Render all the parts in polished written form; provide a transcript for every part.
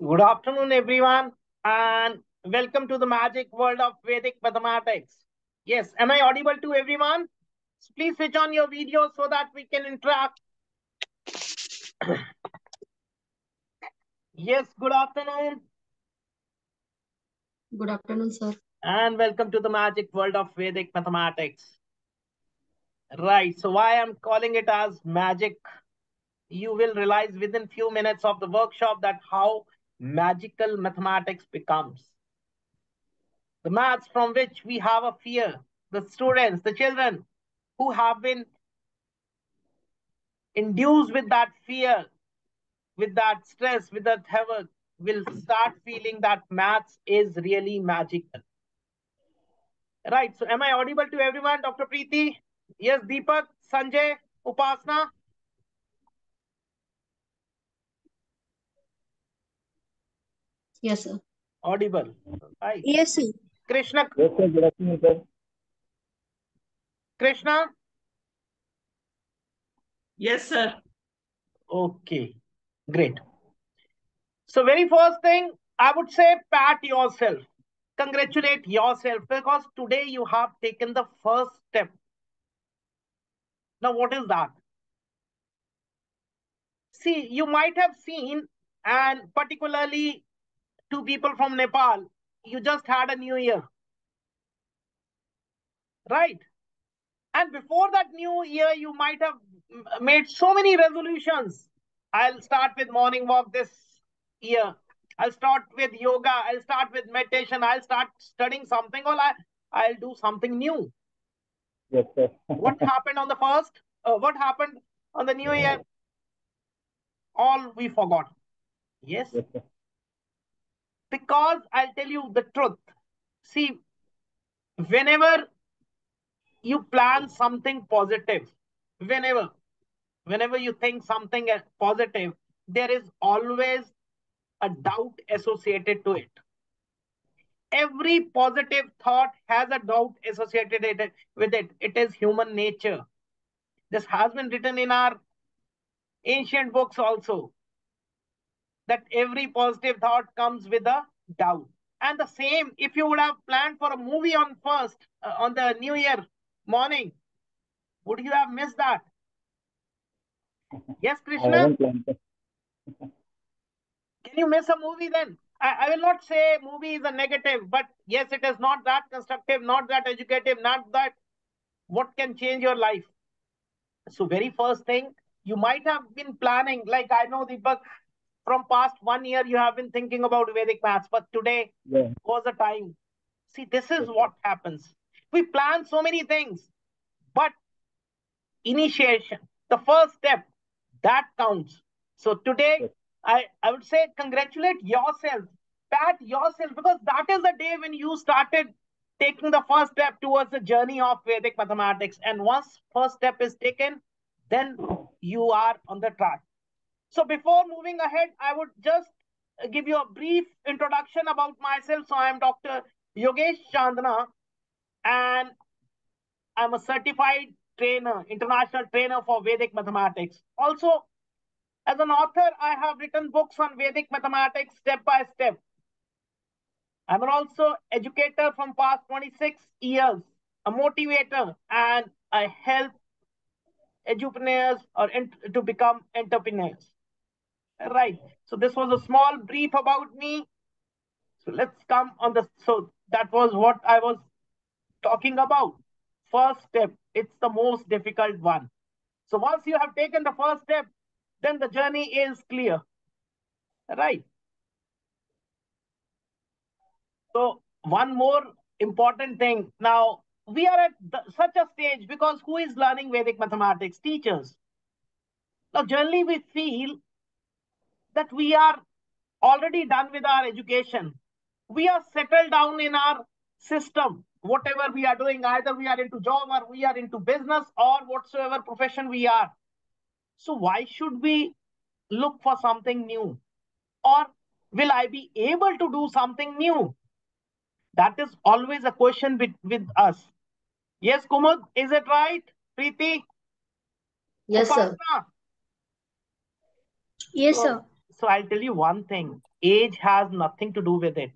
Good afternoon, everyone, and welcome to the magic world of Vedic mathematics. Yes, am I audible to everyone? Please switch on your video so that we can interact. Yes, good afternoon, Good afternoon, sir. and welcome to the magic world of Vedic mathematics. Right, so why I'm calling it as magic, you will realize within few minutes of the workshop that how magical mathematics becomes. The maths from which we have a fear, the students, the children who have been induced with that fear, with that stress, with that havoc, will start feeling that maths is really magical. Right. So, am I audible to everyone, Dr. Preeti? Yes, Deepak, Sanjay, Upasna, Yes, sir. audible. Right. Yes, sir. Krishna, Yes, sir. Good afternoon, sir. Krishna. Yes, sir. Okay, great. So, very first thing, I would say pat yourself. Congratulate yourself because today you have taken the first step. Now, what is that? See, you might have seen, and particularly to people from Nepal, you just had a new year, right? And before that new year, you might have made so many resolutions. I'll start with morning walk this year. I'll start with yoga. I'll start with meditation. I'll start studying something, or I'll do something new. Yes, sir. What happened on the first? What happened on the new year? All we forgot. Yes, Yes, sir. because I'll tell you the truth. See, whenever you plan something positive, whenever whenever you think something positive, there is always a doubt associated to it. Every positive thought has a doubt associated with it. It is human nature. This has been written in our ancient books also, that every positive thought comes with a doubt. And the same, if you would have planned for a movie on first on the new year morning, would you have missed that? Yes, I Krishna. haven't planned, sir. Can you miss a movie then? I will not say movie is a negative, but yes, it is not that constructive, not that educative, not that what can change your life. So, very first thing, you might have been planning, like I know Deepak, from past 1 year, you have been thinking about Vedic maths, but today Yeah. was the time. See, this is Yes, sir. what happens. We plan so many things, but initiation, the first step, that counts. So today, Yes. I would say congratulate yourself, pat yourself, because that is the day when you started taking the first step towards the journey of Vedic mathematics. And once first step is taken, then you are on the track. So before moving ahead, I would just give you a brief introduction about myself. So I am Dr. Yogesh Chandana, and I'm a certified trainer, international trainer for Vedic mathematics. Also, as an author, I have written books on Vedic mathematics step by step. I'm also educator from past 26 years, a motivator, and I help entrepreneurs to become entrepreneurs. Right. So this was a small brief about me. So let's come on the. So that was what I was talking about. First step. It's the most difficult one. So once you have taken the first step, then the journey is clear. Right. So one more important thing. Now we are at such a stage because who is learning Vedic mathematics? Teachers. Now generally we feel that we are already done with our education. We are settled down in our system. Whatever we are doing, either we are into job or we are into business or whatsoever profession we are. So why should we look for something new? Or will I be able to do something new? That is always a question with us. Yes, Kumud, is it right? Preeti, Yes, sir. Upasna. Yes, So, sir. So I'll tell you one thing, age has nothing to do with it.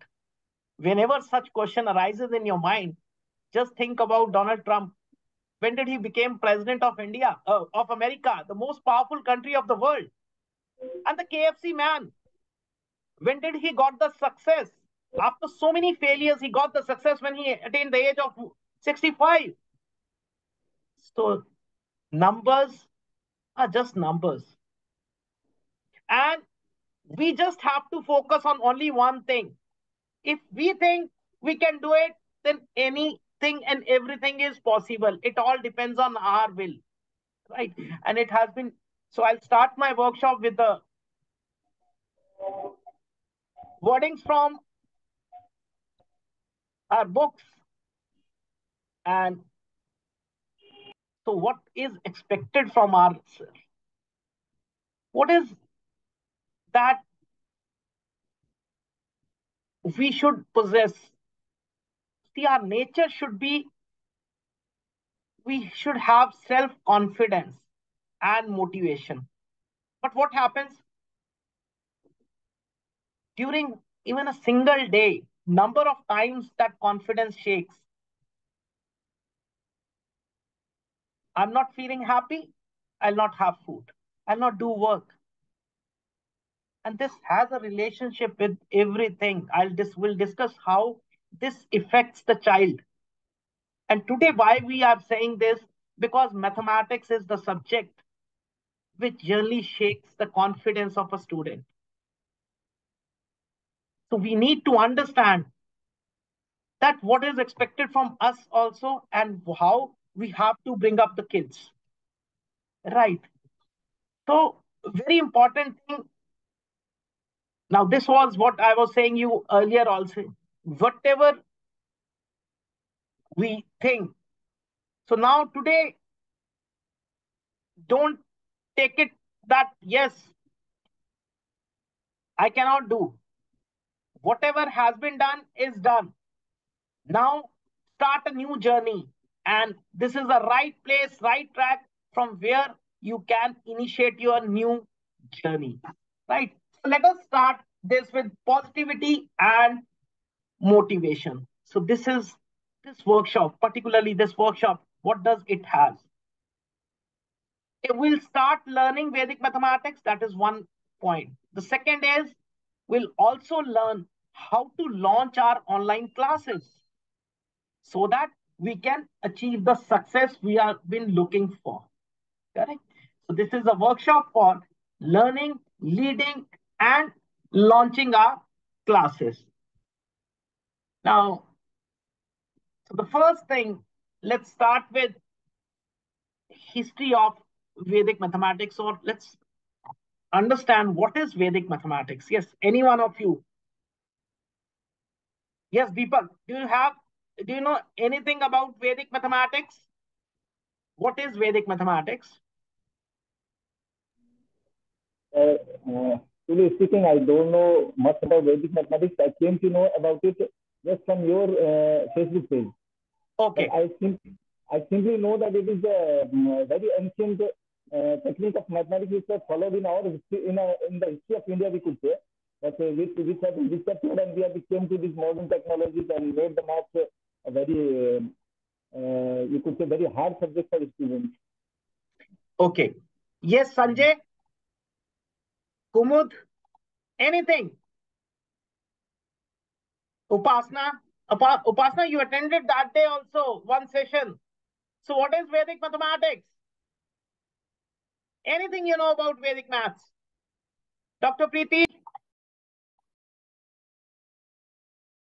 Whenever such question arises in your mind, just think about Donald Trump. When did he become president of India, of America, the most powerful country of the world? And the KFC man, when did he got the success? After so many failures, he got the success when he attained the age of 65. So numbers are just numbers. And we just have to focus on only one thing. If we think we can do it, then anything and everything is possible. It all depends on our will, right? And it has been. So I'll start my workshop with the wordings from our books. And so what is expected from ourselves? What is that we should possess? See, our nature should be, we should have self-confidence and motivation. But what happens during even a single day, number of times that confidence shakes? I'm not feeling happy, I'll not have food, I'll not do work. And this has a relationship with everything. We'll discuss how this affects the child. And today, why we are saying this? Because mathematics is the subject which generally shakes the confidence of a student. So we need to understand that what is expected from us also and how we have to bring up the kids. Right. So very important thing. Now, this was what I was saying you earlier also. Whatever we think. So now today, don't take it that, yes, I cannot do. Whatever has been done is done. Now start a new journey. And this is the right place, right track from where you can initiate your new journey. Right? So let us start this with positivity and motivation. So this is this workshop, particularly this workshop, what does it have? It will start learning Vedic mathematics. That is one point. The second is we'll also learn how to launch our online classes so that we can achieve the success we have been looking for. Correct? So this is a workshop for learning, leading, and launching our classes. Now, so the first thing, let's start with history of Vedic mathematics, or let's understand what is Vedic mathematics. Yes, any one of you. Yes, Deepak, do you know anything about Vedic mathematics? What is Vedic mathematics? Truly speaking, I don't know much about Vedic mathematics. I came to know about it just from your Facebook page. Okay. But I simply know that it is a very ancient technique of mathematics which was followed in our history, in the history of India, we could say. But which has been disappeared, and we came to these modern technologies and made the maths a very, you could say, very hard subject for students. Okay. Yes, Sanjay? Kumud? Anything? Upasna? Upasna, you attended that day also, one session. So what is Vedic mathematics? Anything you know about Vedic maths? Dr. Preeti?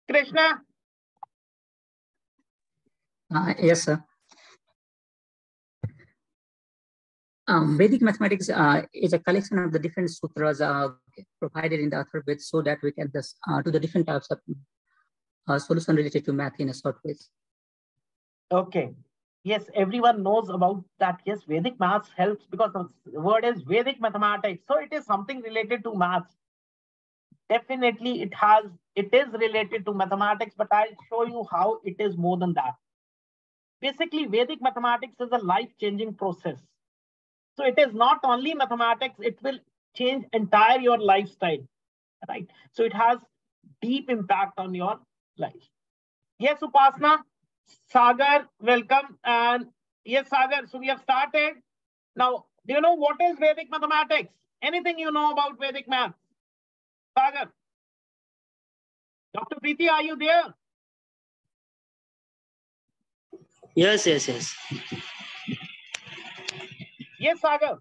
Krishna? Yes, sir. Vedic mathematics is a collection of the different sutras provided in the alphabet so that we can just do the different types of solution related to math in a short ways. Okay. Yes, everyone knows about that. Yes, Vedic maths helps because the word is Vedic mathematics. So it is something related to maths. Definitely it is related to mathematics, but I'll show you how it is more than that. Basically, Vedic mathematics is a life-changing process. So it is not only mathematics, it will change entire your lifestyle, right? So it has deep impact on your life. Yes, Upasna, Sagar, welcome. And yes, Sagar, so we have started. Now, do you know what is Vedic mathematics? Anything you know about Vedic math? Sagar. Dr. Preeti, are you there? Yes. Yes, Sagar.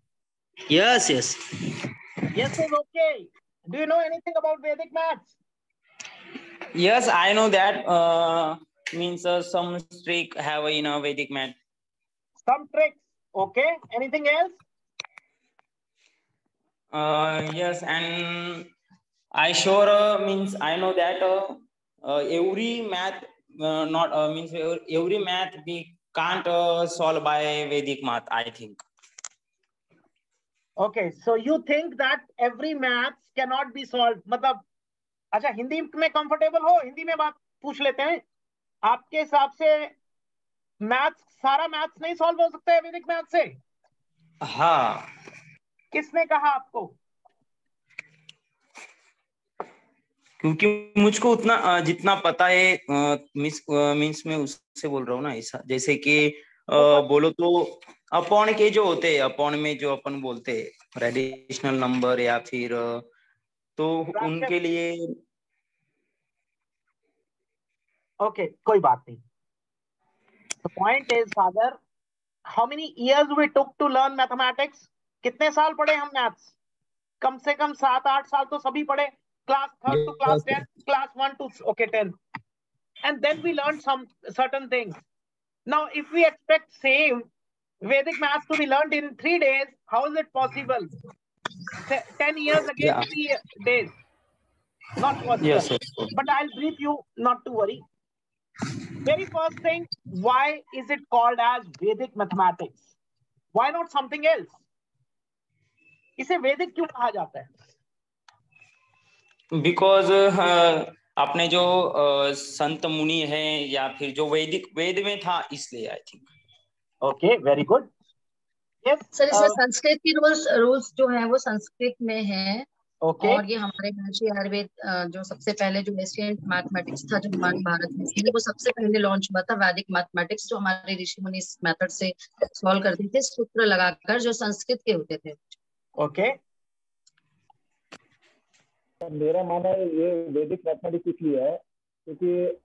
Yes. Yes is okay. Do you know anything about Vedic maths? Yes, I know that. Means some trick have in a Vedic math. Some tricks. Okay. Anything else? Yes, and I sure means I know that every math not means every math we can't solve by Vedic math, I think. Okay, so you think that every maths cannot be solved. मतलब अच्छा हिंदी में comfortable हो, हिंदी में बात पूछ लेते हैं. आपके हिसाब से मैथ्स सारा मैथ्स नहीं सॉल्व हो सकता है वैदिक मैथ से? हाँ. किसने कहा आपको? क्योंकि मुझको उतना जितना पता है मीन्स मैं उससे बोल रहा हूँ ना, ऐसा जैसे कि बोलो तो अपॉन के जो होते हैं, अपॉन में जो अपन बोलते हैं रेडिशनल नंबर या फिर तो उनके लिए ओके, कोई बात नहीं. The point is, Sagar, how many years we took to learn mathematics? कितने साल पढ़े हम मैथ्स? कम से कम 7-8 साल तो सभी पढ़े. Class 3rd to class 10, class 1 to 10. And then we learned some certain things. Now, if we expect same Vedic maths to be learned in 3 days, how is it possible? 10 years against 3 days. Not possible. Yes. But I'll brief you, not to worry. Very first thing, why is it called as Vedic mathematics? Why not something else? इसे वैदिक क्यों कहा जाता है? Because अपने जो संत मुनि है या फिर जो वेद में था, इसलिए I think. Okay, very good. Yes sir, इसमें संस्कृत की रूल्स जो है वो संस्कृत में है. ओके. और ये हमारे महर्षि आयुर्वेद जो सबसे पहले जो एशियन मैथमेटिक्स था जो हमारे भारत में थी, वो सबसे पहले लॉन्च हुआ था वैदिक मैथमेटिक्स, जो हमारे ऋषि मुनि इस मेथड से सॉल्व करते थे सूत्र लगाकर, जो संस्कृत के होते थे. ओके. मेरा मानना है ये वैदिक मैथमेटिक्स इसलिए है क्योंकि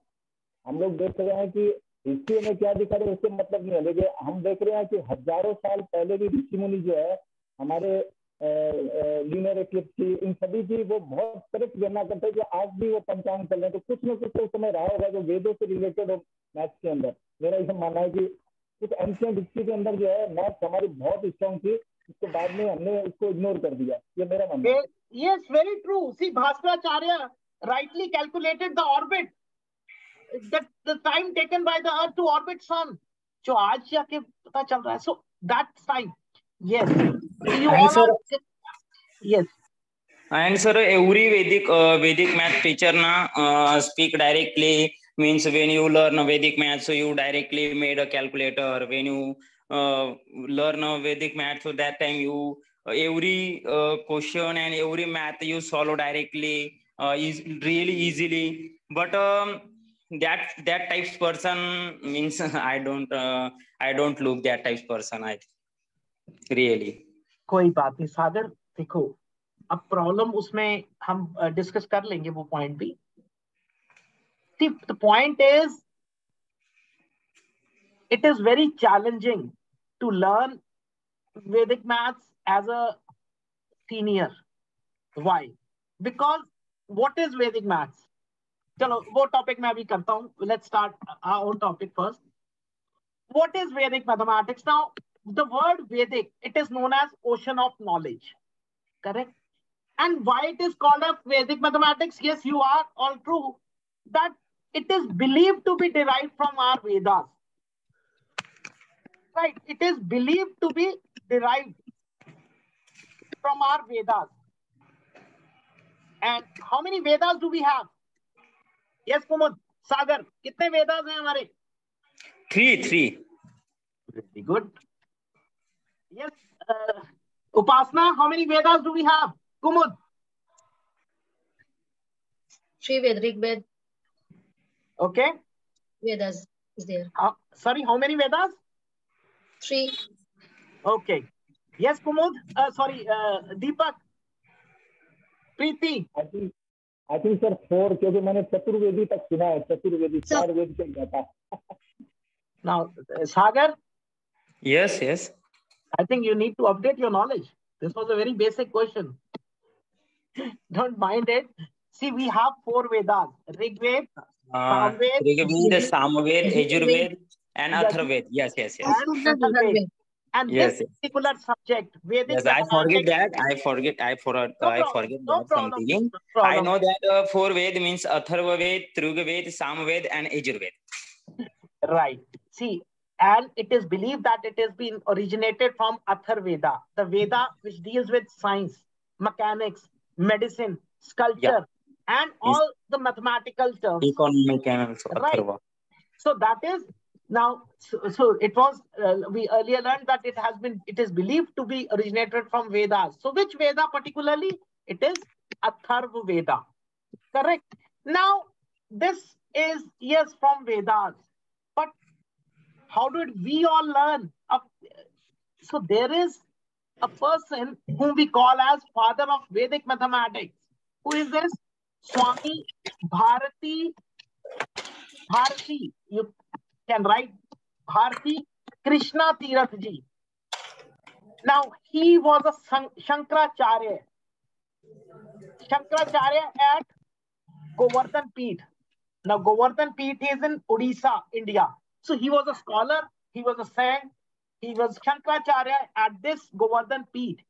हम लोग देख रहे हैं कि हिस्ट्री में क्या दिखा रहे उससे मतलब नहीं है, लेकिन हम देख रहे हैं कि हजारों साल पहले भी ऋषि मुनि जो है हमारे ल्यूनर इक्लिप्स की, इन सभी की वो बहुत करेक्ट गणना करते हैं, जो आज भी वो पंचांग चल रहे हैं. तो कुछ न कुछ तो समय रहा होगा जो वेदों से रिलेटेड हो मैथ्स के अंदर. मेरा यह मानना है कि कुछ एंशिएंट हिस्ट्री के अंदर जो है मैथ्स हमारी बहुत स्ट्रॉन्ग थी, उसके बाद में हमने उसको इग्नोर कर दिया. ये मेरा मानना है. Yes, very true. See, Bhaskaracharya rightly calculated the orbit, the time taken by the Earth to orbit Sun. जो आज जाके पता चल रहा है. So that's time. Yes. You all are. Yes. And sir, every Vedic math teacher na speak directly, means when you learn Vedic math, so you directly made a calculator. When you learn Vedic math, so that time you every question and every math you solve directly is really easily. But that types person means I don't look that types person. I really. कोई बात नहीं सागर, देखो अब problem उसमें हम discuss कर लेंगे वो पॉइंट भी. See, the point is, it is very challenging to learn Vedic maths as a senior. Why? Because what is Vedic maths? चलो वो टॉपिक मैं अभी करता हूँ. Let's start our own topic first. What is Vedic mathematics? Now, the word Vedic, it is known as ocean of knowledge. Correct? And why it is called as Vedic mathematics? Yes, you are all true. That it is believed to be derived from our Vedas. Right? It is believed to be derived from our Vedas. And how many Vedas do we have? Yes, Kumud, Sagar, कितने Vedas हैं हमारे? 3. Very good. Yes, Upasana, how many Vedas do we have? Kumud. 3 Ved, Rig Ved, Okay. Vedas is there. Sorry, how many Vedas? 3. Okay. Yes, Kumud. Deepak. Preeti. I think sir 4 क्योंकि मैंने चतुर्वेदी तक सुना है. चतुर्वेदी 4 वेद से जाता. Now, Sagar. Yes. I think you need to update your knowledge. This was a very basic question. Don't mind it. See, we have 4 Vedas. Rig Ved, Samved, Rigved, Samved, Yajurved, and Atharved. Yes. and Atharved. And this particular subject, Vedic. Yes, I forget that. I forget something. I know that 4 Ved means Atharva Ved, Trigved Ved, Samved, and Yajurved. Right. See, and it is believed that it has been originated from Atharveda, the Veda which deals with science, mechanics, medicine, sculpture, and all the mathematical terms. Economic and also Atharva. Right. So that is now. So it was. We earlier learned that it is believed to be originated from Vedas. So which Veda particularly? It is Atharva Veda. Correct. Now this is from Vedas. But how did we all learn? So there is a person whom we call as father of Vedic mathematics. Who is this? Swami Bharati. You can write Bharati Krishna Tirath Ji. Now he was a Shankaracharya. At Govardhan Peeth. Now Govardhan Peeth is in Odisha, India. So he was a scholar, he was a saint, he was Shankaracharya at this Govardhan Peeth,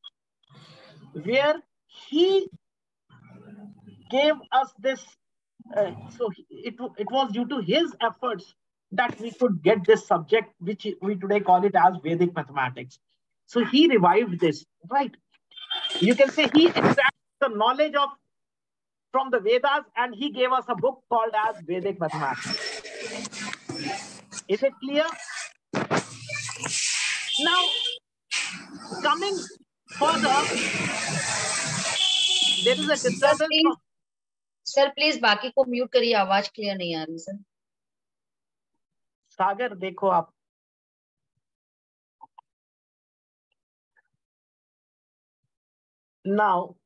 where he gave us this. So it was due to his efforts that we could get this subject, which we today call it as Vedic mathematics. So he revived this, right? You can say he extracted the knowledge from the Vedas and he gave us a book called as Vedic mathematics. Is it clear? Now, coming further, there is a disturbance. Sir, please, बाकी को mute करिए, आवाज clear नहीं आ रही sir. सागर देखो आप. Now,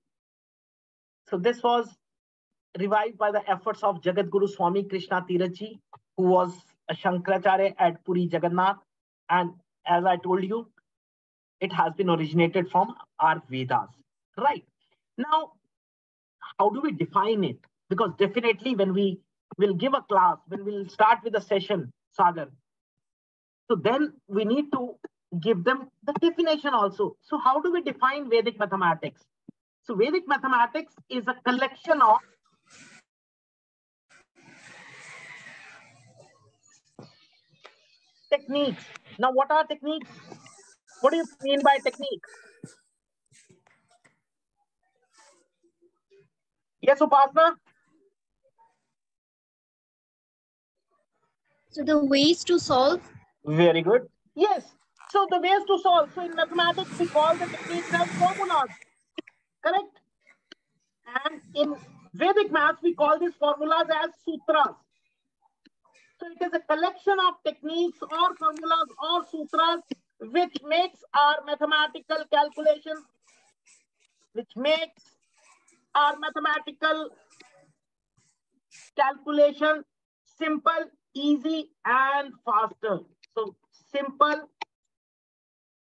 so this was revived by the efforts of Jagat Guru Swami Krishna Tirath Ji, who was a Shankaracharya at Puri Jagannath. And as I told you, it has been originated from our Vedas. Right. Now, how do we define it? Because definitely when we will give a class, when we'll start with a session, Sagar, so then we need to give them the definition also. So how do we define Vedic mathematics? So Vedic mathematics is a collection of techniques. Now, what are techniques? What do you mean by technique? Yes, Upasana? So the ways to solve? Very good. Yes. So the ways to solve. So in mathematics, we call the techniques as formulas. Correct? And in Vedic maths, we call these formulas as sutras. So it is a collection of techniques or formulas or sutras which makes our mathematical calculations, simple, easy, and faster. So simple,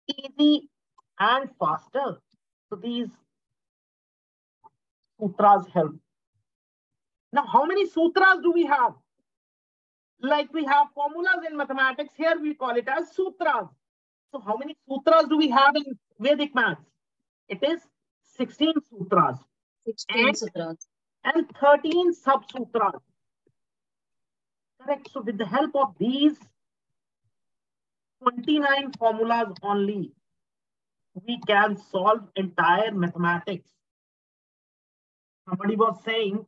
easy, and faster. So these sutras help. Now, how many sutras do we have? Like we have formulas in mathematics, here we call it as sutras. So how many sutras do we have in Vedic maths? It is 16 sutras. 16 sutras. And 13 sub-sutras. Correct. So with the help of these 29 formulas only, we can solve entire mathematics. Somebody was saying,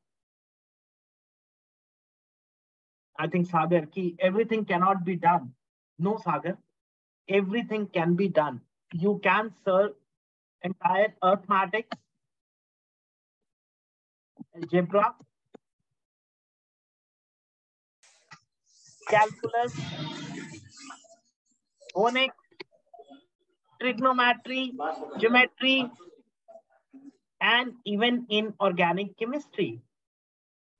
I think Sagar, ki everything cannot be done. No, Sagar, everything can be done. You can entire arithmetic, algebra, calculus, phonics, trigonometry, geometry, and even in organic chemistry.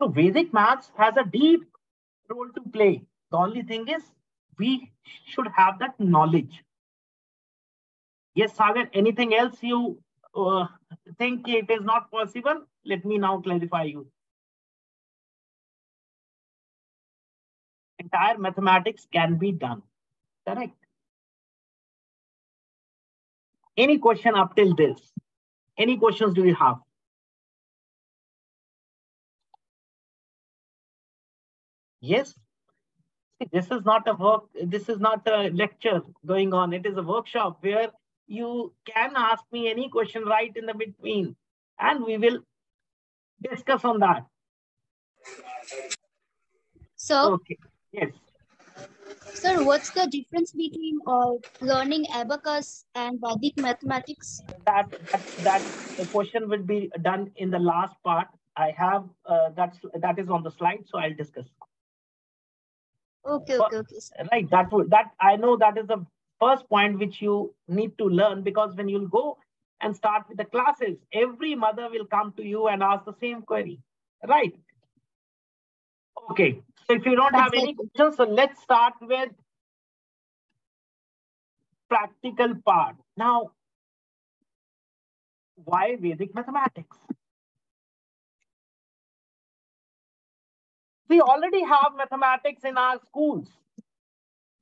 So Vedic maths has a deep role to play. The only thing is we should have that knowledge. Yes, Sagar, anything else you think it is not possible? Let me now clarify you. Entire mathematics can be done. Correct. Any question up till this? Any questions do you have? Yes. This is not a work. This is not a lecture going on. It is a workshop where you can ask me any question right in the between, and we will discuss on that. So, okay. Yes. Sir, what's the difference between learning abacus and Vedic mathematics? That the question will be done in the last part. I have that is on the slide, so I'll discuss. Okay. Sir. Right. That I know that is the first point which you need to learn, because when you'll go and start with the classes, every mother will come to you and ask the same query. Right. Okay. So if you don't have any questions, so let's start with practical part. Now, why Vedic mathematics? We already have mathematics in our schools.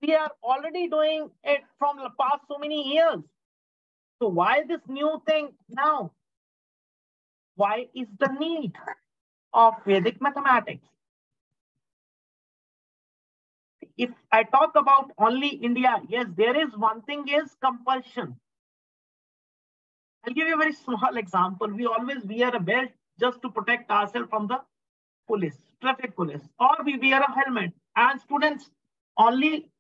We are already doing it from the past so many years. So why this new thing now? Why is the need of Vedic mathematics? If I talk about only India, yes, there is one thing is compulsion. I'll give you a very small example. We always wear a belt just to protect ourselves from the police, traffic police, or we wear a helmet. And students only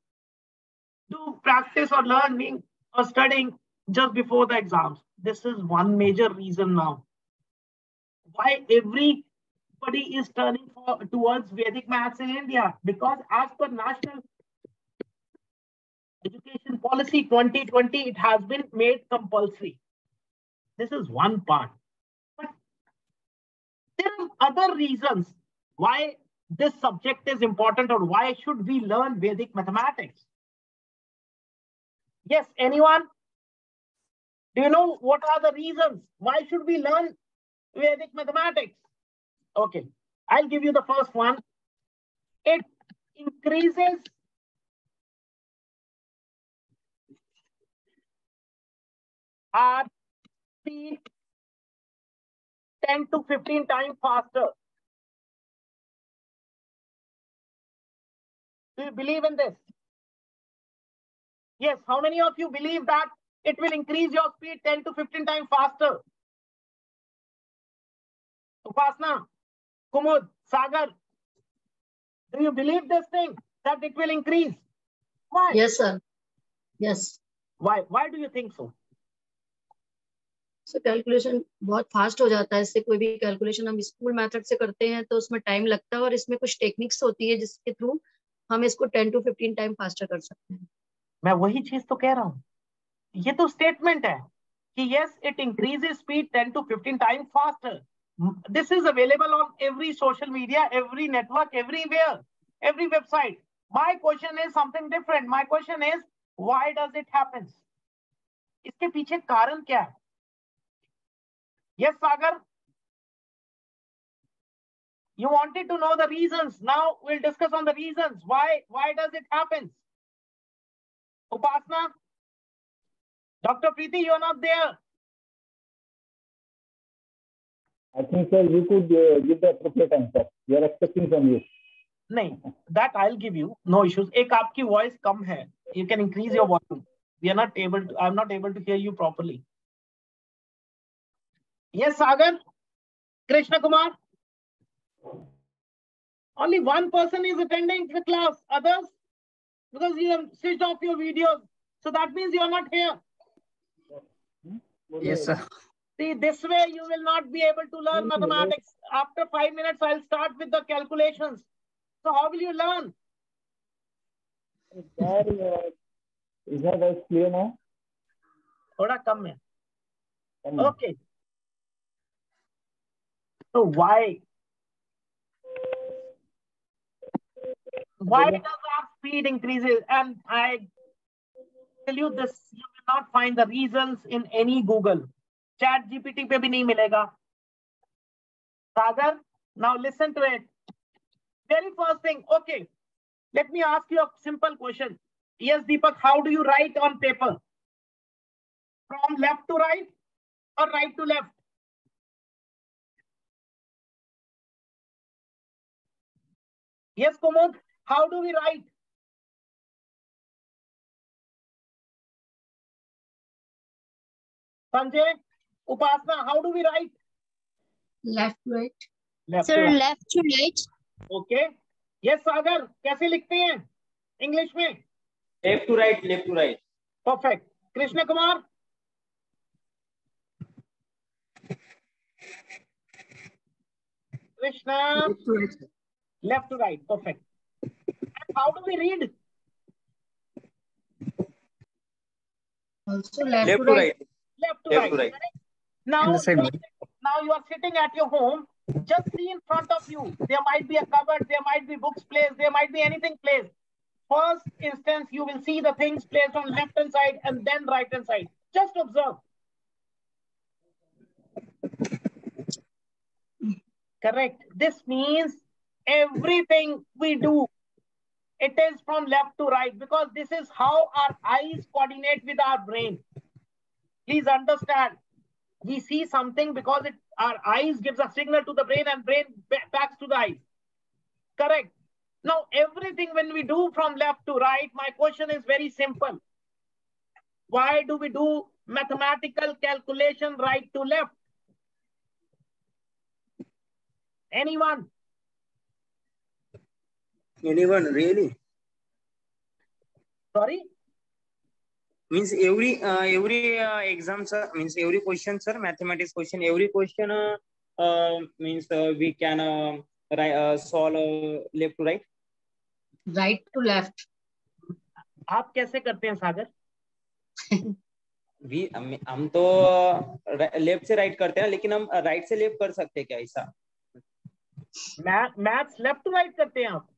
do practice or learning or studying just before the exams. This is one major reason now why everybody is turning towards Vedic maths in India, because as per National Education Policy 2020, it has been made compulsory. This is one part. But there are other reasons why this subject is important, or why should we learn Vedic mathematics. Yes, anyone? Do you know what are the reasons? Why should we learn Vedic mathematics? Okay, I'll give you the first one. It increases our speed 10 to 15 times faster. Do you believe in this? Yes, how many of you believe that it will increase your speed 10 to 15 times faster? Upasna, Kumud, Sagar, do you believe this thing, that it will increase? Why? Yes, sir. Yes. Why do you think so? So calculation बहुत fast हो जाता है. इससे कोई भी calculation हम school method से करते हैं तो उसमें टाइम लगता है, और इसमें कुछ टेक्निक्स होती है जिसके थ्रू हम इसको 10 to 15 टाइम फास्टर कर सकते हैं. मैं वही चीज तो कह रहा हूँ. ये तो स्टेटमेंट है कि yes, it increases speed 10 to 15 times faster. This is available on every social media, every network, everywhere, every website. My question is something different. My question is, why does it happen? इसके पीछे कारण क्या है? Yes, Sagar? You wanted to know the reasons. Now we'll discuss on the reasons. Why does it happen? Upasna? Dr. Preeti, you're not there. I think, sir, you could give the appropriate answer. We are expecting from you. नहीं, that I'll give you. No issues. एक आपकी voice कम है. You can increase your volume. I'm not able to hear you properly. Yes, Sagar? Krishna Kumar? Only one person is attending the class. Others? Because you have switched off your videos. So that means you are not here. Yes, sir. See, this way you will not be able to learn mathematics. After 5 minutes, I'll start with the calculations. So how will you learn? Sir, is that voice clear now? थोड़ा कम है. Okay. So why does our speed increases? And I tell you this, you will not find the reasons in any Google. Chat GPT पे भी नहीं मिलेगा. Sagar, now listen to it. Very first thing, okay. Let me ask you a simple question. Yes, Deepak, how do you write on paper? From left to right or right to left? Yes, Kumud, how do we write? Sanjay, Upasna, how do we write? Left to right. Left Sir, to right. left to right. Okay. Yes, Sagar, कैसे लिखते हैं English में? Left to right, left to right. Perfect. Krishna Kumar? Krishna? Left to right. Left to right. Perfect. And how do we read? Also left, Left to right. Left to Left right. to right. Now, In the same way. now you are sitting at your home. Just see in front of you. There might be a cupboard. There might be books placed. There might be anything placed. First instance, you will see the things placed on left hand side and then right hand side. Just observe. Correct. This means everything we do, it is from left to right because this is how our eyes coordinate with our brain. Please understand. We see something because our eyes gives a signal to the brain and brain backs to the eyes. Correct. Now, everything when we do from left to right, my question is very simple. Why do we do mathematical calculation right to left? Anyone? Anyone really? Sorry? Means every exam, sir, means every question, sir, mathematics question, every question means we can solve left to right. Right to left. आप कैसे करते हैं सागर? हम तो left से right करते हैं लेकिन हम राइट से लेफ्ट कर सकते हैं क्या ऐसा? मैथ्स लेफ्ट टू राइट करते हैं आप?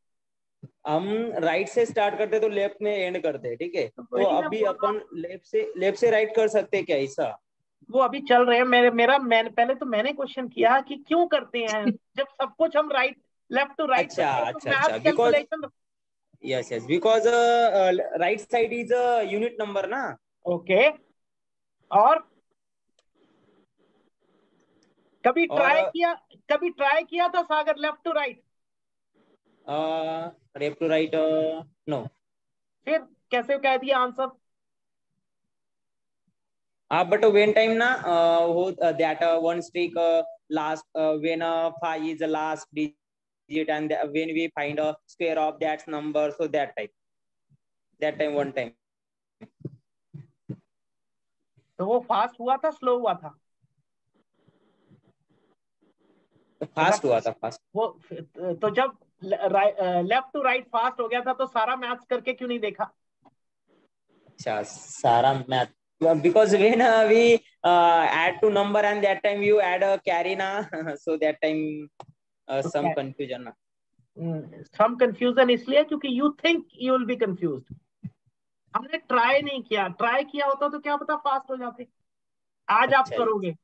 हम राइट से स्टार्ट करते तो लेफ्ट में एंड करते हैं, ठीक है? तो अभी अपन लेफ्ट से राइट कर सकते हैं क्या ऐसा? वो अभी चल रहे हैं मैंने पहले तो मैंने क्वेश्चन किया कि क्यों करते हैं जब सब कुछ हम राइट लेफ्ट टू राइट. अच्छा because yes because right side is a unit number ना. ओके. और कभी ट्राई किया था Sagar left to right? Left to right no. फिर कैसे कह दिया answer? But when time na that one streak last when 5 is the last digit and when we find a square of that number, so that time one time. तो वो fast हुआ था slow हुआ था? फास्ट हुआ था. Fast. वो तो जब लेफ्ट टू राइट फास्ट हो गया था तो सारा मैथ्स करके क्यों नहीं देखा? अच्छा सारा math because when we add to number and that time you add a carry na so that time some confusion na. Some confusion इसलिए क्योंकि you think you will be confused. हमने ट्राई नहीं किया. ट्राई किया होता तो क्या पता फास्ट हो जाते. आज आप करोगे.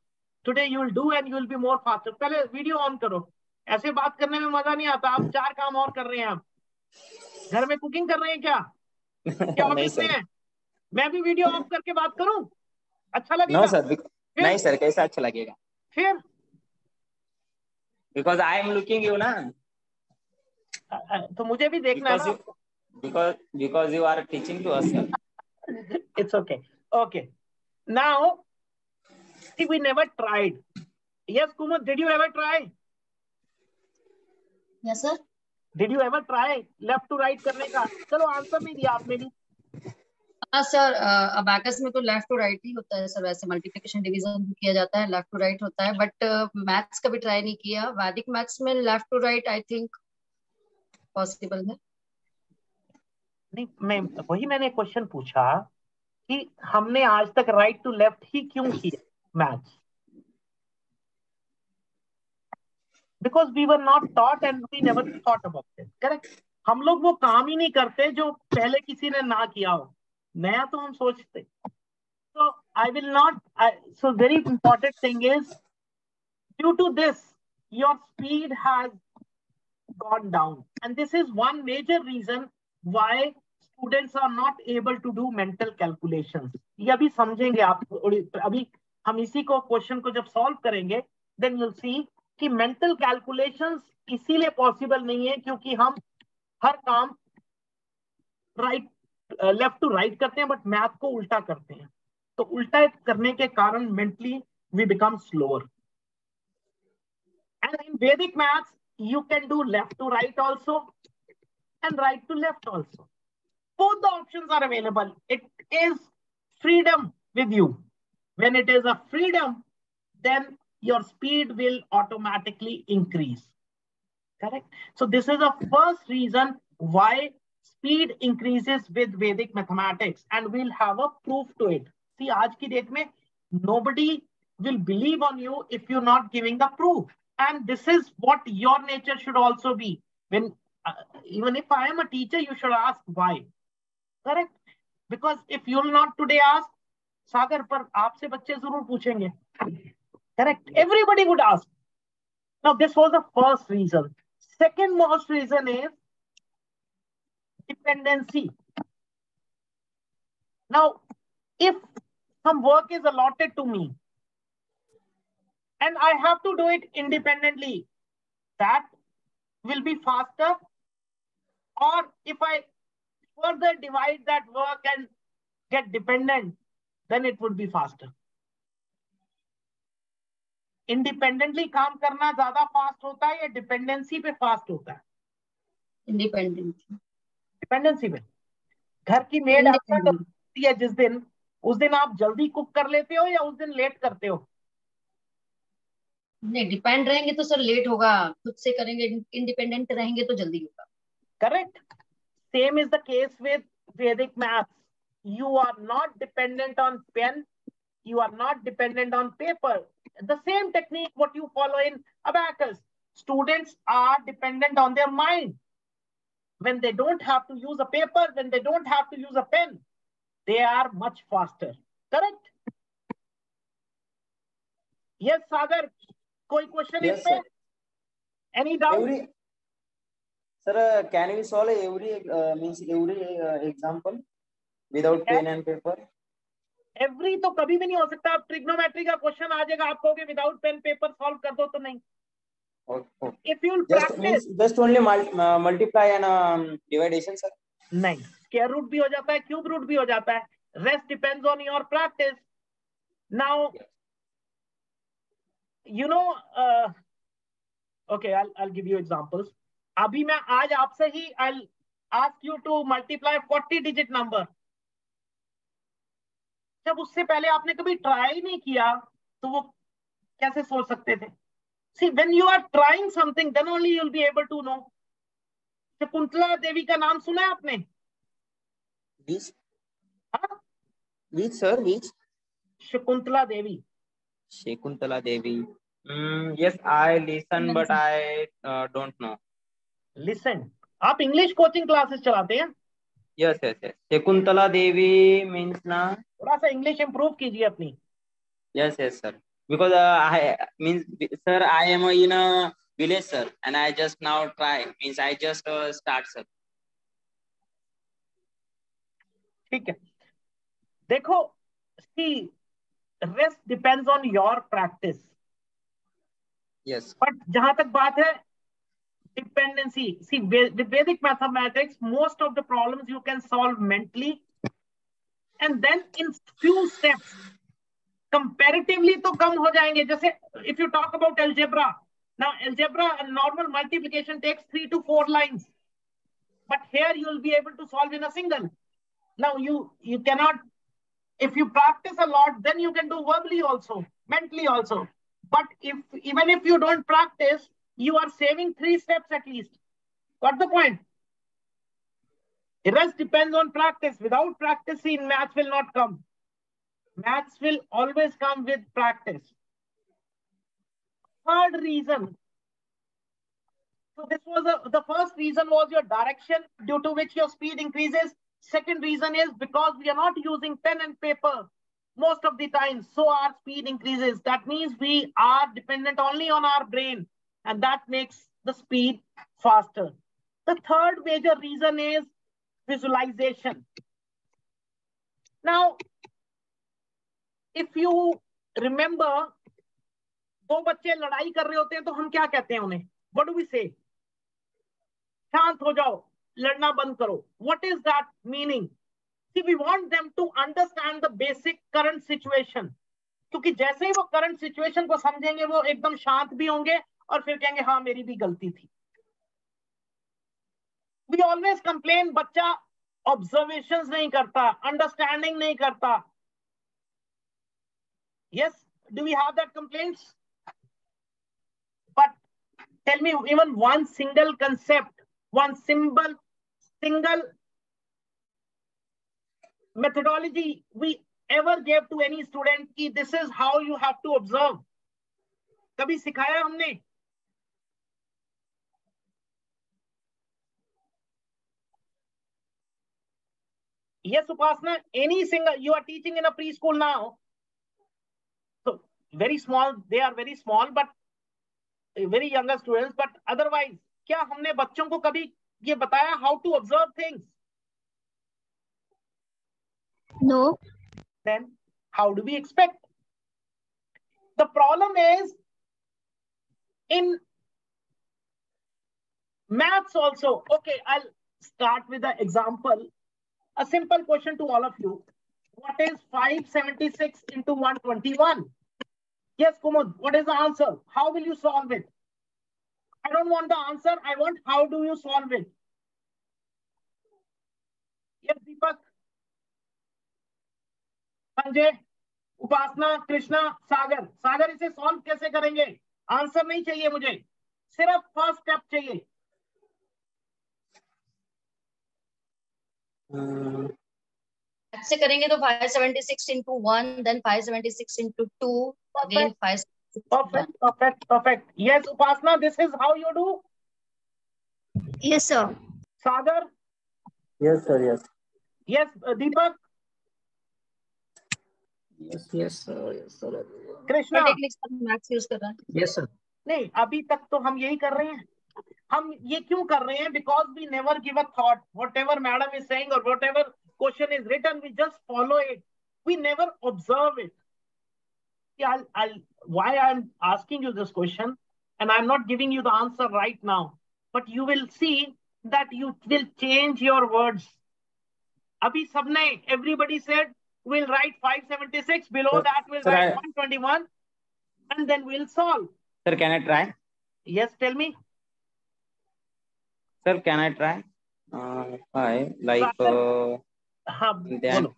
Today you will do and you will be more faster. पहले वीडियो ऑन करो. ऐसे बात करने में मजा नहीं आता. आप 4 काम और कर रहे हैं. आप घर में कुकिंग कर रहे हैं क्या? क्या ऑफिस में है? मैं भी वीडियो ऑफ करके बात करूं? अच्छा लगेगा? No sir. नहीं सर, कैसा अच्छा लगेगा? फिर because I am looking you ना. तो मुझे भी देखना है ना. Because you are teaching to us. It's okay. Okay. Now, see, we never tried. Yes, Kumar, did you ever try? Yes, sir. Did you ever try left to right करने का? चलो आंसर नहीं दिया आपने भी. हाँ सर, अबाकस में तो लेफ्ट टू राइट ही होता है सर, वैसे मल्टीप्लिकेशन डिवीजन भी किया जाता है, लेफ्ट टू राइट होता है, बट मैथ्स कभी ट्राई नहीं किया। वैदिक मैथ्स में left to right I think possible है। नहीं, मैंने क्वेश्चन पूछा कि हमने आज तक राइट टू लेफ्ट ही क्यों किया maths? Because we were not taught and we never thought about it. Correct? हम लोग वो काम ही नहीं करते जो पहले किसी ने ना किया हो, नया तो हम सोचते। So I will not. So very important thing is, due to this, your speed has gone down, and this is one major reason why students are not able to do mental calculations. ये अभी समझेंगे आप, अभी हम इसी को question को जब सॉल्व करेंगे, then you'll see कि mental calculations इसीलिए पॉसिबल नहीं है क्योंकि हम हर काम राइट लेफ्ट टू राइट करते हैं, बट मैथ को उल्टा करते हैं। तो उल्टा करने के कारण mentally we become slower. And in Vedic maths you can do left to right also and right to left also. Both the options are available. It is freedom with you. When it is a freedom, then your speed will automatically increase. Correct? So this is the first reason why speed increases with Vedic mathematics, and we'll have a proof to it. See, आज की date में nobody will believe on you if you're not giving the proof. And this is what your nature should also be. When even if I am a teacher, you should ask why. Correct? Because if you'll not today ask, सागर पर आपसे बच्चे जरूर पूछेंगे। Correct? Everybody would ask. Now this was the first reason. Second most reason is dependency. Now, if some work is allotted to me and I have to do it independently, that will be faster. Or if I further divide that work and get dependent, then it would be faster. Independently काम करना ज्यादा fast होता है या dependency पे fast होता है? Dependency पे। घर की मेड होती है जिस दिन, उस दिन आप जल्दी कुक कर लेते हो या उस दिन लेट करते हो? नहीं, डिपेंड रहेंगे तो सर लेट होगा, खुद से करेंगे, इंडिपेंडेंट रहेंगे तो जल्दी होगा। Correct? Same is the case with वैदिक maths. You are not dependent on pen. You are not dependent on paper. The same technique what you follow in abacus. Students are dependent on their mind. When they don't have to use a paper, when they don't have to use a pen, they are much faster. Correct? Yes, Sagar. Koi question Yes, is there? Any doubt? Sir, can we solve every example without pen and paper? Every तो कभी भी नहीं हो सकता। आप trigonometry का question आ जाएगा, आप कहोगे विदाउट पेन पेपर सॉल्व कर दो, तो नहीं। If you practice just only multiply and division sir? नहीं, स्क्वायर रूट भी हो जाता है, क्यूब रूट भी हो जाता है। Rest depends on your practice. Now you know, okay, I'll give you examples. अभी मैं आज आपसे ही I'll ask you to multiply 40 digit number. जब उससे पहले आपने कभी ट्राई नहीं किया तो वो कैसे सोच सकते थे? See, when you are trying something, then only you'll be able to know. Shakuntala Devi का नाम सुना है आपने? Which? Which sir? Which? Shakuntala Devi. Shakuntala Devi. Yes, I listen, but I don't know. Listen. आप इंग्लिश कोचिंग क्लासेस चलाते हैं? Yes. Shakuntala Devi means na. थोड़ा सा इंग्लिश इंप्रूव कीजिए अपनी. Yes, sir. Because I means sir, I am in a village, sir, and I just now try. Means I just start, sir. ठीक है. देखो, see, rest depends on your practice. Yes. But जहां तक बात है dependency, see, with Vedic mathematics, most of the problems you can solve mentally, and then in few steps, comparatively तो कम हो जाएंगे. जैसे if you talk about algebra, now algebra and normal multiplication takes 3 to 4 lines, but here you will be able to solve in a single. Now you cannot, if you practice a lot, then you can do verbally also, mentally also. But even if you don't practice, you are saving 3 steps at least. Got the point? The rest depends on practice. Without practicing, maths will not come. Maths will always come with practice. Third reason. So this was the first reason was your direction, due to which your speed increases. Second reason is because we are not using pen and paper most of the time, so our speed increases. That means we are dependent only on our brain, and that makes the speed faster. The third major reason is visualization. Now, if you remember, दो बच्चे लड़ाई कर रहे होते हैं तो हम क्या कहते हैं उन्हें? What do we say? शांत हो जाओ, लड़ना बंद करो. What is that meaning? See, we want them to understand the basic current situation. क्योंकि जैसे ही वो करंट सिचुएशन को समझेंगे वो एकदम शांत भी होंगे और फिर कहेंगे हाँ मेरी भी गलती थी. We always complain बच्चा observations नहीं करता, understanding नहीं करता. Yes, do we have that complaints? But tell me even one single concept, one single methodology we ever gave to any student कि this is how you have to observe. कभी सिखाया हमने? Yes, Upasna, any single, you are teaching in a preschool now. So very small, they are very small, but very younger students. But otherwise, क्या हमने बच्चों को कभी ये बताया how to observe things? No. Then how do we expect? The problem is in maths also. Okay, I'll start with an example. A simple question to all of you. What is 576 into 121? Yes, Kumud, what is the answer? How will you solve it? I don't want the answer. I want how do you solve it? Yes, Deepak. Sanjay, उपासना, कृष्णा, सागर. सागर इसे solve कैसे करेंगे? Answer नहीं चाहिए मुझे, सिर्फ first step चाहिए. ऐसे करेंगे तो 576 into 1, then 576 into 2, again 576. Perfect. Yes, Upasna, this is how you do. Yes, sir. Sagar. Yes, sir. Yes. Yes, Deepak. Yes, sir. Krishna. Techniques का मैथ्स यूज कर रहा है. Yes, sir. नहीं, अभी तक तो हम यही कर रहे हैं. हम ये क्यों कर रहे हैं? Because we never give a thought. Whatever madam is saying or whatever question is written, we just follow it. We never observe it. Yeah, why I'm asking you this question, and I'm not giving you the answer right now, but you will see that you will change your words. Abhi sabne, everybody said we'll write 576. Below Sir, that we'll write 121, and then we'll solve. Sir, can I try? Yes, tell me. Sir, can I try? Hi, like then.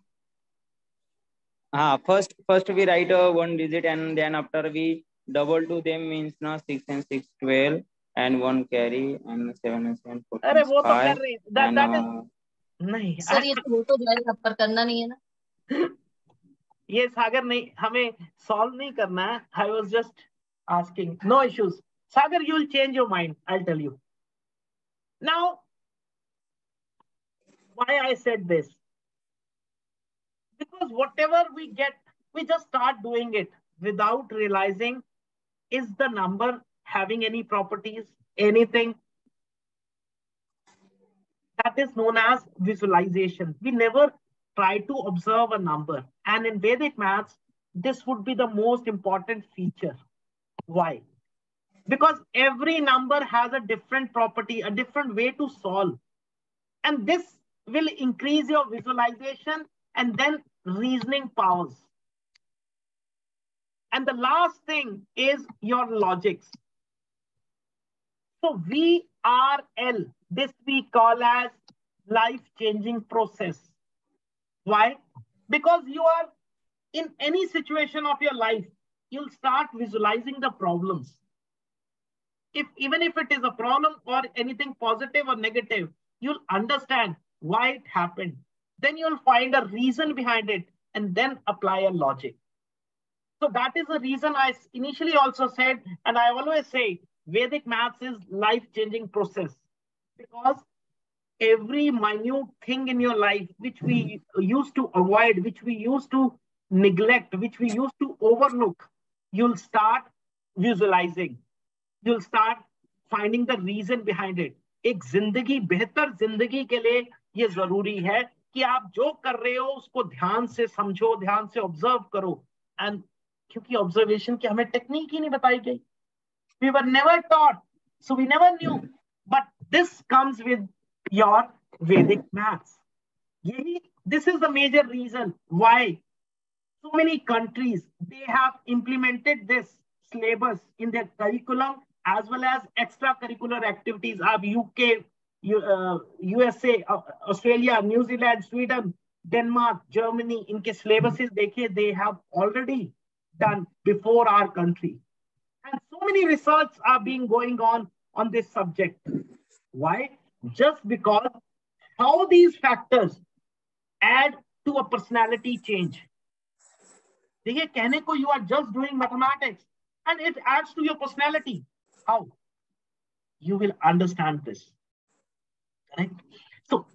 First we write one digit, and then after we double to them means ना 6 and 6 12 and 1 carry and 7 and 7 14. अरे वो तो कर रहे हैं. That is नहीं. Sir ये तो हो तो जाएगा, पर करना नहीं है ना. ये सागर नहीं, हमें सॉल्व नहीं करना है. I was just asking. No issues. Sagar, you will change your mind. I'll tell you. Now, why I said this? Because whatever we get, we just start doing it without realizing, is the number having any properties, anything? That is known as visualization. We never try to observe a number. And in Vedic maths, this would be the most important feature. Why? Because every number has a different property, a different way to solve. And this will increase your visualization and then reasoning powers. And the last thing is your logics. So VRL, this we call as life-changing process. Why? Because you are in any situation of your life, you'll start visualizing the problems. Even if it is a problem or anything positive or negative, you'll understand why it happened. Then you'll find a reason behind it and then apply a logic. So that is the reason I initially also said, and I always say, Vedic maths is life-changing process, because every minute thing in your life which we used to avoid, which we used to neglect, which we used to overlook, you'll start visualizing. You'll start finding the reason behind it. एक जिंदगी, बेहतर जिंदगी के लिए ये जरूरी है कि आप जो कर रहे हो उसको ध्यान से समझो, ध्यान से ऑब्जर्व करो. एंड क्योंकि ऑब्जर्वेशन की हमें टेक्निक ही नहीं बताई गई. We were never taught, so we never knew. But this comes with your Vedic maths. This is the major reason why so many countries, they have implemented this syllabus in their curriculum as well as extracurricular activities. Of UK, USA, Australia, New Zealand, Sweden, Denmark, Germany, इनके syllabuses देखिए, they have already done before our country. And so many research are being going on this subject. Why? Just because how these factors add to a personality change. देखिए, कहने को you are just doing mathematics and it adds to your personality. How? You will understand this. Correct? So,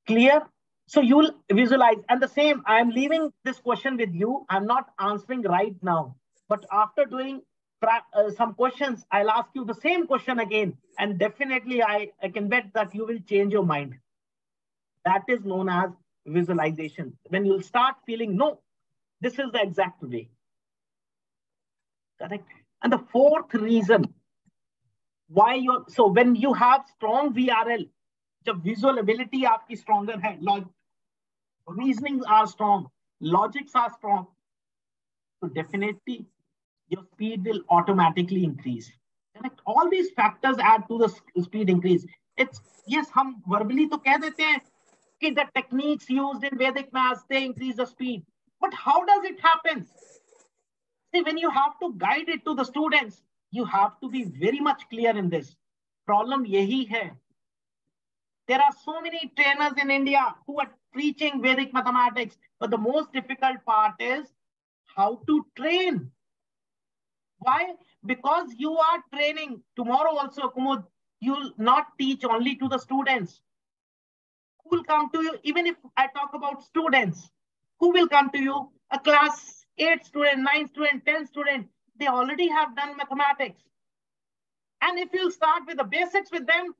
clear? So you will visualize. And the same, I am leaving this question with you. I'm not answering right now. But after doing some questions, I'll ask you the same question again. And definitely, I can bet that you will change your mind. That is known as visualization. When you'll start feeling, no, this is the exact way. Correct? And the fourth reason why you're, so when you have strong VRL, जब visual ability आपकी stronger है, reasonings are strong, logics are strong, so definitely your speed will automatically increase. Correct? All these factors add to the speed increase. It's, yes, हम verbally तो कह देते हैं कि the techniques used in Vedic maths, they increase the speed. But how does it happen? See, when you have to guide it to the students, you have to be very much clear in this. Problem यही है. There are so many trainers in India who are preaching Vedic mathematics, but the most difficult part is how to train. Why? Because you are training. Tomorrow also, Kumud, you will not teach only to the students. Who will come to you? Even if I talk about students, who will come to you? A class 8 student, 9 student, 10 student, they already have done mathematics. And if you start with the basics with them,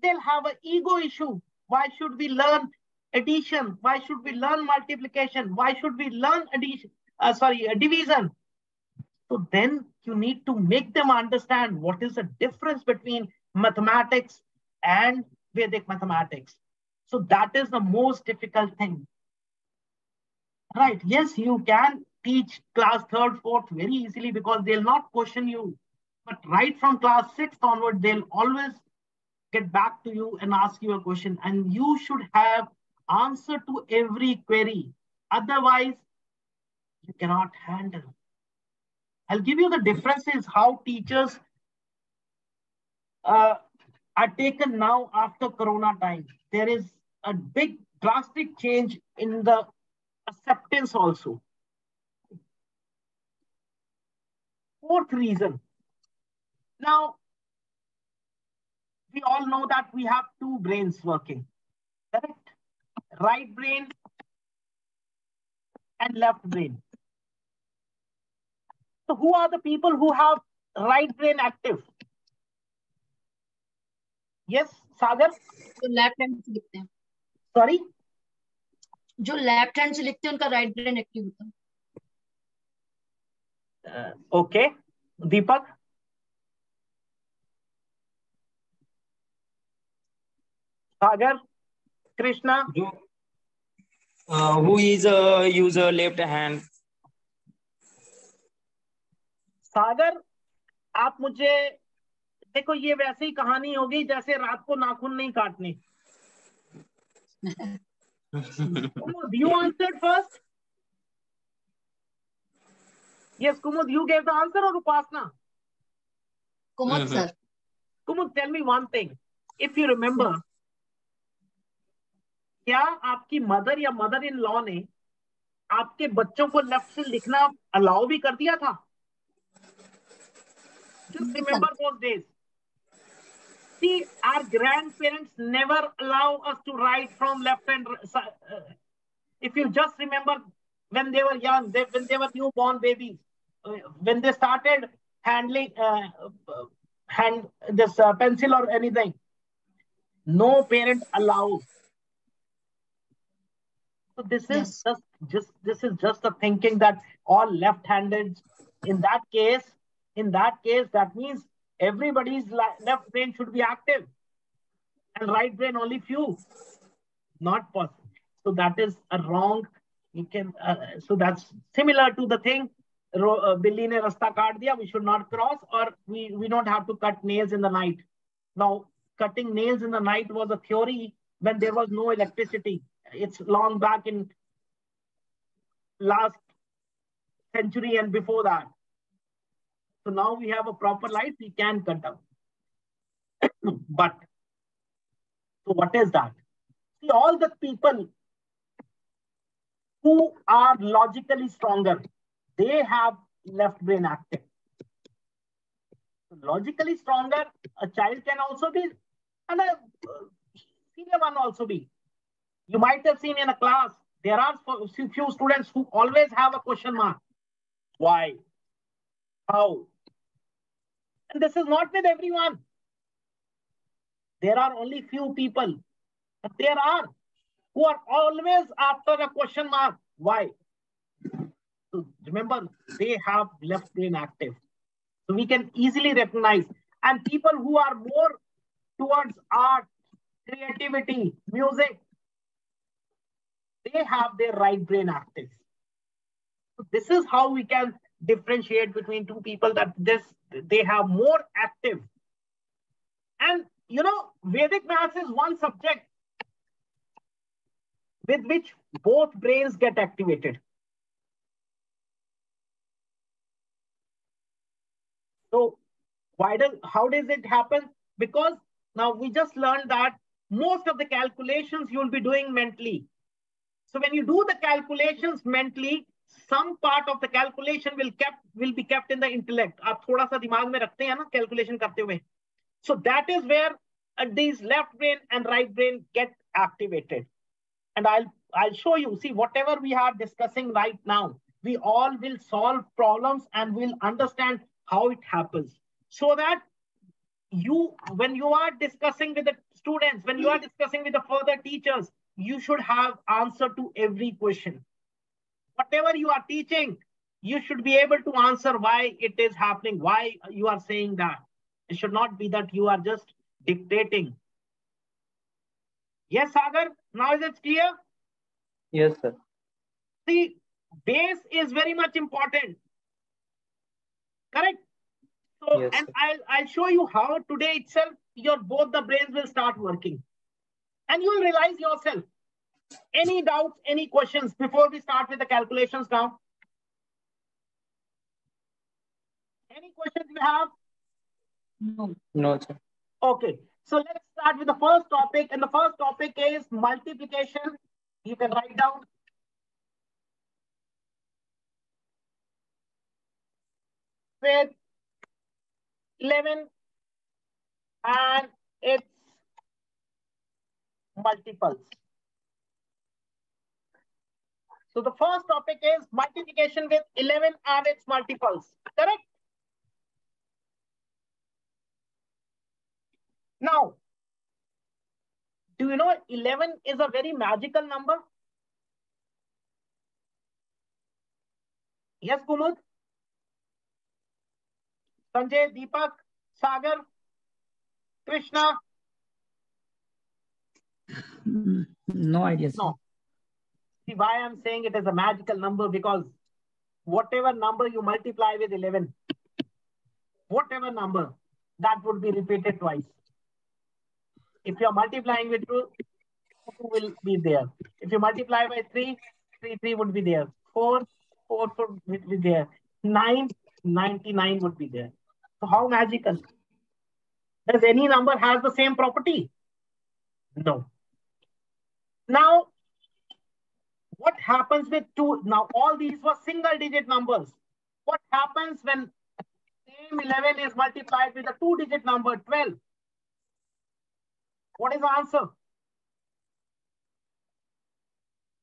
they'll have an ego issue. Why should we learn addition? Why should we learn multiplication? Why should we learn division? So then you need to make them understand what is the difference between mathematics and Vedic mathematics. So that is the most difficult thing. Right, yes, you can teach class 3rd, 4th very easily because they'll not question you. But right from class 6th onward, they'll always get back to you and ask you a question. And you should have answer to every query. Otherwise, you cannot handle. I'll give you the differences how teachers are taken now after Corona time. There is a big drastic change in the acceptance also. Fourth reason. Now, we all know that we have two brains working, correct? Right brain and left brain. So who are the people who have right brain active? Yes, Sagar? जो left hand से लिखते हैं. Sorry? जो left hand से लिखते हैं उनका right brain active होता है. Okay. Deepak? Sagar? Krishna? Who is use left hand? सागर, आप मुझे देखो, ये वैसे ही कहानी होगी जैसे रात को नाखून नहीं काटने. Kumud, you answered first? Yes, Kumud, you gave the answer or Upasna? Kumud sir. Kumud, tell me one thing. If you remember, क्या आपकी मदर या मदर इन लॉ ने आपके बच्चों को लेफ्ट से लिखना अलाउ भी कर दिया था? Just remember those days. See, our grandparents never allow us to write from left hand. If you just remember when they were young, when they were newborn babies, when they started handling this pencil or anything, no parent allows. So this is just a thinking that all left-handed. In that case, that means everybody's left brain should be active, and right brain only few. Not possible. So that is a wrong. You can. So that's similar to the thing. Billy ne rasta kaat diya. We should not cross, or we don't have to cut nails in the night. Now, cutting nails in the night was a theory when there was no electricity. It's long back in last century and before that. So now we have a proper light, we can cut down. But, so what is that? See, all the people who are logically stronger, they have left brain active. So logically stronger, a child can also be, and a senior one also be. You might have seen in a class, there are few students who always have a question mark. Why? How? And this is not with everyone. There are only few people, but there are who are always after a question mark. Why? So remember, they have left brain active. So we can easily recognize. And people who are more towards art, creativity, music, they have their right brain active. So this is how we can differentiate between two people, that they have more active. And you know, Vedic maths is one subject with which both brains get activated. So how does it happen? Because now we just learned that most of the calculations you will be doing mentally. So when you do the calculations mentally, some part of the calculation will be kept in the intellect. आप थोड़ा सा दिमाग में रखते हैं ना calculation करते हुए. So that is where these left brain and right brain get activated. And I'll show you. See, whatever we are discussing right now, we all will solve problems and will understand how it happens. So that when you are discussing with the students, when you are discussing with the further teachers, you should have answer to every question. Whatever you are teaching, you should be able to answer why it is happening, why you are saying that. It should not be that you are just dictating. Yes, Sagar, now is it clear? Yes, sir. See, base is very much important. Correct? So, Yes, and sir. I'll show you how today itself both the brains will start working. And you will realize yourself. Any doubts, any questions before we start with the calculations now? Any questions you have? No. No, sir. Okay, so let's start with the first topic. And the first topic is multiplication. You can write down. With 11 and its multiples. So the first topic is multiplication with 11 and its multiples. Correct? Now, do you know 11 is a very magical number? Yes, Kumud? Sanjay, Deepak, Sagar, Krishna? No idea. No. See why I'm saying it is a magical number, because whatever number you multiply with 11, whatever number, that would be repeated twice. If you're multiplying with 2, 2 will be there. If you multiply by 3, 3 would be there. 4 would be there. 9, 99 would be there. So how magical? Does any number has the same property? No. Now, what happens with 2? Now, all these were single digit numbers. What happens when same 11 is multiplied with a 2-digit number, 12? What is the answer?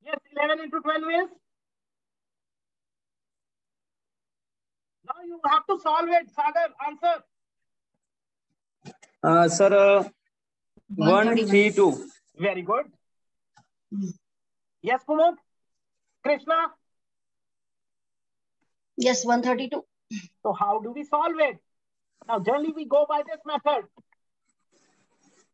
Yes, 11 into 12 is? Now you have to solve it. Sagar, answer. Sir, 132. Very good. Yes, Kumud? Krishna? Yes, 132. So how do we solve it? Now, generally we go by this method.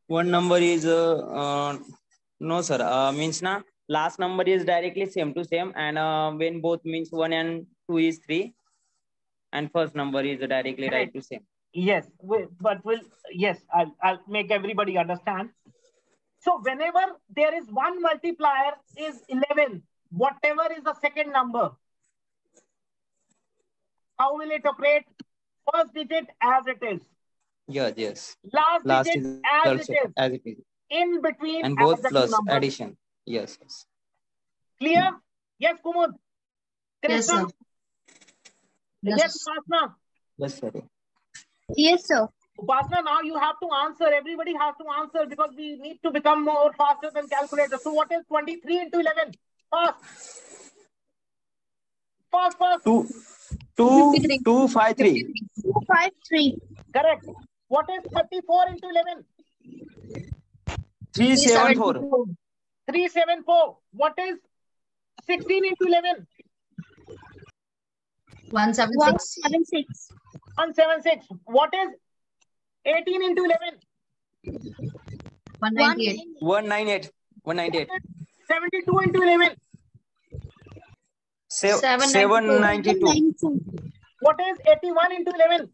One number is no sir. Means na last number is directly same to same, and when both means 1 and 2 is 3, and first number is directly right to same. Yes, yes, I'll make everybody understand. So whenever there is one multiplier is 11, whatever is the second number, how will it operate? First digit as it is. Yes. Last digit is as it is. In between and both plus addition. Yes. Clear? Yes, Kumud. Yes, sir. Yes, Upasna. Yes, sir. Yes, sir. Upasna, now you have to answer. Everybody has to answer because we need to become more faster than calculators. So what is 23 into 11? Fast. 253. 253. Correct. What is 34 into 11? 374. 374. What is 16 into 11? 176. 176. What is 18 into 11? 198. 198. 72 into 11? 792. What is 81 into 11?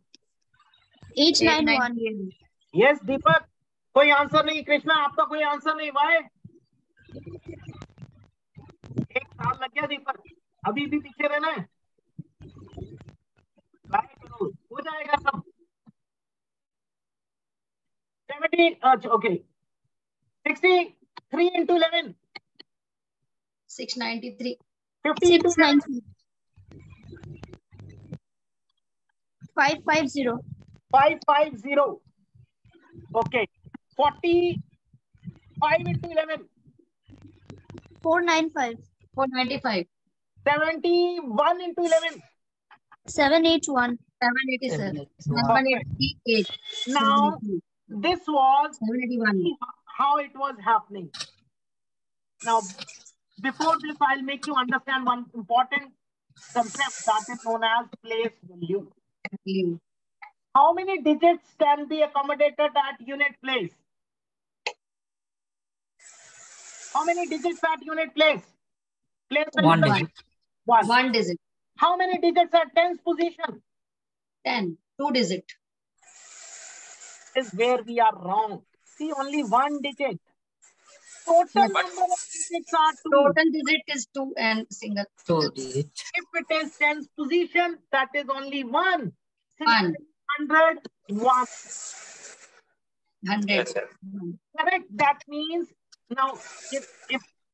891. Yes, Deepak. कोई answer नहीं. कृष्णा, आपका कोई answer नहीं. Why? एक साल लग गया दीपक. अभी भी पीछे रहना है. हो जाएगा सब. 70. Okay. 63 into 11. 693. 50 into 11. 550. 550. Okay. 45 into 11. 495. 495. 71 into 11. 781. 787. 788. Now, this was 781. how it was happening. Now, before this, I'll make you understand one important concept that is known as place value. How many digits can be accommodated at unit place? How many digits at unit place? Place One value. digit. One digit. How many digits at tens position? 10. 2 digit. This is where we are wrong. See, only one digit. Total number of digits are 2. Total digit is 2 and single. 2 digit. If it is tens position, that is only 1. 1. 100, 1. 100. Yes, sir. Correct. That means now if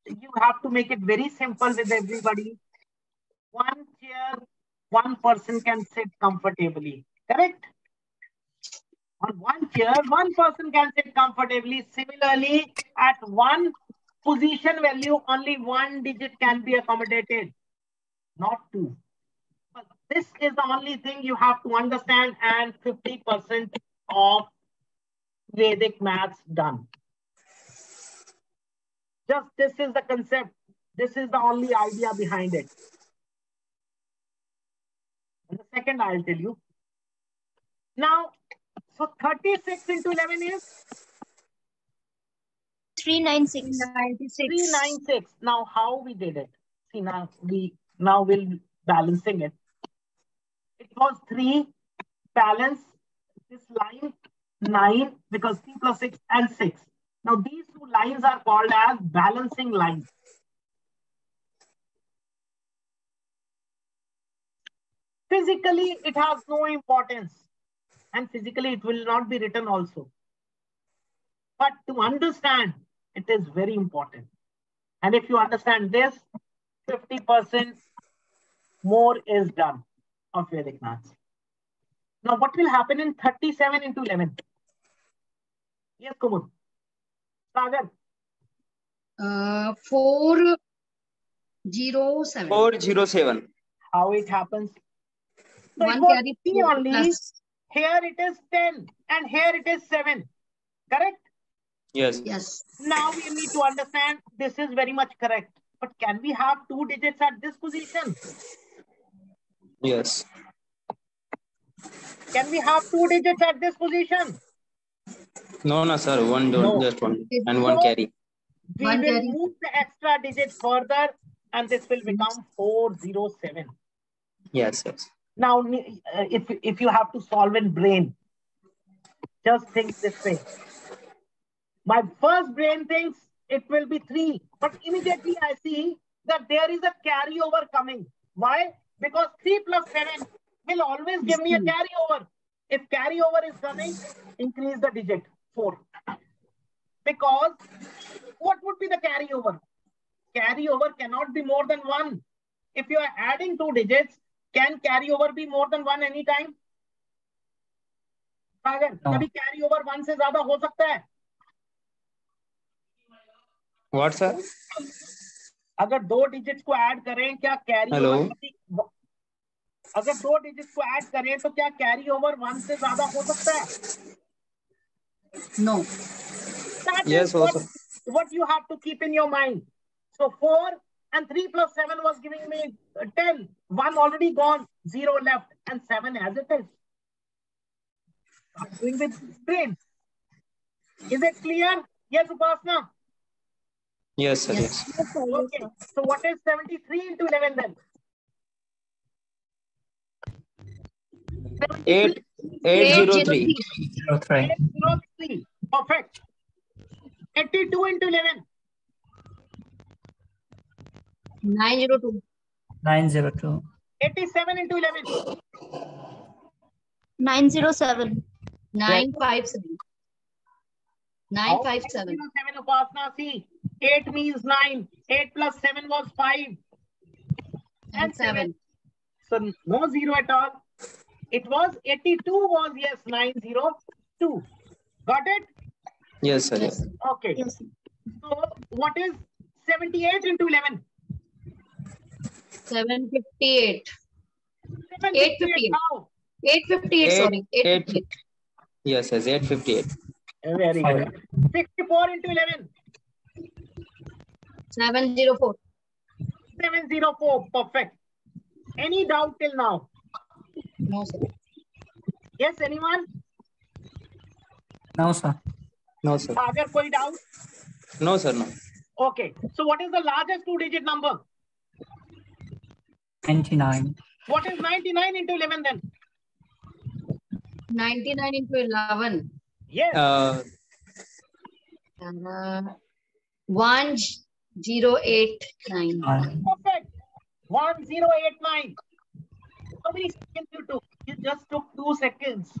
you have to make it very simple with everybody, one chair, one person can sit comfortably. Correct? On one chair, one person can sit comfortably. Similarly, at one position value, only one digit can be accommodated, not 2. But this is the only thing you have to understand, and 50% of Vedic maths done. Just this is the concept. This is the only idea behind it. And the second I'll tell you. Now, so 36 into 11 is? 396. 396. Now, how we did it? See, now we'll balancing it. It was 3 balance this line 9 because 3 plus 6 and 6. Now these two two lines are called as balancing lines. Physically, it has no importance, and physically it will not be written also. But to understand, it is very important. And if you understand this, 50% more is done of Vedic maths. Now, what will happen in 37 into 11? Yes, Kumud. Sagar. 407. 407. How it happens? So One it was carry 3 only. plus. Here it is 10 and here it is 7. Correct? Yes. Yes. Now we need to understand this is very much correct. But can we have 2 digits at this position? Yes. Can we have 2 digits at this position? No, sir. One don't, No. just one. And So one carry. we One will carry. move the extra digit further and this will become 407. Yes. Now, if you have to solve in brain, just think this way. My first brain thinks it will be 3, but immediately I see that there is a carryover coming. Why? Because 3 plus 7 will always give me a carryover. If carryover is coming, increase the digit 4. Because what would be the carryover? Carryover cannot be more than 1. If you are adding 2 digits, can carryover be more than 1 anytime? Sagar, कभी carryover 1 से ज़्यादा हो सकता है? What, sir? अगर 2 digits को add करें, क्या कैरी ओवर अगर 2 डिजिट्स को ऐड करें तो क्या कैरी ओवर 1 से ज्यादा हो सकता है? No. That Yes, is also. what you have to keep in your mind. So 4 and 3 plus 7 was giving me 10. 1 already gone, 0 left, and 7 as it is. I'm doing with brain. Is it clear? Yes, Upasna? Yes, sir. Yes. Okay. So what is 73 into 11 then? 803. 803. Perfect. 82 into 11. 902. 902. 87 into 11. 907. 957. 957. 7 Upasna, see. 8 means 9. 8 plus 7 was 5. And 7. So no 0 at all. It was 82 was, yes, 902. Got it? Yes, sir. Yes. Okay. Yes. So what is 78 into 11? 758. 858 now. 858, sorry. 858. Yes, 858. Very good. 64 into 11. 704. 704. Perfect. Any doubt till now? No, sir. Yes, anyone? No, sir. No, sir. Sagar, koi doubt? No, sir. No. Okay. So what is the largest 2-digit number? 99. What is 99 into 11 then? 99 into 11. Yes. 1089. Perfect. 1089. How many seconds you took? You just took 2 seconds.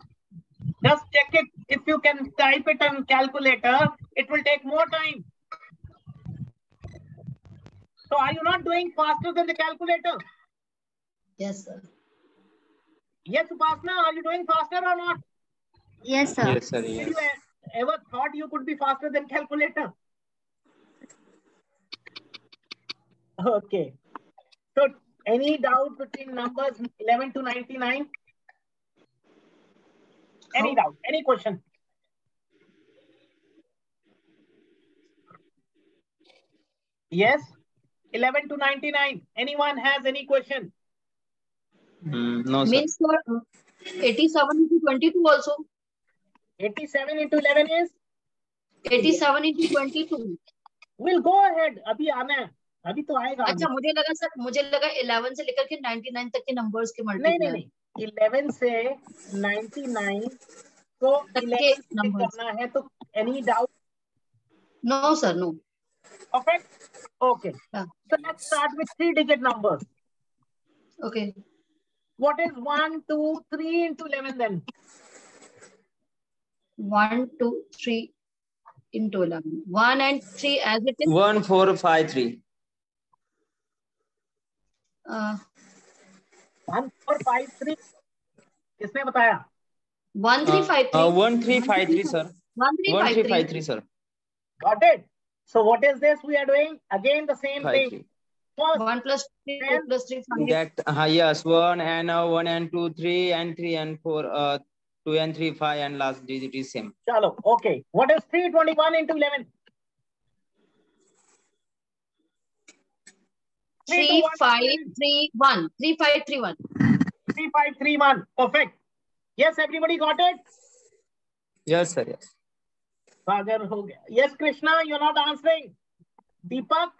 Just check it. If you can type it on calculator, it will take more time. So are you not doing faster than the calculator? Yes, sir. Yes, Upasna, are you doing faster or not? Yes, sir. Yes, sir. Did Yes. you ever thought you could be faster than calculator? Okay. So any doubt between numbers 11 to 99? Any doubt? Any question? Yes? 11 to 99. Anyone has any question? No, sir. Means for 87 into 22 also. 87 into 11 is? 87 into 22. We'll go ahead. अभी आना है. अभी तो आएगा. अच्छा मुझे लगा sir, मुझे लगा 11 से लेकर के 99 तक के नंबर्स के मल्टीप्लाई. नहीं. 11 से 99 को 11 से करना है तो any doubt? No, sir, no. Perfect. Okay. Yeah. So let's start with 3-digit numbers. Okay. What is 1, 2, 3 into 11 then? 1, 2, 3 into 11. 1 and 3 as it is. 1 4 5 3. 1 4 5 3. किसने बताया? 1 3 5 3. 1 3 5 3 sir. 1 3 1 5 3 3. 5 3 sir. Got it. So what is this we are doing? Again the same 5 thing. 3. First, 1 plus 3, 2 plus 3, 5. That yes, 1 and 2 3 and 3 and 4 2 and 3 5 and last digit is same. chalo. Okay. What is 321 into 11? 3 5 3 1. 3 5 3 1. 3 5 3 1. Perfect. Yes, everybody got it? Yes sir, yes. Sagar ho gaya. Yes, Krishna, you're not answering. Deepak?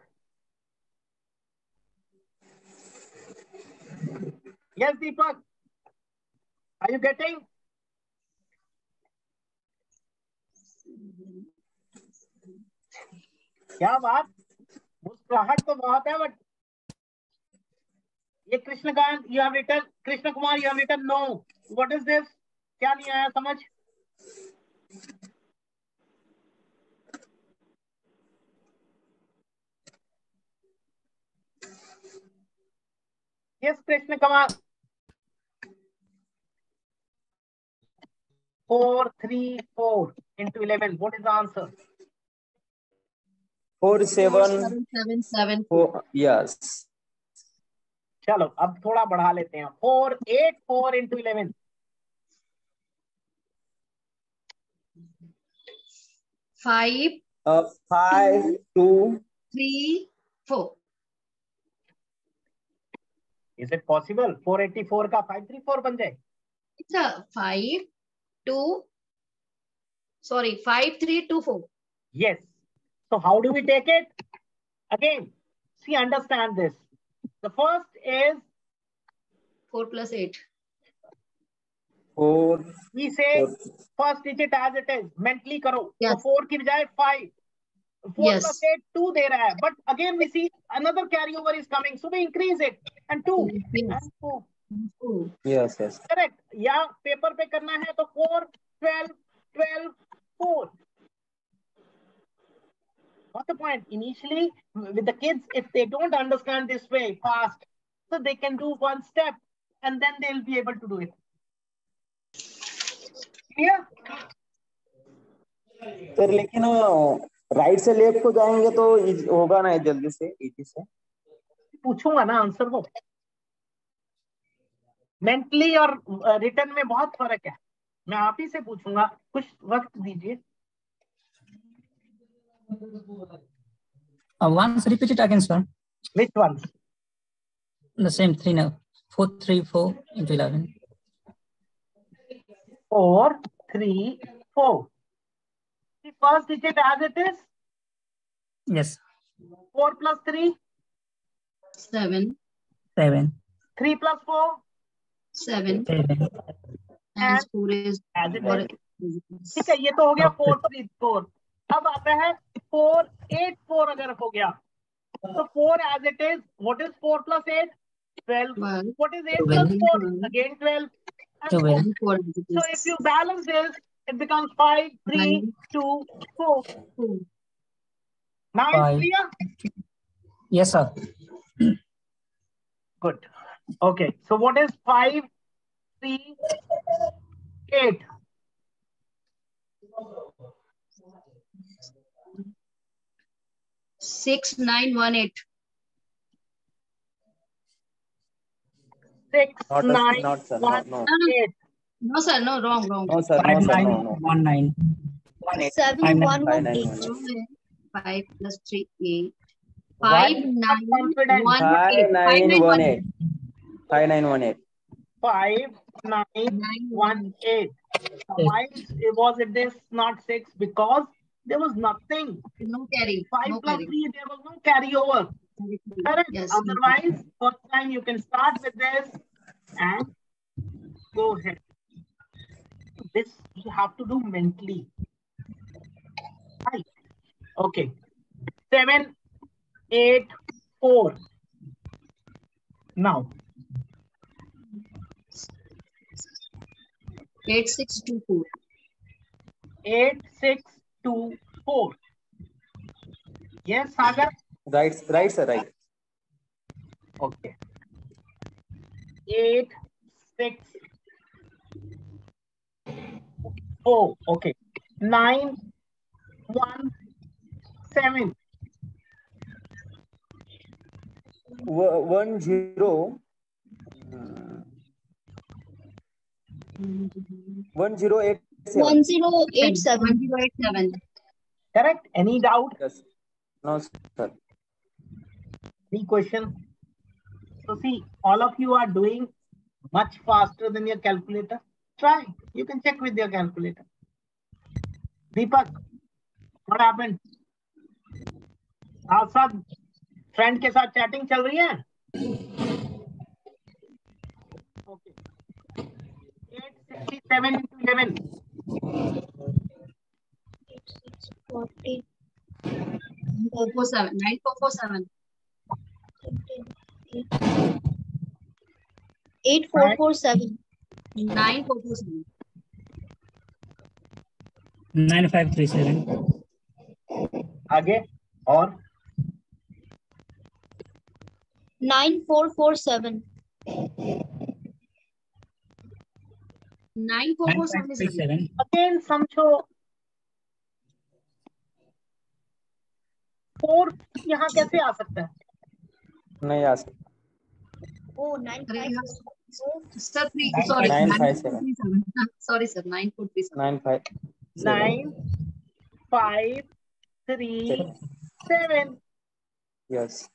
Yes, Deepak. Are you getting? क्या बात? मुस्कुराहट तो बहुत है, but ये Krishnakant, you have written, Krishna Kumar, you have written no. What is this? क्या नहीं आया समझ? Yes, Krishna Kumar. 4 3 4 into 11. What is the answer? 4 7 7 7 4. Yes. चलो अब थोड़ा बढ़ा लेते हैं. 4 8 4 into 11. 5 5 2 3 4. Is it possible? 484 का 534 बन जाए? It's a 5 2. Sorry, 5 3 2 4. Yes. So how do we take it? Again, see, understand this. The first is 4 plus 8. 4. we say 4. first digit as it is. Mentally करो. Yes. So 4 की बजाय 5. 4 Yes. plus 8 2 दे रहा है. But again we see another carryover is coming. So we increase it. And 2. Yes. And 4. Oh. Yes, yes. Correct. या paper पे करना है तो 4 12 12 4. What's the point? Initially, with the kids, if they don't understand this way fast, so they can do one step and then they'll be able to do it. Clear? Sir लेकिन right से left को जाएंगे तो होगा ना जल्दी से easy से. पूछूंगा ना आंसर वो. मेंटली और रिटर्न में बहुत फर्क है. मैं आप ही से पूछूंगा. कुछ वक्त दीजिए. Once repeat it again, sir. Which ones? The same 3 now. 4 3 4 into 11. 4 3 4. The first digit as it is. Yes. 4 plus 3. 7. 7. 3 plus 4. 7. 7. And 4 is as it or is. ठीक है, ये तो हो गया 4 3 4. अब आता है 4 8 4 अगर हो गया तो 4 as it is. What is 4 plus 8? 12. 12. What is 8 plus 4? Again 12. And 12. And 4 is so if you balance this, it becomes 5 3 2 4. 4. Now it's 5. clear? Yes, sir. Good. Okay. So what is 5 3 8? 6 9 1 8. 6 Not 9 not sir. 1 No. 8. No, sir, no, wrong. No sir. 5 No sir. 9 No no. 1 9 1 8. 7 1 5 1 9 8. 1. 5 plus 3 8. Why 5 not 9 confident? 1 5 8. 5 9 9 1 1 8. 5 9 1 8. 5 9 1 8. Why was it this not 6? Because there was nothing. No carry. 5 No plus carry. 3, there was no carryover. Correct. Yes. Otherwise, first time you can start with this and go ahead. This you have to do mentally. Right. Okay. 7, 8, 4. Now. 8624. 8624. Yes, Sagar? Right, sir, right. Okay. 8, 6, 4. Okay. 9, 1, 7. 1 0 1087. 1087. 1087. Correct? Any doubt? Yes. No, sir. Any question? So see, all of you are doing much faster than your calculator. Try. You can check with your calculator. Deepak, what happened? साथ साथ friend के साथ chatting चल रही है? Okay. 867 into 11. 40. 447. 9447. 8447. 9447. 9537. आगे और 9447. 9447. Again समझो 4 यहाँ कैसे आ सकता है? नहीं आ सकता. Oh, 957. Sir, sorry. 957. Sorry, sir. 9437. 957. 9537. Yes.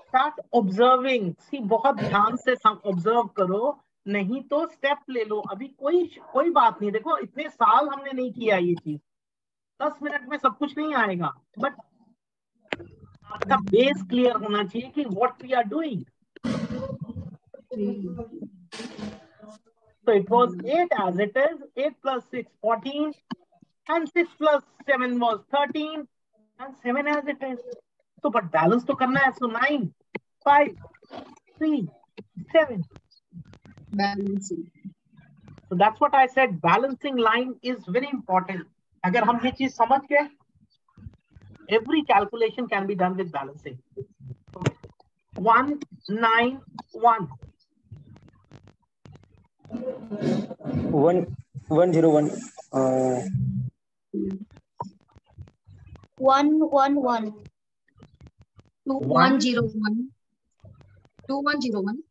Start observing. See, बहुत ध्यान से ऑब्जर्व करो, नहीं तो स्टेप ले लो. अभी कोई बात नहीं. देखो इतने साल हमने नहीं किया ये चीज. 10 मिनट में सब कुछ नहीं आएगा, बट आपका बेस क्लियर होना चाहिए कि what we are doing. So it was 8 as it is. 8 plus 6, 14. And 6 plus 7 was 13. And 7 as it is. So, but balance to karna hai. So 9, 5, 3, 7. Balancing. So that's what I said. Balancing line is very important. Agar hum ye cheez samajh gaye, every calculation can be done with balancing. 191. 101. 111. 2101. 2101.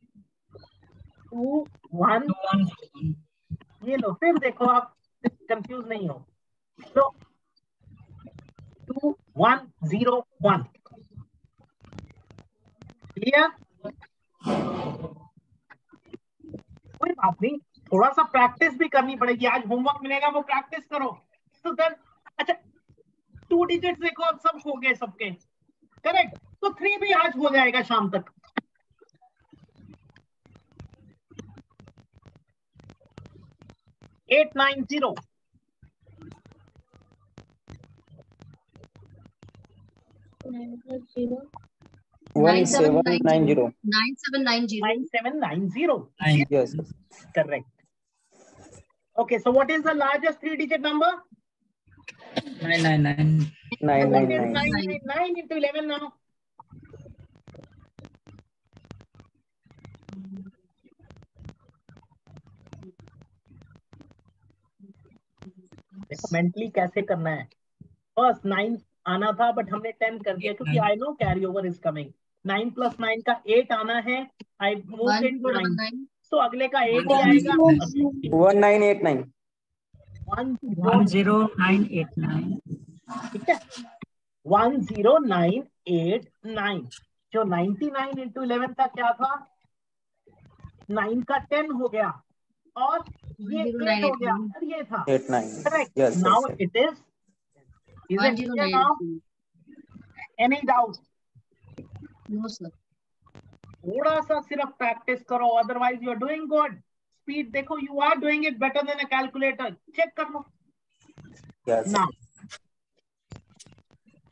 21. ये लो, फिर देखो आप confuse नहीं हो. तो 2101. Clear? कोई बात नहीं, थोड़ा सा प्रैक्टिस भी करनी पड़ेगी. आज होमवर्क मिलेगा, वो प्रैक्टिस करो. तो देन अच्छा 2 डिजिट्स देखो अब सब हो गए सबके. करेक्ट. तो 3 भी आज हो जाएगा शाम तक. Eight 9 0. 1790. 9790. 9790. Yes. Correct. Okay, so what is the largest 3-digit number? 999. 999. 999 into 11 now. देखो मेंटली कैसे करना है. फर्स्ट 9 आना था बट हमने 10 कर दिया क्योंकि I know carry over is coming. 9 plus 9 का 8 आना है. I move it 9. सो अगले का 8 ही आएगा. 1989. 10989. ठीक है. 10989. जो 99 into 11 था क्या था? 9 का 10 हो गया और ये 8 हो गया और ये था. 89. Correct. Yes. Now Yes, it is it clear now? Any doubt? No, sir. थोड़ा सा सिर्फ प्रैक्टिस करो, otherwise you are doing good. Speed देखो, you are doing it better than a calculator. Check कर लो. yes. Now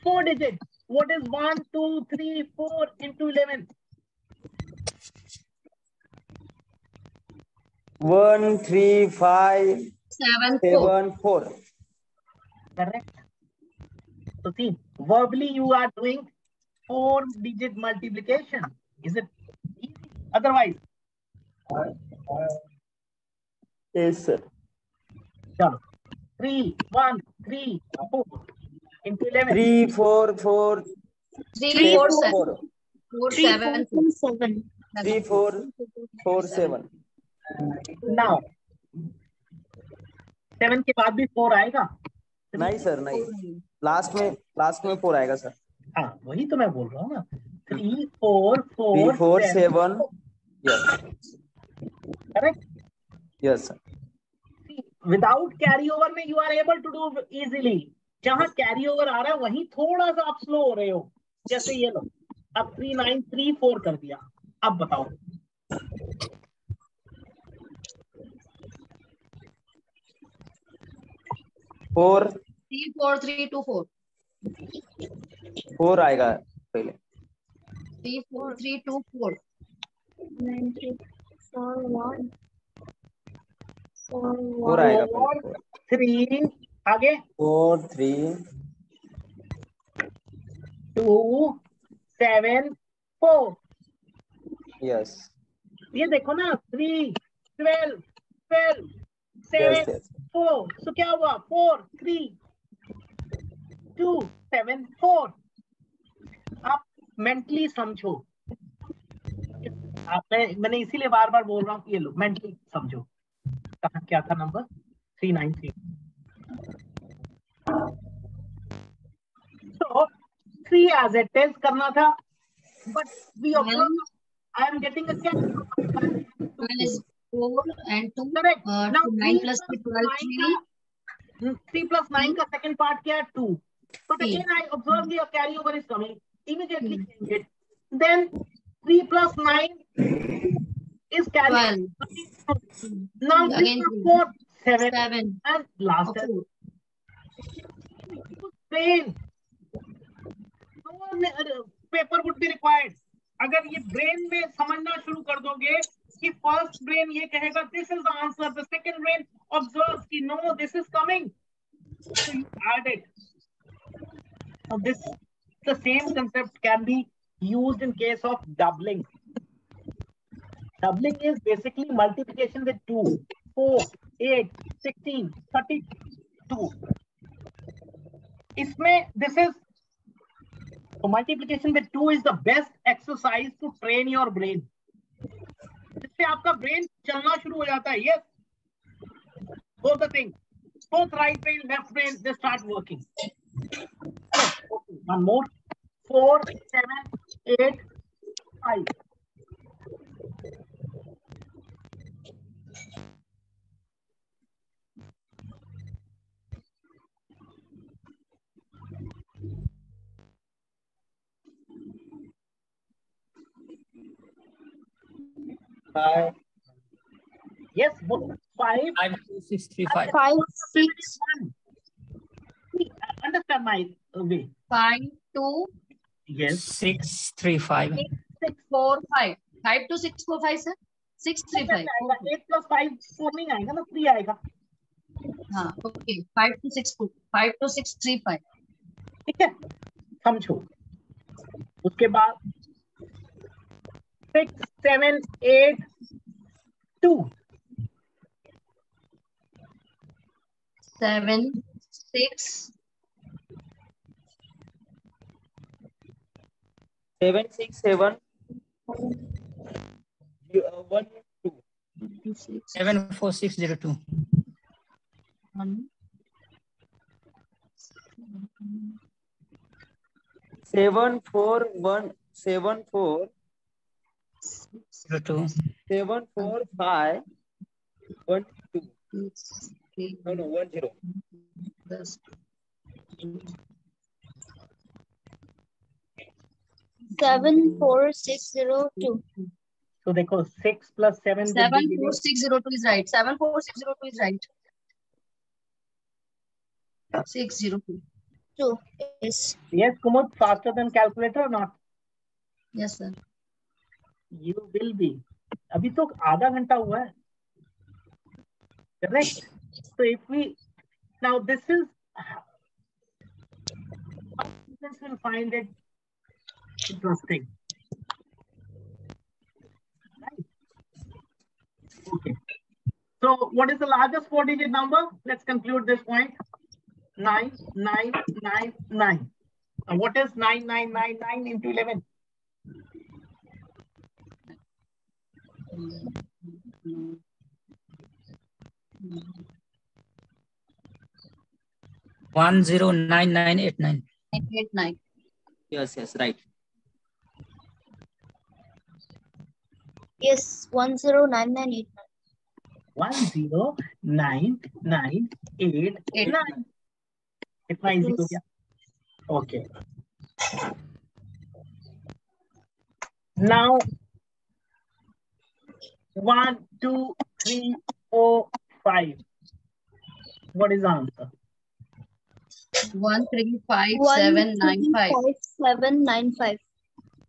4 digits. What is 1, 2, 3, 4 into 11? 1, 3, 5, 7, 7, 4. Correct. So see, verbally you are doing 4-digit multiplication. Is it easy? Otherwise, Yes, sir. chalo. 3, 1, 3, 4 into 11. 3, 4, 4, 3, 4, 7. 4. 4, 3, 7, 4. 7. 3, 4, 4, 7. Now, 7 के बाद भी 4 आएगा? नहीं sir, नहीं, last में 4 आएगा सर. हाँ, वही तो मैं बोल रहा हूँ ना. 3, 4, 3, 4, 7. Yes. Correct? Yes, sir. See, without carry over में you are able to do easily. जहाँ carry over आ रहा है वहीं थोड़ा सा आप slow हो रहे हो. जैसे ये लो, अब 3, 9, 3, 4 कर दिया. अब बताओ. 4, 3, 4, 3, 2, 4. 4 आएगा पहले. 3, 4, 3, 2, 4. 9, 3, 4, 1. 4, 4 आएगा 4, पहले. 3, आगे 4, 3. 2, 7, 4. Yes. ये देखो ना, 3, 12, 12, 7, Yes, yes. 4. So क्या हुआ? 4, 3, 2, 7, 4. आप मेंटली समझो. मैंने इसीलिए बार बार बोल रहा हूँ कि ये लो मेंटली समझो. कहाँ क्या था number? 393. So 3 as it is करना था, but we observe I am getting a check. 1 is 4 and 2. Correct. Now 9 plus 12, 3. 3 plus 9 का second part क्या है? 2. But again I observe your carryover is coming. Immediately change it. Then 3 plus 9 is carried. 12. Now 3 Again plus 4, 7. 7. And last Or 4. brain. No paper would be required. अगर ये brain में समझना शुरू कर दोगे कि first brain ये कहेगा this is the answer, the second brain observes कि no, this is coming, so you add it. Now the same concept can be used in case of doubling. Doubling is basically multiplication with 2, 4, 8, 16, 32. इसमें this is so multiplication with 2 is the best exercise to train your brain. इससे आपका brain चलना शुरू हो जाता है. Yes, both the things, both right brain, left brain, they start working. Okay, one more. 4, 7, 8, 5. Yes, 5. 5, 2, 6, 3, 5. 5, 6. 1. Understand my way. 5, 2, Yes. 6, 3, 5. 6, 4, 5. 5 to 6, 4, 5, sir. 6, 3, 5. 8 plus 5, 4 नहीं आएगा ना, 3 आएगा. हाँ, okay. 5 to 6, 4. 5 to 6, 3, 5. ठीक है, समझो. उसके बाद 6, 7, 8, 2. 7, 6. 7, 6, 7. 1, 2. 7, 4, 6, 0, 2. 1. 7, 4, 1, 7, 4. 0, 2. 7, 4, 5. 1, 2. 3. No, 1, 0. 7, 4, 6, 0, 2. So देखो 6 plus 7. 7, 4, 6, 0, 2 is right. 7, 4, 6, 0, 2 is right. 6, 0, 2. True. Yes. Yes, Kumud, faster than calculator or not? Yes, sir. You will be. अभी तो आधा घंटा हुआ है. Correct. So if we now this is students will find it interesting. Right. Okay. So what is the largest 4-digit number? Let's conclude this point. 9999. What is 9999 into 11? 109989. 89. Yes, yes, right. Yes. 109989. 109989. कितना easy हो गया? Okay. Now 1, 2, 3, 4, 5. What is the answer? 135795. 135795.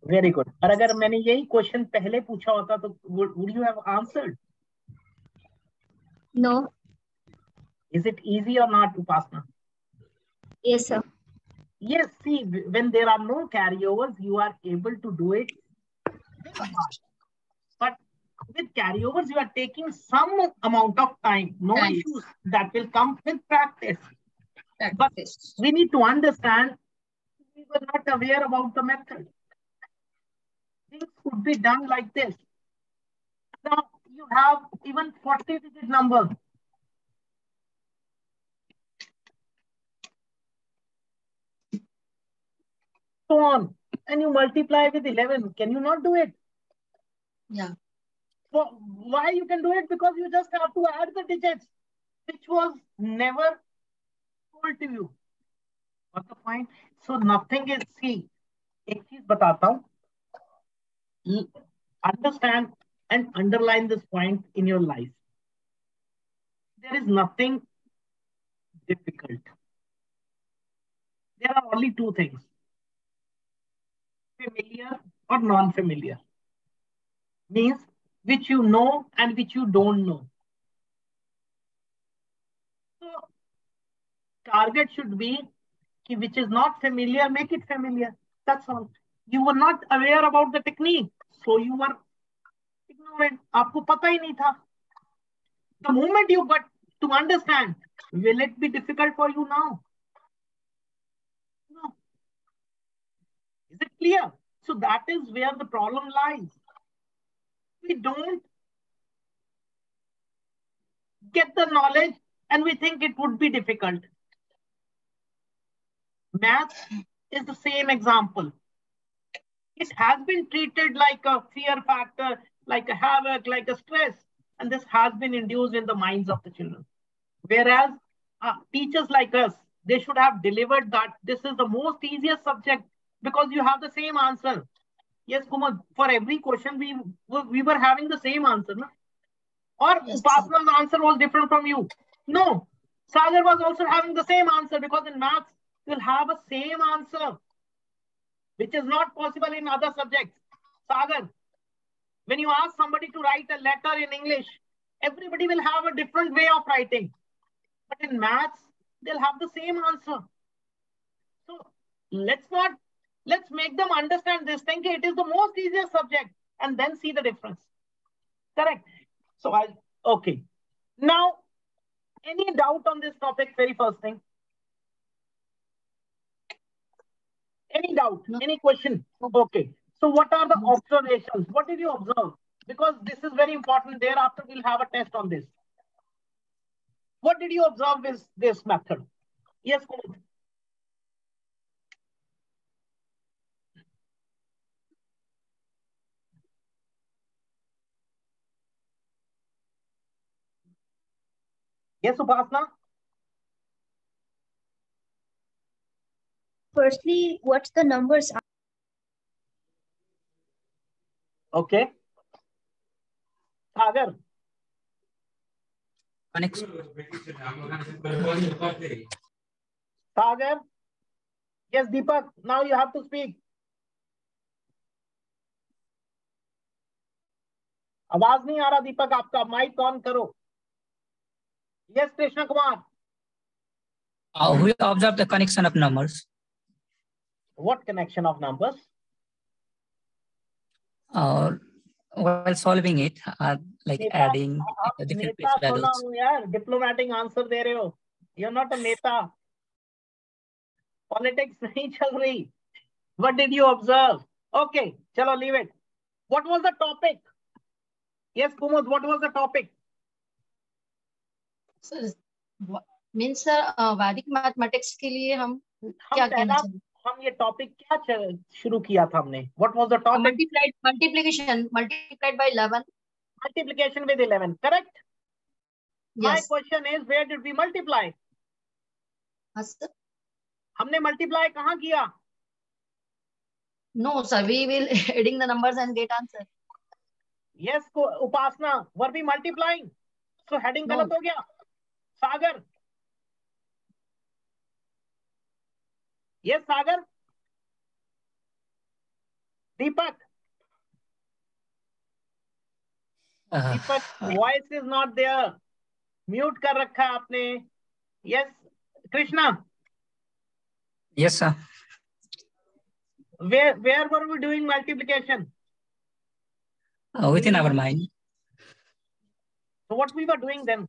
Very good. और अगर मैंने यही question पहले पूछा होता तो would you have answered? No. Is it easy or not, Upasna? Yes, sir. Yes, see, when there are no carryovers, you are able to do it very fast. But with carryovers, you are taking some amount of time. No issues. That will come with practice. But we need to understand we were not aware about the method. Things could be done like this. Now you have even 40-digit number. So on, and you multiply with 11. Can you not do it? Yeah. So why you can do it? Because you just have to add the digits, which was never told to you. What's the point? So nothing is, see, एक चीज बताता हूँ. Understand and underline this point in your life. There is nothing difficult. There are only two things: familiar or non-familiar. Means which you know and which you don't know. So target should be which is not familiar, make it familiar. That's all. You were not aware about the technique, so you were ignorant. आपको पता ही नहीं था. The moment you got to understand, will it be difficult for you now? No. Is it clear? So that is where the problem lies. We don't get the knowledge and we think it would be difficult. Math is the same example. It has been treated like a fear factor, like a havoc, like a stress, and this has been induced in the minds of the children. Whereas teachers like us, they should have delivered that this is the most easiest subject because you have the same answer. Yes, Kumar, for every question we were having the same answer. No? Or yes, Upasna's answer was different from you. No, Sagar was also having the same answer because in maths, you'll have a same answer, which is not possible in other subjects. Sagar, when you ask somebody to write a letter in English, everybody will have a different way of writing. But in maths, they'll have the same answer. So let's make them understand this thing. It is the most easiest subject and then see the difference. Correct. So okay. Now, any doubt on this topic? Very first thing. Any doubt? No. Any question? Okay. So what are the observations? What did you observe? Because this is very important. Thereafter, we'll have a test on this. What did you observe with this method? Yes, Kumar. Yes, Upasna? Firstly, what's the numbers? Okay. Sagar. Sagar. Yes, Deepak, now you have to speak. आवाज नहीं आ रहा दीपक आपका, mic on करो. Yes, Krishna Kumar. We observe the connection of numbers. What connection of numbers? While solving it, like नेता, adding आप different नेता place सुना values. हूँ यार, डिप्लोमेटिक आंसर दे रहे हो. You're not a नेता. Politics नहीं चल रही. What did you observe? Okay, chalo, leave it. What was the topic? Yes, Kumud, what was the topic? Sir means sir वैदिक मैथमेटिक्स के लिए हम क्या कहना चाहिए? हम ये टॉपिक क्या शुरू किया था हमने? What was the topic? Multiplication multiplied by 11. Multiplication with 11, correct? Yes. My question is, where did we multiply? हाँ सर. हमने multiply कहाँ किया? No sir, we will adding the numbers and get answer. Yes, Upasna, were we multiplying? So heading No. गलत हो गया. Sagar. Yes, Sagar. Deepak. Deepak, voice is not there. Mute कर रखा है आपने. Yes, Krishna. Yes, sir. Where were we doing multiplication? Within our mind. So what we were doing then?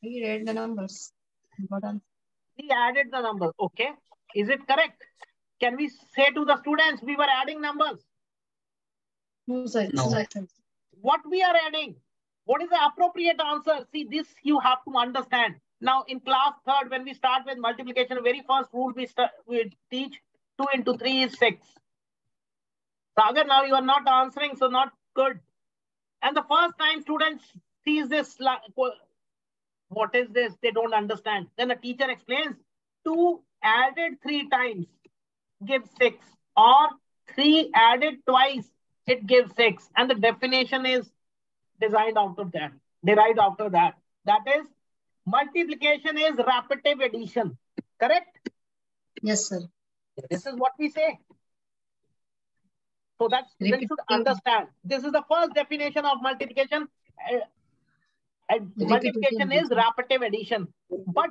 We read the numbers. Important. We added the numbers. Okay. Is it correct? Can we say to the students we were adding numbers? No sir. No. What we are adding? What is the appropriate answer? See, this you have to understand. Now in class 3rd, when we start with multiplication, the very first rule we teach 2 into 3 is 6. Sagar, now you are not answering, so not good. And the first time students sees this, what is this? They don't understand. Then the teacher explains, 2 added 3 times gives 6, or 3 added twice, it gives 6. And the definition is designed out of that, derived after that. That is, multiplication is repetitive addition. Correct? Yes sir. This is what we say. So that's, they should understand. This is the first definition of multiplication. Multiplication is repetitive addition. But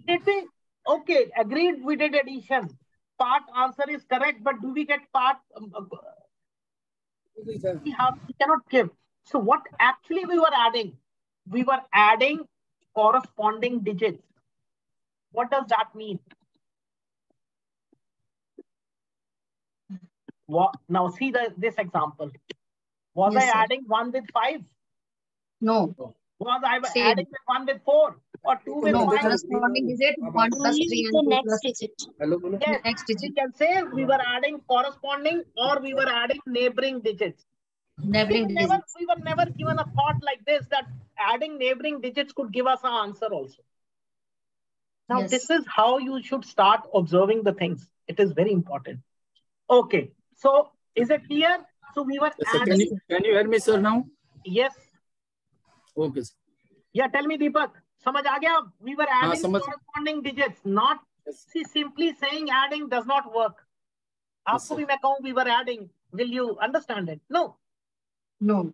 did we, okay, agreed we did addition. Part answer is correct, but do we get part? We cannot give. So what actually we were adding? We were adding corresponding digits. What does that mean? What, now see this example. Was Yes, I sir. adding 1 with 5? No. Was I Same. adding 1 with 4 or 2 with No. 5? Corresponding digit 1 plus Only 3 with and the 2 next plus digit. Yes, next digit. we can say we were adding corresponding or we were adding neighboring digits. Neighboring digits. We were never given a thought like this, that adding neighboring digits could give us an answer also. Now, Yes. this is how you should start observing the things. It is very important. Okay, so is it clear? So we were adding. Can you hear me, sir, now? Yes. Okay, sir. Yeah, tell me, Deepak. समझ आ गया? We were adding समझ- corresponding digits, not see, simply saying adding does not work. Yes, आपको sir. भी मैं कहूँ we were adding. Will you understand it? No. No.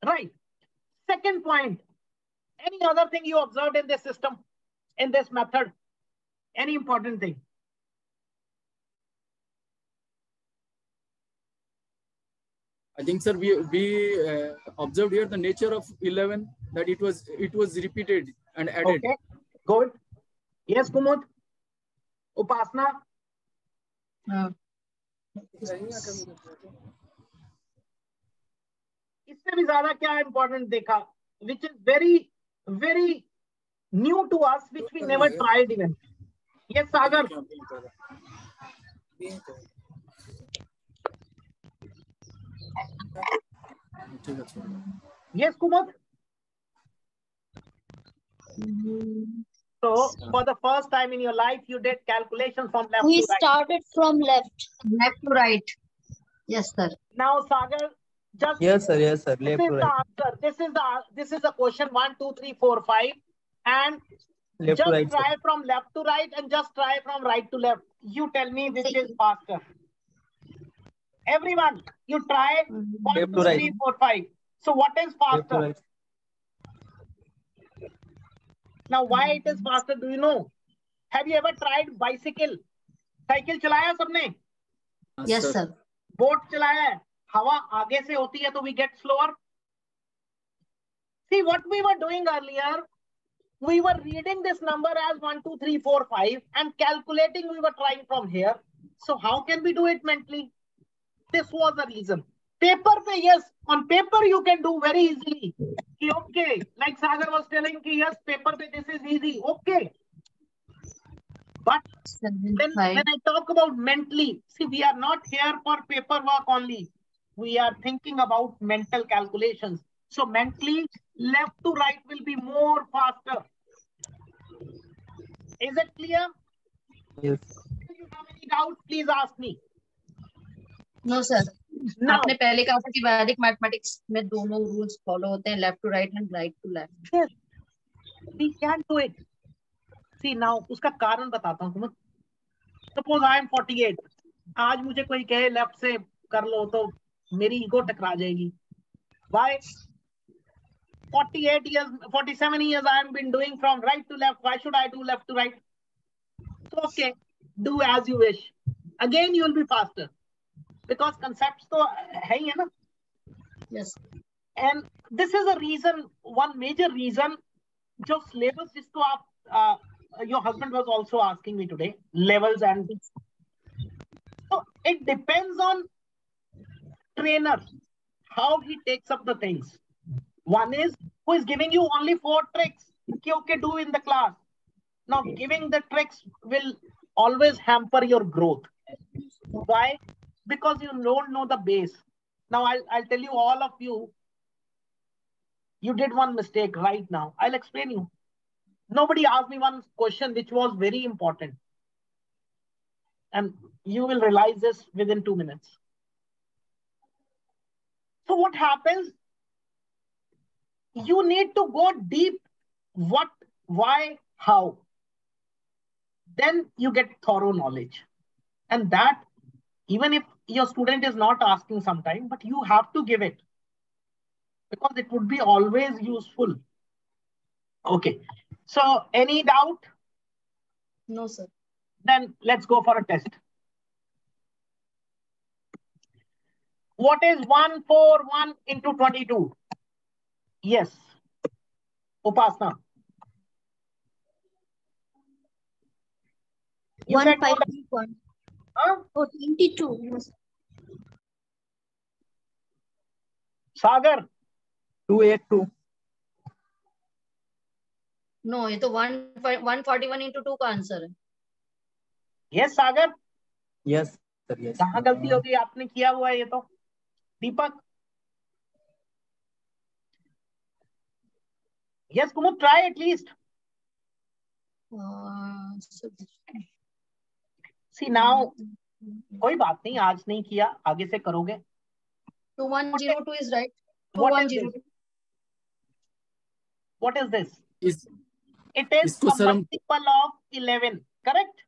Right. Second point. Any other thing you observed in this system, in this method? Any important thing? I think, sir, we observed here the nature of 11, that it was repeated and added. Okay. Good. Yes, Kumud. Upasna. इससे भी ज्यादा क्या important देखा, which is very, very new to us, which we never tried even. Yes, Sagar. Yes, Kumud. So, for the first time in your life, you did calculation from left We to right. started from left. Left to right. Yes, sir. Now, Sagar, just Yes, sir. Yes, sir. this Left is to the right. answer. This is the question 1, 2, 3, 4, 5, and Left to Just right, sir. try from left to right and just try from right to left. You tell me which is faster. Everyone, you try 1, Left 2, to right. 3, 4, 5. So what is Left to faster? right. Now why it is faster, do you know? Have you ever tried bicycle? Cycle चलाया सबने? Yes, sir. Boat चलाया है? हवा आगे से होती है तो we get slower. See what we were doing earlier. We were reading this number as 1, 2, 3, 4, 5 and calculating we were trying from here. So how can we do it mentally? This was the reason. Paper pe, yes, on paper you can do very easily. Okay, like Sagar was telling, yes, paper pe this is easy. Okay. But when I talk about mentally, see, we are not here for paperwork only. We are thinking about mental calculations. So mentally, left to right will be more faster. Is it clear? Yes. If you have any doubt, please ask me. No, sir. Now, आपने पहले कहा था कि वैदिक mathematics में दोनों rules follow होते हैं, left to right and right to left. yes, we can do it. See, now उसका कारण बताता हूँ तुम्हें. Suppose I am 48. आज मुझे कोई कहे लेफ्ट से कर लो तो मेरी ईगो टकरा जाएगी. Why? 48 years, 47 years I have been doing from right to left. Why should I do left to right? So okay, do as you wish. Again, you will be faster because concepts तो है ही है ना. Yes. And this is a reason, one major reason, जो syllabus जिसको आप your husband was also asking me today, levels and so it depends on trainer, how he takes up the things. One is who is giving you only 4 tricks. Okay, do in the class. Now giving the tricks will always hamper your growth. Why? Because you don't know the base. Now I'll tell you, all of you, you did one mistake right now. I'll explain you. Nobody asked me one question which was very important. And you will realize this within 2 minutes. So what happens? You need to go deep. What, why, how. Then you get thorough knowledge. And that, even if your student is not asking sometime, but you have to give it. Because it would be always useful. Okay. So any doubt? No, sir. Then let's go for a test. What is 141 into 22? Yes. Upasna. 151. Huh? Oh, 22. Yes. Sagar. 282. No, ये तो 141 into 2 का answer है. Yes, Sagar. Yes, sir. Yes. कहाँ गलती होगी, आपने किया हुआ है ये तो. Deepak. Yes, Kumud, try at least. See now, कोई बात नहीं, आज नहीं किया, आगे से करोगे. 2102 is right. What is this? What is this? It is a multiple of 11, correct?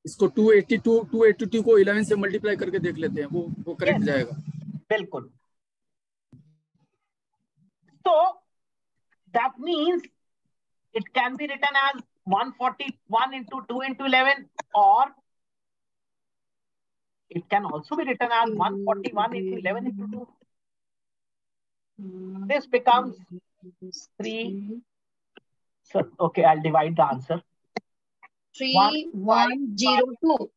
इसको 282 को 11 से मल्टीप्लाई करके देख लेते हैं, वो करेक्ट जाएगा. बिल्कुल. So that means it can be written as 141 into 2 into 11, or it can also be written as 141 into 11 into 2. This becomes 3. So, okay, I'll divide the answer. 3102.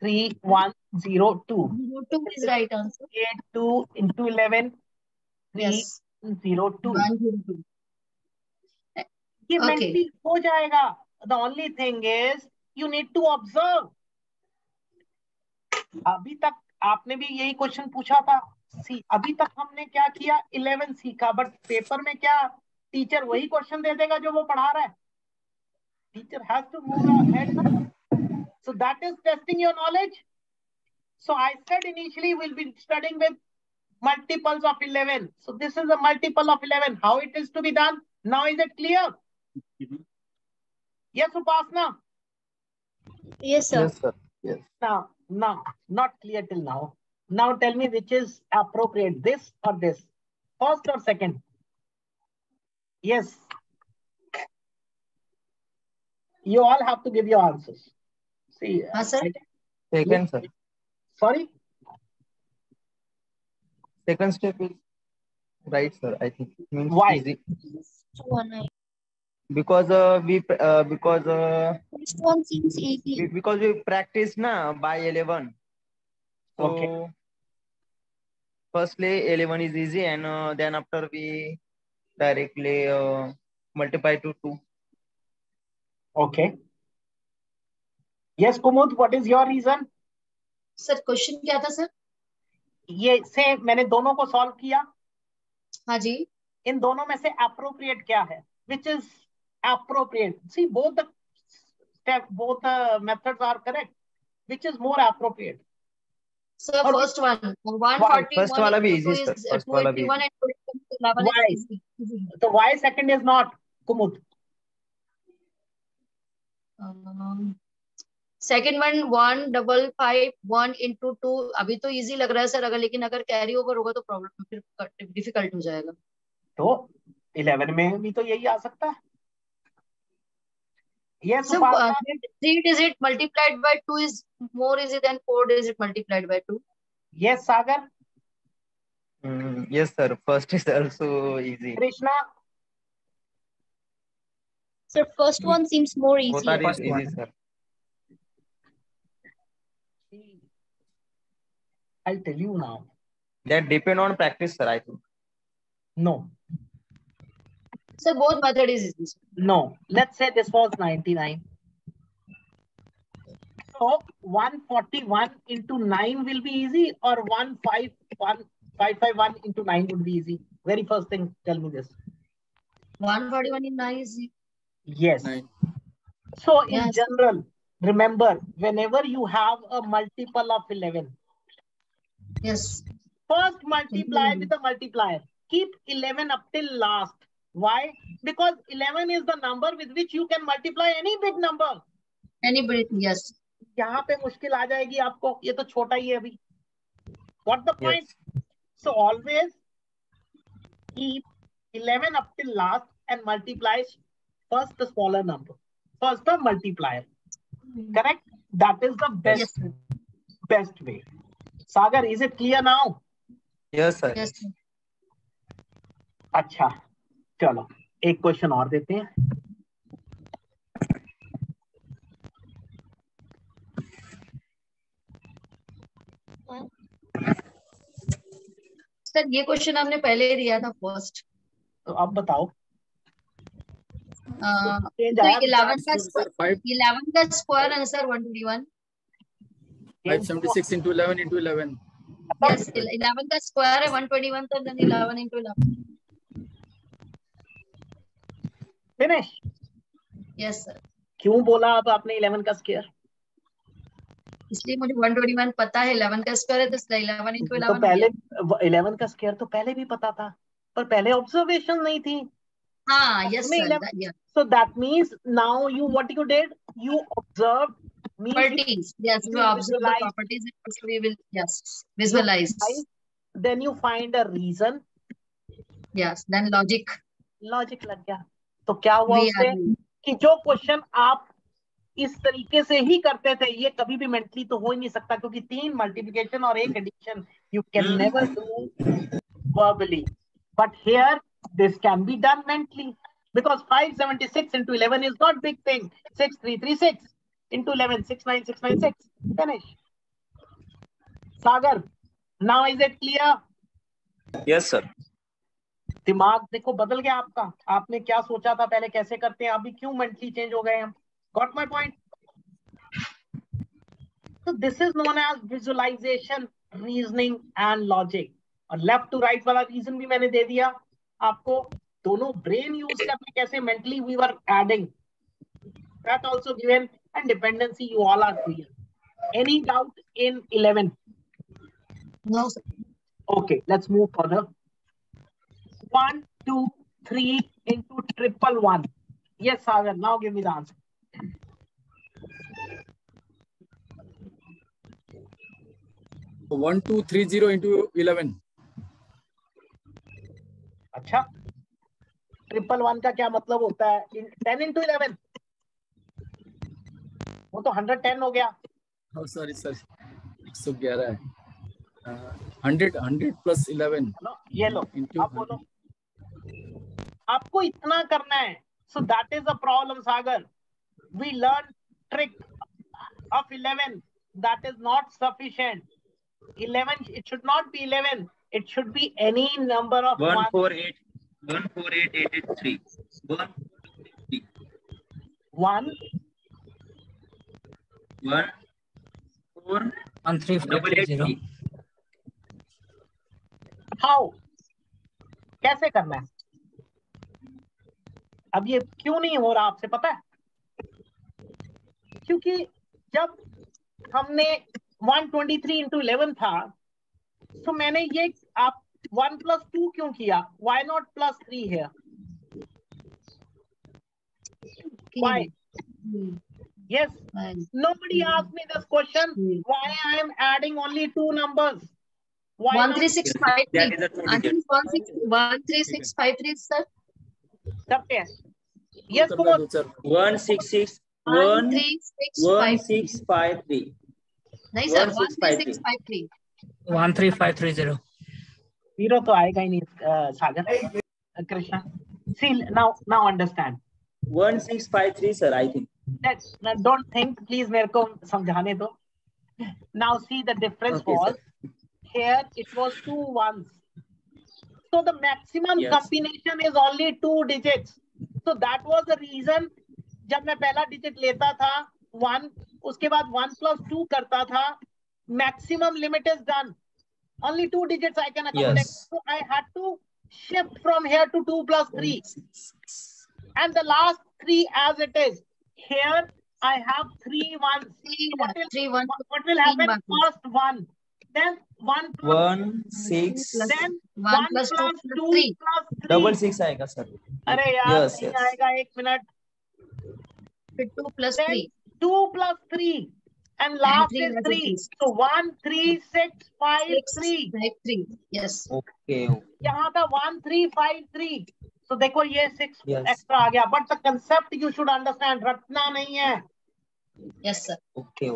3102. 02 is right answer. 2 into 11. 302. 102. ये mentally हो जाएगा. The only thing is you need to observe. अभी तक आपने भी यही question पूछा था. See, अभी तक हमने क्या किया, 11 सीखा, बट पेपर में क्या टीचर वही क्वेश्चन दे देगा जो वो पढ़ा रहा है. Teacher has to move ahead. So that is testing your knowledge. So I said initially we'll be studying with multiples of 11. So this is a multiple of 11. How it is to be done? Now is it clear? Yes, Upasna? Yes, sir. Yes, sir. Yes. Now, not clear till now. Now tell me which is appropriate, this or this? First or second? Yes. You all have to give your answers. See, sir. Second, sir. Sorry? Second step is right, sir. I think means Why? easy. 219. Because First one seems easy. because we practice na by 11. So Okay. firstly 11 is easy, and then after we directly multiply to 2. Okay. Yes, Kumud, what is your reason? Sir question क्या था sir? ये से मैंने दोनों को solve किया. हाँ जी. इन दोनों में से appropriate क्या है? Which is appropriate? See, both the methods are correct. Which is more appropriate? Sir, first one. 141. First wala bhi easy, sir. First wala bhi 281 and 211 Why? is easy. So why second is not, Kumud? Second one 1551 into 2 अभी तो easy लग रहा है sir, अगर लेकिन अगर carry over होगा तो प्रॉब्लम फिर डिफिकल्ट हो जाएगा. तो 11 में भी तो यही आ सकता है. Yes, so 3 digit multiplied by 2 is more easy than 4 digit multiplied by 2. Yes, Sagar. Yes, sir. First is also easy. Krishna. So first one seems more easy. Both are easy, sir. I'll tell you now. That depend on practice, sir, I think. No. So both method is easy. No. Let's say this was 99. So 141 into 9 will be easy, or 551 into 9 would be easy. Very first thing, tell me this. 141 in 9 is easy. Yes. 9. So in general, remember, whenever you have a multiple of 11, yes, first multiply with a multiplier. Keep 11 up till last. Why? Because 11 is the number with which you can multiply any big number. Any big, yes. यहाँ पे मुश्किल आ जाएगी आपको, ये तो छोटा ही है अभी. What the point? Yes. So always keep 11 up till last and multiply first the smaller number. First the multiplier. Correct? That is the best way. Sagar, is it clear now? Yes, sir. Yes, sir. अच्छा, चलो एक question और देते हैं. Sir ये question आपने पहले ही दिया था फर्स्ट. तो अब बताओ. 11 का square answer 121. 576 into 11 into 11. Yes, 11 का स्क्वायर है 121, तो then 11 into 11. Finish. Yes, sir. क्यों बोला अब आपने 11 का स्क्वायर? इसलिए मुझे 121 पता है, 11 का स्क्वायर है तो 11 into 11. तो पहले 11 का स्क्वायर तो पहले भी पता था, पर पहले ऑब्जर्वेशन नहीं थी. हाँ, yes sir. So that means now you what you did, you observed properties. Yes, you observe the properties and we will visualize. Then you find a reason. Yes, then logic. Logic लग गया. तो क्या हुआ उससे कि जो question आप इस तरीके से ही करते थे, ये कभी भी मेंटली तो हो ही नहीं सकता, क्योंकि 3 मल्टीप्लिकेशन और 1 addition you can never do verbally. But here this can be done mentally, because 576 into 11 is not big thing. 6336 into 11, 69696. Finish. Sagar, now is it clear? Yes, sir. दिमाग देखो बदल गया आपका. आपने क्या सोचा था पहले कैसे करते हैं, अभी क्यों मेंटली चेंज हो गए हम? Got my point? So this is known as visualization, reasoning and logic. और लेफ्ट टू राइट वाला रीजन भी मैंने दे दिया आपको. दोनों ब्रेन यूज करके कैसे mentally we were adding, that also given, and dependency you all are clear. Any doubt in 11? No, sir. Okay, let's move further. 1, 2, 3 into 111. Yes, Sagar, now give me the answer. So 1230 into 11. अच्छा, 111 का क्या मतलब होता है? 10 into 11, वो तो 110 हो गया. Oh, sorry. 111 है. 100 plus 11. लो, ये लो, into आप बोलो. आपको इतना करना है. So that is the problem, Sagar. We learn trick of 11. That is not sufficient. 11, it should not be 11. It should be any number of 14883. 1 13530. How? कैसे करना है? अब ये क्यों नहीं हो रहा आपसे पता है? क्योंकि जब हमने 123 into 11 था, तो मैंने ये आप 1 plus 2 क्यों किया? Why not plus 3 here? Why? Yes. Nobody asked me this question. Why I am adding only 2 numbers? Why 13653. That is a 2 I digit. think 13653, sir. करते हैं. Yes, Kumar. 166 13653. नहीं सर, 13653. 13530. Zero तो आएगा ही नहीं, सागर. Krishna. See, now understand. 1653, sir, I think. Now don't think, please मेरे को समझाने दो. Now see the difference Okay, was, sir. here it was 2 ones. So the maximum Yes. combination is only 2 digits. So that was the reason जब मैं पहला digit लेता था 1, उसके बाद 1 plus 2 करता था, maximum limit is done. Only 2 digits I can accommodate. Yes. So I had to shift from here to 2 plus 3. And the last 3 as it is. Here I have 3 ones. What will happen? First 1. Then 1 plus 1 6 then 1 plus 2 plus 2 3. plus 3. double 6 आएगा sir. अरे यार Yes, नहीं yes. आएगा, 1 minute. फिर 2 plus Then 3. 2 plus 3. And last three is as it 3. is. So 1 3 6 5 3. 3. Yes. Okay. यहाँ था 1 3 5 3. So देखो ये 6 Yes. extra आ गया. But the concept you should understand. रटना नहीं है. Yes, sir. Okay.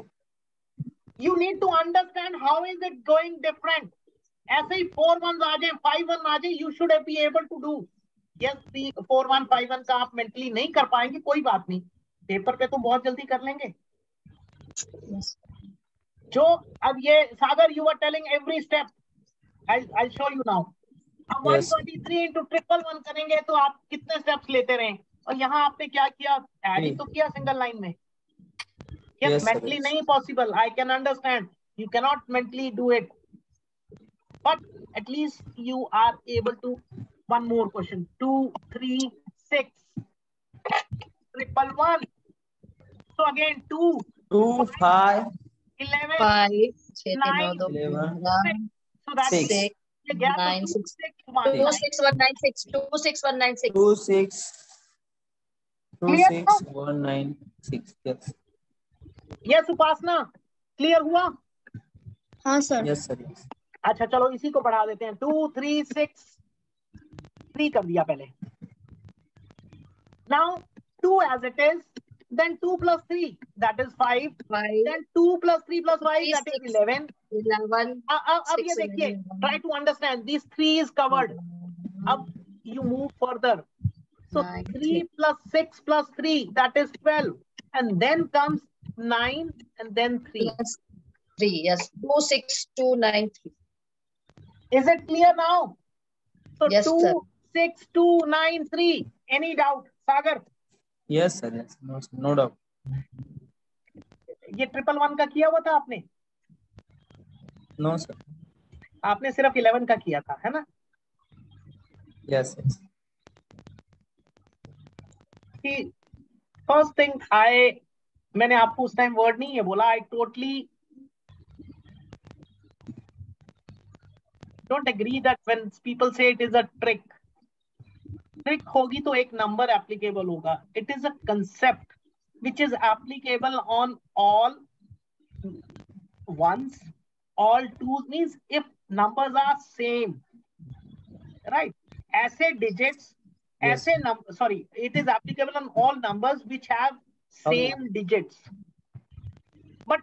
You need to understand how is it going different. ऐसे ही 4 1s आ जाए, 5 1 आ जाए, you should be able to do. Yes, 4 1 5 1 का आप mentally नहीं कर पाएंगे, कोई बात नहीं. पेपर पे तो बहुत जल्दी कर लेंगे. Yes. जो अब ये सागर, you were telling every step. I'll show you now. अब Yes. 123 into 111 करेंगे तो आप कितने steps लेते रहे? और यहाँ आपने क्या किया? Add ही तो किया single line में. Yes, Yes, mentally sir. नहीं possible. I can understand. You cannot mentally do it. But at least you are able to. One more question. 2 3 6 111. So again 2 2 5 11 5 9 11 So that's 6 6 ये गया तो 9 2 6 6 1 26196 26196. 2 6 Clear now? 196. Yes. Yes, उपासना clear हुआ? हाँ sir. Yes, sir. Yes. अच्छा चलो इसी को बढ़ा देते हैं. 2 3 6 3 कर दिया पहले. Now 2 as it is. Then 2 plus 3, that is 5. 5 Then 2 plus 3 plus 5, that is 11. 11. अब ये देखिए, try to understand. These 3 is covered. अब you move further. So 3 plus 6 plus 3, that is 12. And then comes 9 and then 3. Plus 3. Yes. 26293. Is it clear now? So Yes, 2 sir. 6 2 9 3. Any doubt, Sagar? Yes, sir. Yes. No doubt. ये 111 का किया हुआ था आपने? No, sir. आपने सिर्फ 11 का किया था, है ना? Yes, yes. See, first thing मैंने आपको उस टाइम वर्ड नहीं है बोला. I totally don't agree that when people say it is a trick. Trick होगी तो एक नंबर एप्लीकेबल होगा. It is a concept which is applicable on all ones, all twos, means if numbers are same, right? ऐसे digits, ऐसे number, sorry, it is applicable on all numbers which have same digits. But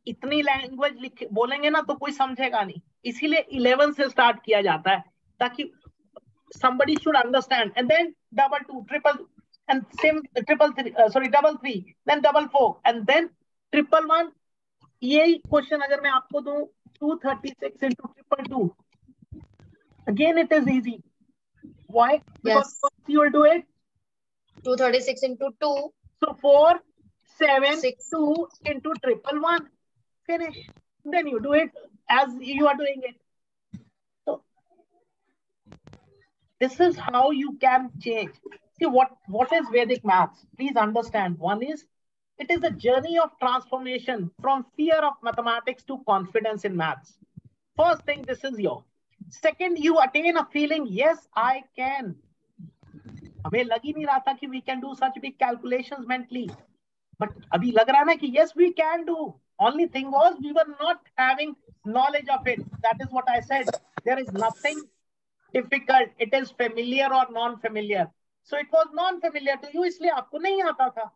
इतनी language बोलेंगे ना तो कोई समझेगा नहीं, इसीलिए 11 से स्टार्ट किया जाता है ताकि somebody should understand. And then double two, triple, and same triple three, sorry, double three, then double four, and then triple one. यही क्वेश्चन अगर मैं आपको दूं 236 into triple two, again it is easy. Why? Because first you will do it 236 into 2. So 4, 7, 2 into triple one. Finish. Then you do it as you are doing it. So this is how you can change. See what is Vedic maths? Please understand. One is, it is a journey of transformation from fear of mathematics to confidence in maths. First thing, this is your. Second, you attain a feeling, yes, I can. हमें लग ही नहीं रहा था कि we can do such big calculations mentally. But अभी लग रहा है ना कि yes, we can do. Only thing was we were not having knowledge of it. That is what I said. There is nothing difficult. It is familiar or non-familiar. So it was non-familiar to you, इसलिए आपको नहीं आता था.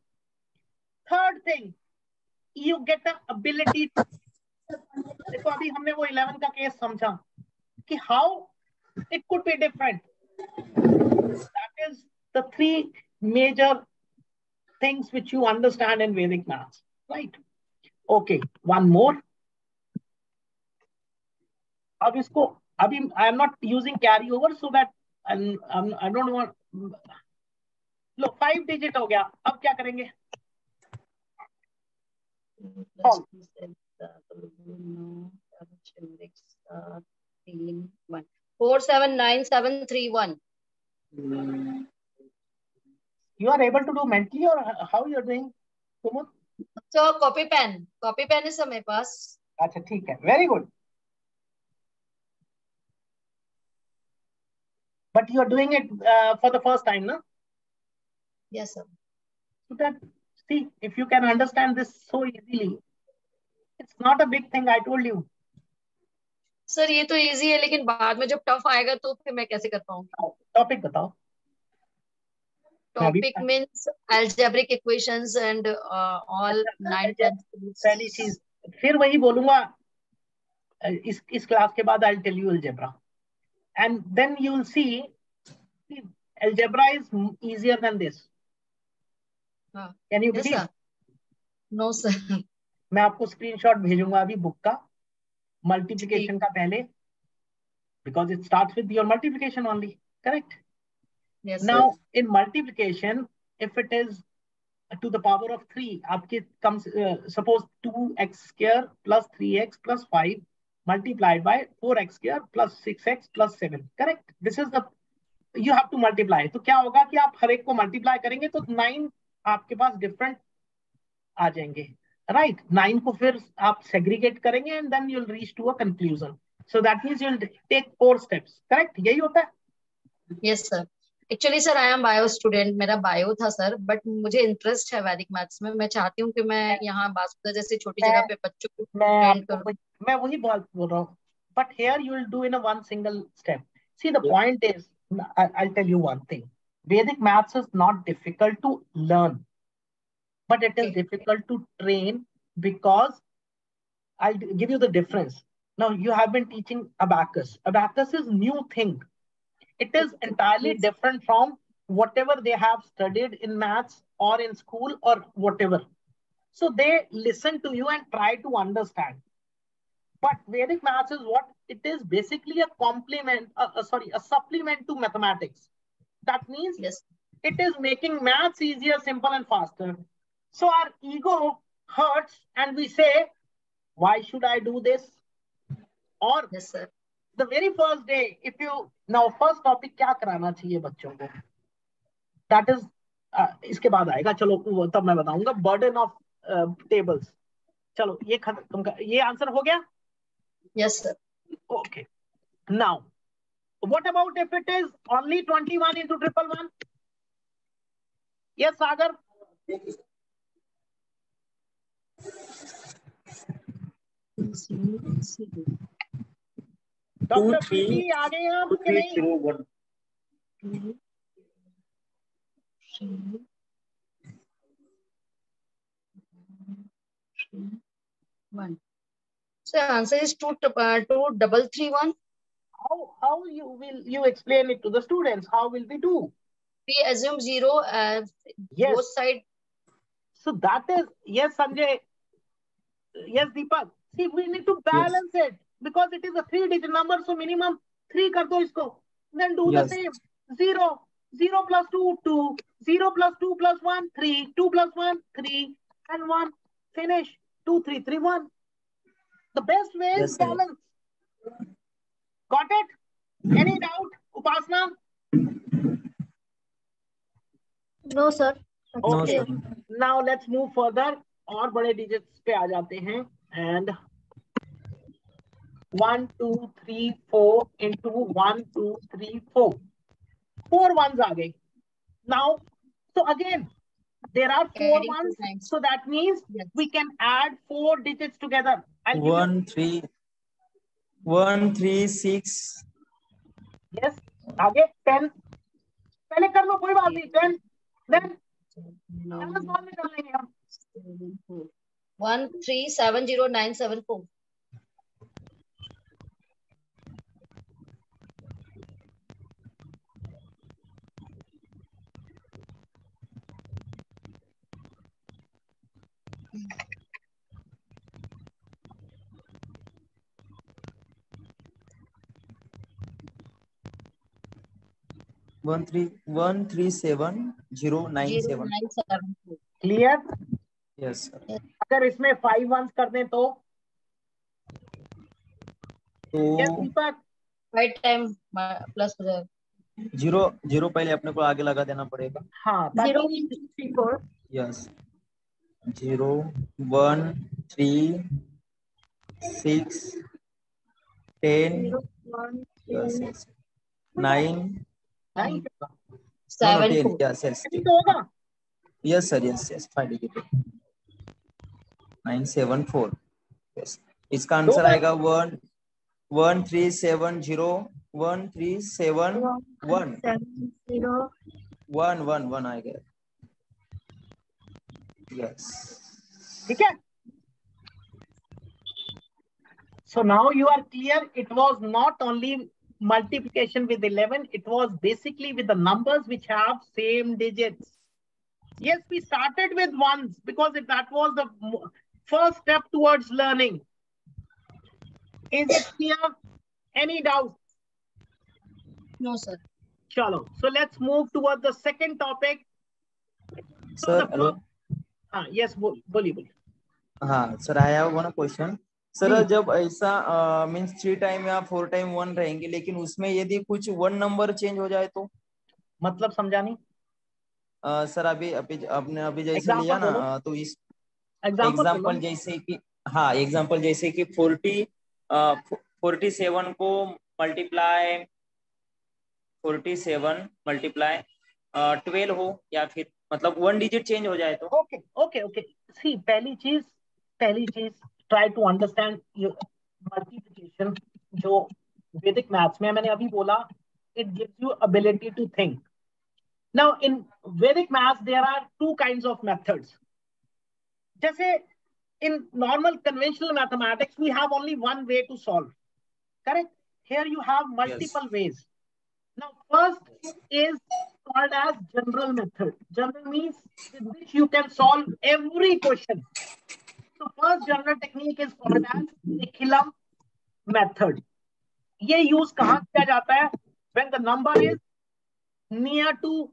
Third thing, you get the ability to. देखो अभी हमने वो 11 का केस समझा कि how it could be different. That is the three major things which you understand in Vedic maths, right? Okay, one more. अब इसको अभी I am not using carry over so that I don't want. Low 5 digit हो गया, अब क्या करेंगे? 479731. You are able to do mentally or how you are doing? Kumud? So copy pen is मेरे पास. अच्छा ठीक है, very good. But you are doing it for the first time, no? Yes, sir. So that, see, if you can understand this so easily, it's not a big thing. I told you. Sir ये तो easy है, लेकिन बाद में जब tough आएगा तो फिर मैं कैसे कर पाऊंगी? टॉपिक बताओ. Topic means algebraic equations and all 9 10. पहली चीज फिर वही बोलूंगा इस क्लास के बाद. I'll tell you algebra, and then you will see algebra is easier than this. Can you believe? Yes, no sir. मैं आपको स्क्रीनशॉट भेजूंगा अभी बुक का, मल्टीप्लिकेशन का पहले, because it starts with your multiplication only, correct? Yes, now sir. In multiplication, if it is to the power of 3, आपके comes suppose 2x square plus 3x plus 5 multiplied by 4x square plus 6x plus 7, correct? This is the, you have to multiply. तो क्या होगा कि आप हर एक को multiply करेंगे तो 9 आपके पास different आ जाएंगे, right? 9 को फिर आप segregate करेंगे and then you'll reach to a conclusion. So that means you'll take 4 steps, correct? यही होता है? Yes sir. Actually sir I am bio student, मेरा बायो था सर, बट मुझे इंटरेस्ट है वैदिक मैथ्स में. मैं चाहती हूँ कि मैं यहाँ बासुदा जैसी छोटी जगह पे बच्चों को ट्रेन करूँ. मैं वही बात बोल रहा हूँ, but here you will do in one single step. See the point is, I tell you one thing, Vedic maths is not difficult to learn, but it is difficult to train, because I give you the difference. Now you have been teaching abacus. Abacus is new thing. It is entirely different from whatever they have studied in maths or in school or whatever. So they listen to you and try to understand. But Vedic maths is what? It is basically a complement, a supplement to mathematics. That means yes, it is making maths easier, simple and faster. So our ego hurts and we say, why should I do this? Or yes sir, the very first day, if you, now first topic क्या कराना चाहिए बच्चों को, that is इसके बाद आएगा, चलो तब मैं बताऊंगा. burden of tables. चलो ये खत्म, ये आंसर हो गया? yes sir. Okay, now What about if it is only 21 into 111? Yes, Sagar. Doctor PT आ गए आप कि नहीं? 1. So answer is 2331. How you explain it to the students? How will we do? We assume 0 as Yes. both sides. So that is, yes, Sanjay. Yes, Deepak. See, we need to balance it because it is a 3-digit number. So minimum 3 kar do isko. Then do the same. 0. 0 plus 2, 2. 0 plus 2 plus 1, 3. 2 plus 1, 3. And 1. Finish. 2, 3, 3, 1. The best way is balance. Got it? Any doubt, Upasna? No, sir. Okay. Now let's move further. और बड़े digits पे आ जाते हैं. And 1, 2, 3, 4 into 1, 2, 3, 4. 4 ones आ गए. Now, so again, there are 4 ones. So that means we can add 4 digits together. 1, 3, 1, 3, 6. Yes. आगे 10. पहले कर लो कोई बात नहीं. 10. Then 1 में कर लेंगे हम. 1370974. One three 70974. Clear? Yes, sir. अगर इसमें 5 ones कर दें तो yes, दीपक. 5 टाइम प्लस हो जाएगा. 0 पहले अपने को आगे लगा देना पड़ेगा. हाँ. 0, 1, 2, 3, 4. Yes. 0, 1, 3, 6, 10. 0, 1, 3, Yes. 9. 9. 7, 10. Yes. तो होगा. Yes, sir. Yes. 5 digit. 974. Yes. इसका आंसर आएगा 1370 1371 1 आएगा. Yes. ठीक है. So now you are clear. It was not only multiplication with 11. It was basically with the numbers which have same digits. Yes, we started with ones because that was the first step towards learning. Is it clear? Any doubt? No, sir. Chalo. So let's move towards the second topic. Sir, hello. Yes, बोलिए. हाँ, sir, I have one question. Sir, जब ऐसा means 3 time या 4 time 1 रहेंगे, लेकिन उसमें यदि कुछ 1 नंबर चेंज हो जाए तो? मतलब समझा नहीं. सर, आपने जैसे लिया ना, तो इस एग्जाम्पल जैसे कि 47 को मल्टीप्लाई 47 मल्टीप्लाई 12 हो, या फिर मतलब 1 डिजिट चेंज हो जाए तो? ओके. सी, पहली चीज try to understand multiplication. जो वैदिक मैथ्स में मैंने अभी बोला, it gives you ability to think. Now in Vedic maths there are 2 kinds of methods. जैसे in normal conventional mathematics we have only one way to solve. Correct? Here you have multiple ways. Now first is called as general method. General means in which you can solve every question. So first general technique is called as Nikhilm method. ये use कहाँ किया जाता है? When the number is near to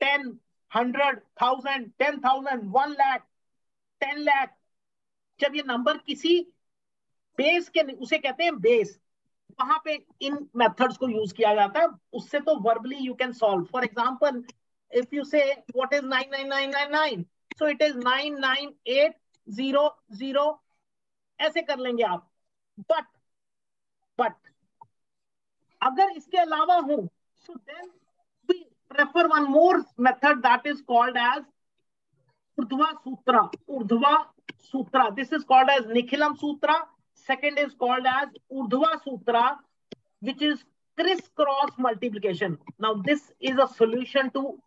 10, 100, 1000, 10,000, 1 lakh, 10 lakh. जब ये number किसी base के, उसे कहते हैं बेस, वहां पे इन मेथड्स को यूज किया जाता है. उससे तो verbally you can solve. For example, if you say what is 99999, so it is 99800. ऐसे कर लेंगे आप. बट अगर इसके अलावा हो, so then we prefer one more method that is called as Urdhva Sutra. Urdhva Sutra. This is called as Nikhilam Sutra. Second is called as Urdhva Sutra, which is crisscross multiplication. Now, this is a solution to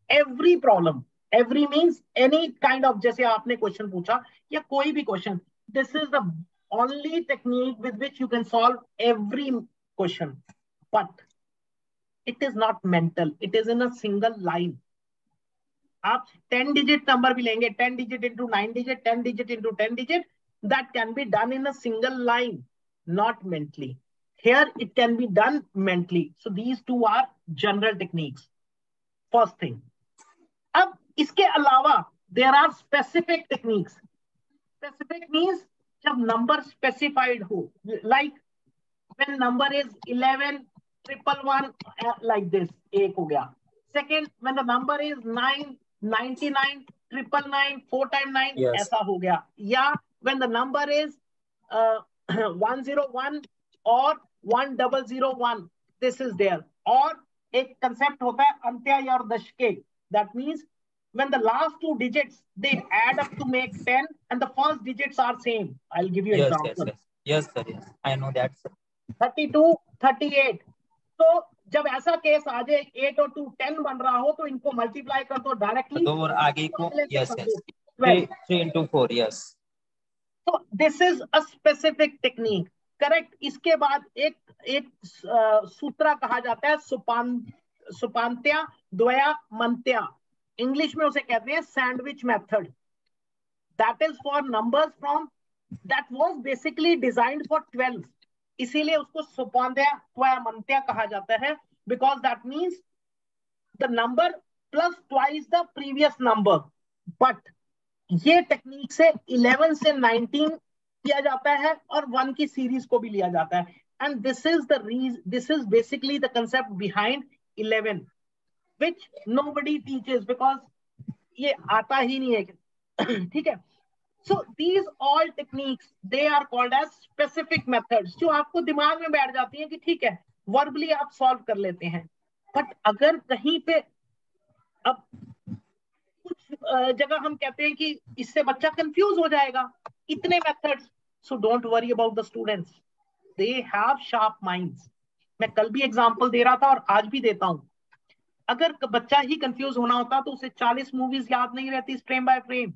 every problem. Every means any kind of, जैसे आपने question पूछा या कोई भी question, this is the only technique with which you can solve every question. But it is not mental. It is in a single line. आप 10 digit number भी लेंगे, 10 digit into 9 digit, 10 digit into 10 digit, that can be done in a single line, not mentally. Here it can be done mentally. So these two are general techniques. First thing. अब इसके अलावा there are specific techniques. Specific means जब number specified हो, like when number is 11, 111, like this, एक हो गया. Second, when the number is 9, 99, 999, 4 times 9, Yes. ऐसा हो गया. या when the number is 101 or 1001, this is there. और एक concept होता है अंत्य और दशके. That means when the last two digits, they add up to make 10 and the first digits are same. I'll give you Yes, example. yes, sir. Yes, I know that, sir. 32, 38. तो जब ऐसा case आ जाए 8 और 2 10 बन रहा हो तो इनको मल्टीप्लाई कर दो डायरेक्टली. तो और आगे को yes, yes. 3 into 4, yes. So this is a specific technique. Correct. इसके बाद एक सूत्र कहा जाता है सुपांत्या द्वया मंत्या. इंग्लिश में उसे कहते हैं sandwich method. That is for numbers from that was basically designed for 12. इसीलिए उसको सुपांत्या द्वया मंत्या कहा जाता है, because that means the number plus twice the previous number. But ये टेक्निक से 11 से 19 किया जाता है और 1 की सीरीज को भी लिया जाता है. And this is the reason, this is basically the concept behind 11, which nobody teaches because ये आता ही नहीं है. ठीक है. So these all techniques, they are called as specific methods, जो आपको दिमाग में बैठ जाती हैं कि ठीक है, verbally आप solve कर लेते हैं. But अगर कहीं पे अब कुछ जगह हम कहते हैं कि इससे बच्चा कंफ्यूज हो जाएगा, इतने methods. So don't worry about the students, they have sharp minds. मैं कल भी एग्जांपल दे रहा था और आज भी देता हूं. अगर बच्चा ही कंफ्यूज होना होता तो उसे 40 मूवीज याद नहीं रहती फ्रेम बाय फ्रेम,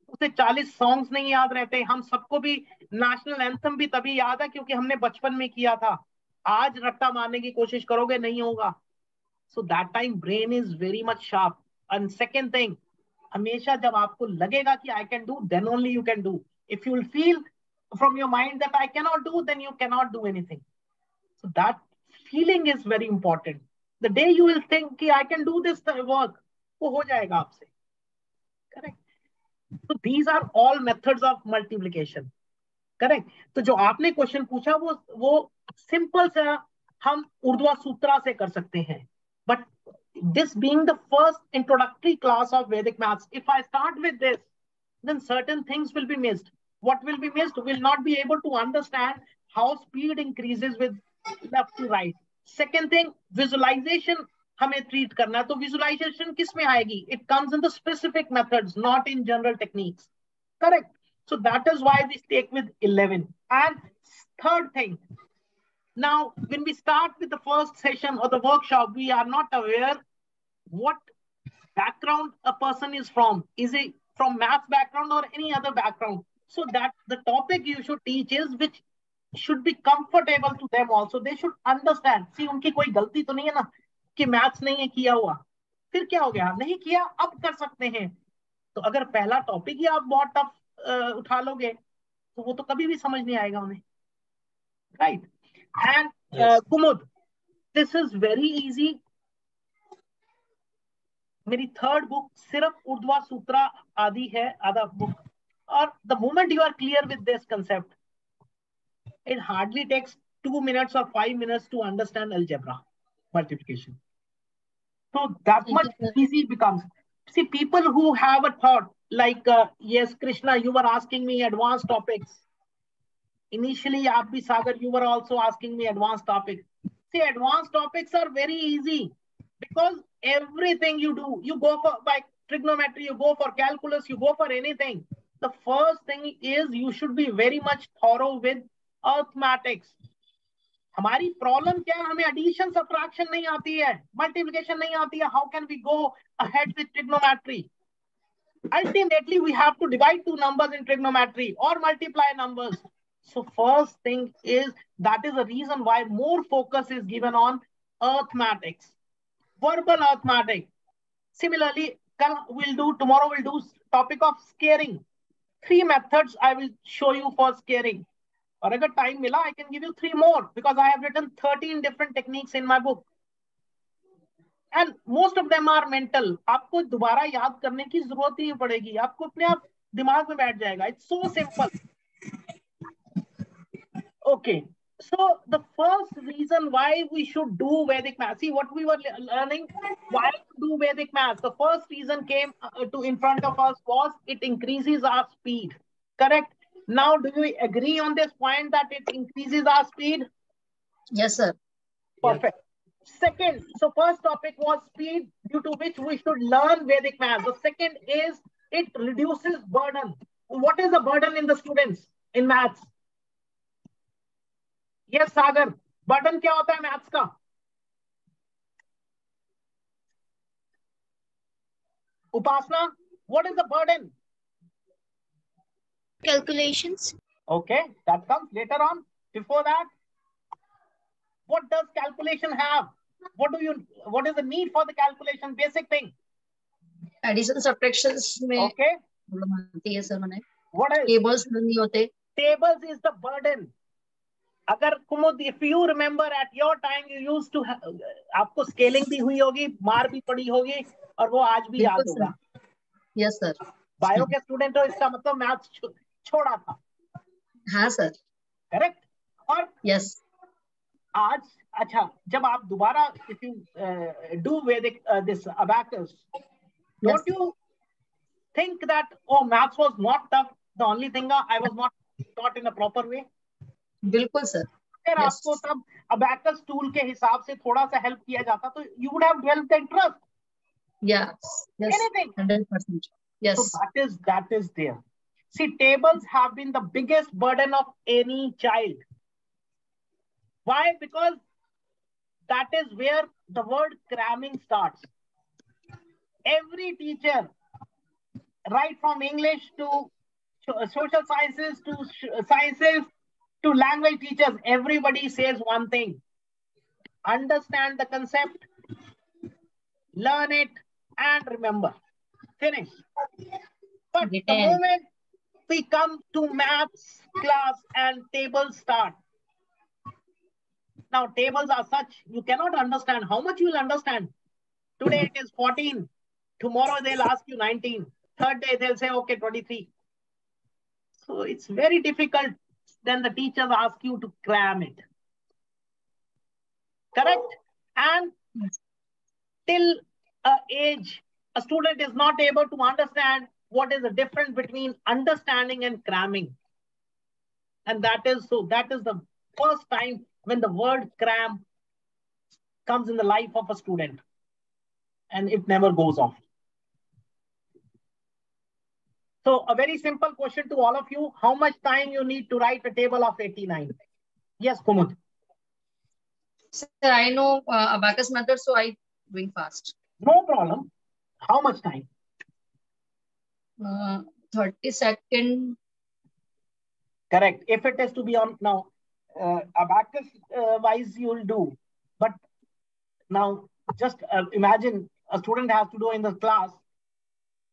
उसे 40 सॉन्ग्स नहीं याद रहते. हम सबको भी नेशनल एंथम भी तभी याद है क्योंकि हमने बचपन में किया था. आज रट्टा मारने की कोशिश करोगे, नहीं होगा. So that time brain is very much sharp. And second thing, हमेशा जब आपको लगेगा कि I can do, then only you can do. If you will feel from your mind that I cannot do, then you cannot do anything. So that feeling is very important. The day you will think कि I can do this work, वो हो जाएगा आपसे. Correct. So these are all methods of multiplication. Correct. तो जो आपने question पूछा वो सिंपल सा हम ऊर्ध्वा सूत्र से कर सकते हैं. But this being the first introductory class of Vedic maths, if I start with this, then certain things will be missed. What will be missed? Will not be able to understand how speed increases with left to right. Second thing, visualization हमें treat करना है. तो visualization किस में आएगी? It comes in the specific methods, not in general techniques. Correct. So that is why we stick with 11. And third thing, now when we start with the first session or the workshop, we are not aware what background a person is from. Is it from math background or any other background? So that the topic you should teach is which should be comfortable to them also. They should understand. See, उनकी कोई गलती तो नहीं है ना कि maths नहीं है किया हुआ, फिर क्या हो गया, नहीं किया अब कर सकते हैं. तो अगर पहला टॉपिक ही आप बहुत टफ उठा लोगे तो वो तो कभी भी समझ नहीं आएगा उन्हें. Right. And Kumud, this is very easy. मेरी थर्ड बुक सिर्फ ऊर्ध्वा सूत्र आदि है, आधा बुक. और the moment you are clear with this concept, it hardly takes 2 minutes or 5 minutes to understand algebra multiplication. So that much easy becomes. See, people who have a thought like yes, Krishna, you were asking me advanced topics. Initially, Abhi Sagar, you were also asking me advanced topics. See, advanced topics are very easy because everything you do, you go for by trigonometry, you go for calculus, you go for anything. The first thing is you should be very much thorough with arithmetics. हमारी problem क्या है, हमें addition subtraction नहीं आती है, multiplication नहीं आती है. How can we go ahead with trigonometry? Ultimately, we have to divide two numbers in trigonometry or multiply numbers. So first thing is, that is the reason why more focus is given on arithmetics, verbal arithmetic. Similarly, tomorrow we'll do topic of scaring. 3 methods I will show you for scaring. Or if time mila, I can give you 3 more because I have written 13 different techniques in my book. And most of them are mental. आपको दोबारा याद करने की जरूरत ही नहीं पड़ेगी, आपको अपने आप दिमाग में बैठ जाएगा. It's so simple. Okay, so the first reason why we should do Vedic math. See what we were learning. Why to do Vedic math? The first reason came in front of us was it increases our speed. Correct. Now, do you agree on this point that it increases our speed? Yes, sir. Perfect. Second, so first topic was speed, due to which we should learn Vedic math. The second is it reduces burden. What is the burden in the students in maths? Yes, Sagar. Burden क्या होता है maths का? Upasna, what is the burden? Calculations. Okay, that comes later on. Before that, what does calculation have? What is the need for the calculation? Basic thing. Addition subtractions में Okay. yes, sir, What else? Tables नहीं होते. Tables is the burden. अगर कुमुद, if you remember at your time you used to have, आपको scaling भी हुई होगी, मार भी पड़ी होगी और वो आज भी याद होगा. Yes, sir. बायो के स्टूडेंट हो इसका मतलब मैथ्स छोड़ा था. हाँ सर. करेक्ट. और yes. आज अच्छा, जब आप दोबारा if you do Vedic this abacus, don't you think that maths was not tough? The only thing I was not taught in a proper way. बिल्कुल सर. अगर आपको तब abacus tool के हिसाब से थोड़ा सा help किया जाता तो you would have developed the interest. Yes. Anything. 100%. Yes. So that is there. See, tables have been the biggest burden of any child. Why? Because that is where the word cramming starts. Every teacher, right from English to social sciences to language teachers, everybody says one thing: understand the concept, learn it, and remember. Finish. But the moment we come to maths class and tables start, now tables are such, you cannot understand. How much you will understand? Today it is 14. Tomorrow they'll ask you 19. Third day they'll say, okay, 23. So it's very difficult. Then the teachers ask you to cram it. Correct? And till an age, a student is not able to understand what is the difference between understanding and cramming. And that is the first time when the word cram comes in the life of a student. And it never goes off. So a very simple question to all of you. How much time you need to write a table of 89? Yes, Kumud. Sir, I know abacus method, so I doing fast. No problem. How much time? 30 seconds. Correct. If it is to be on now, abacus wise you'll do. But now just imagine a student has to do in the class,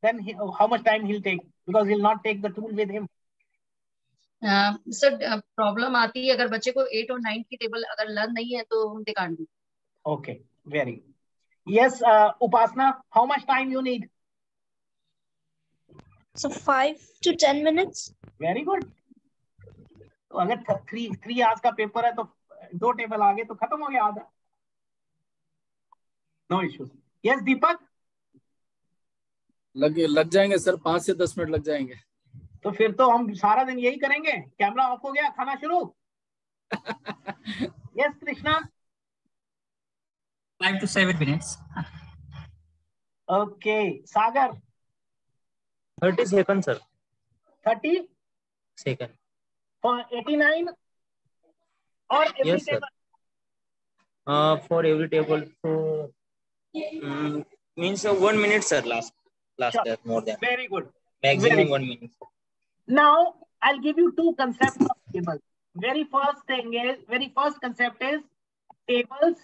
then how much time he'll take, because he'll not take the tool with him. Sir, problem आती है अगर बच्चे को 8 और 9 की table अगर learn नहीं है तो they can't do. Okay, very. Yes, Upasna, how much time you need? So 5 to 10 minutes. Very good. तो अगर 3 hours का पेपर है तो 2 टेबल आगे तो खत्म हो गया आधा. No issues. Yes, Deepak. लग जाएंगे सर, 5 से 10 मिनट लग जाएंगे. तो फिर तो हम सारा दिन यही करेंगे. कैमरा ऑफ हो गया, खाना शुरू. Yes Krishna. 5 to 7 minutes. Okay Sagar. 30 seconds, sir. 30 Second. for 89 or every Yes, sir. table. For every table, so means 1 minute, sir. Last Sure. step, more than Very good. maximum Very 1 minute. Now I'll give you two concepts of tables. Very first concept is tables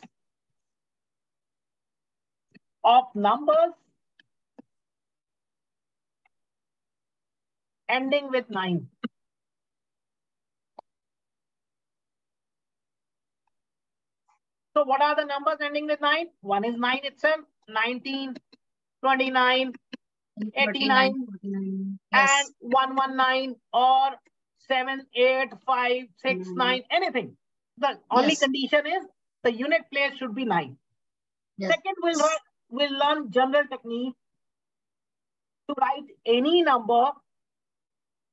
of numbers ending with 9. So what are the numbers ending with 9? One is 9 itself, 19, 29, 89, 49. and Yes. 119 or 7, 8, 5, 6, 9, anything. The only Yes. condition is the unit place should be 9. Yes. Second, we'll learn general technique to write any number,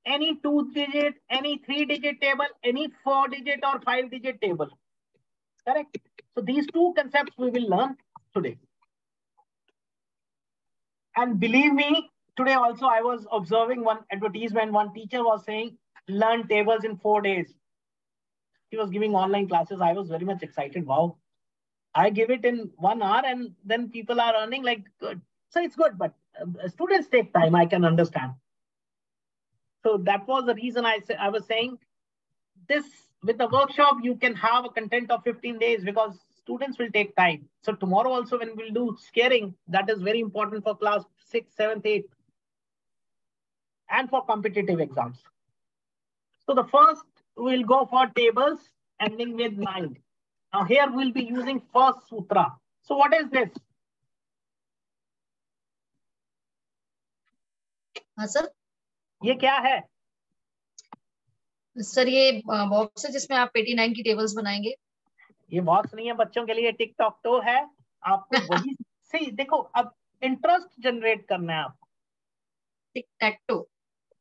any 2-digit, any 3-digit table, any 4-digit or 5-digit table. Correct? So these two concepts we will learn today. And believe me, today also I was observing one advertisement. One teacher was saying, learn tables in 4 days. He was giving online classes. I was very much excited. Wow. I give it in 1 hour and then people are earning like good. So it's good, but students take time. I can understand. So that was the reason I was saying this with the workshop, you can have a content of 15 days because students will take time. So tomorrow also when we'll do scaring, that is very important for class 6, 7th, 8th and for competitive exams. So the first we'll go for tables ending with 9. Now here we'll be using first sutra. So what is this? हाँ sir. ये क्या है? Sir ये box है जिसमें आप 89 की tables बनाएंगे. ये बॉक्स नहीं है बच्चों के लिए, टिकटॉक तो है. आपको वही सही देखो, अब इंटरेस्ट जनरेट करना है आपको. टिक टैक टो.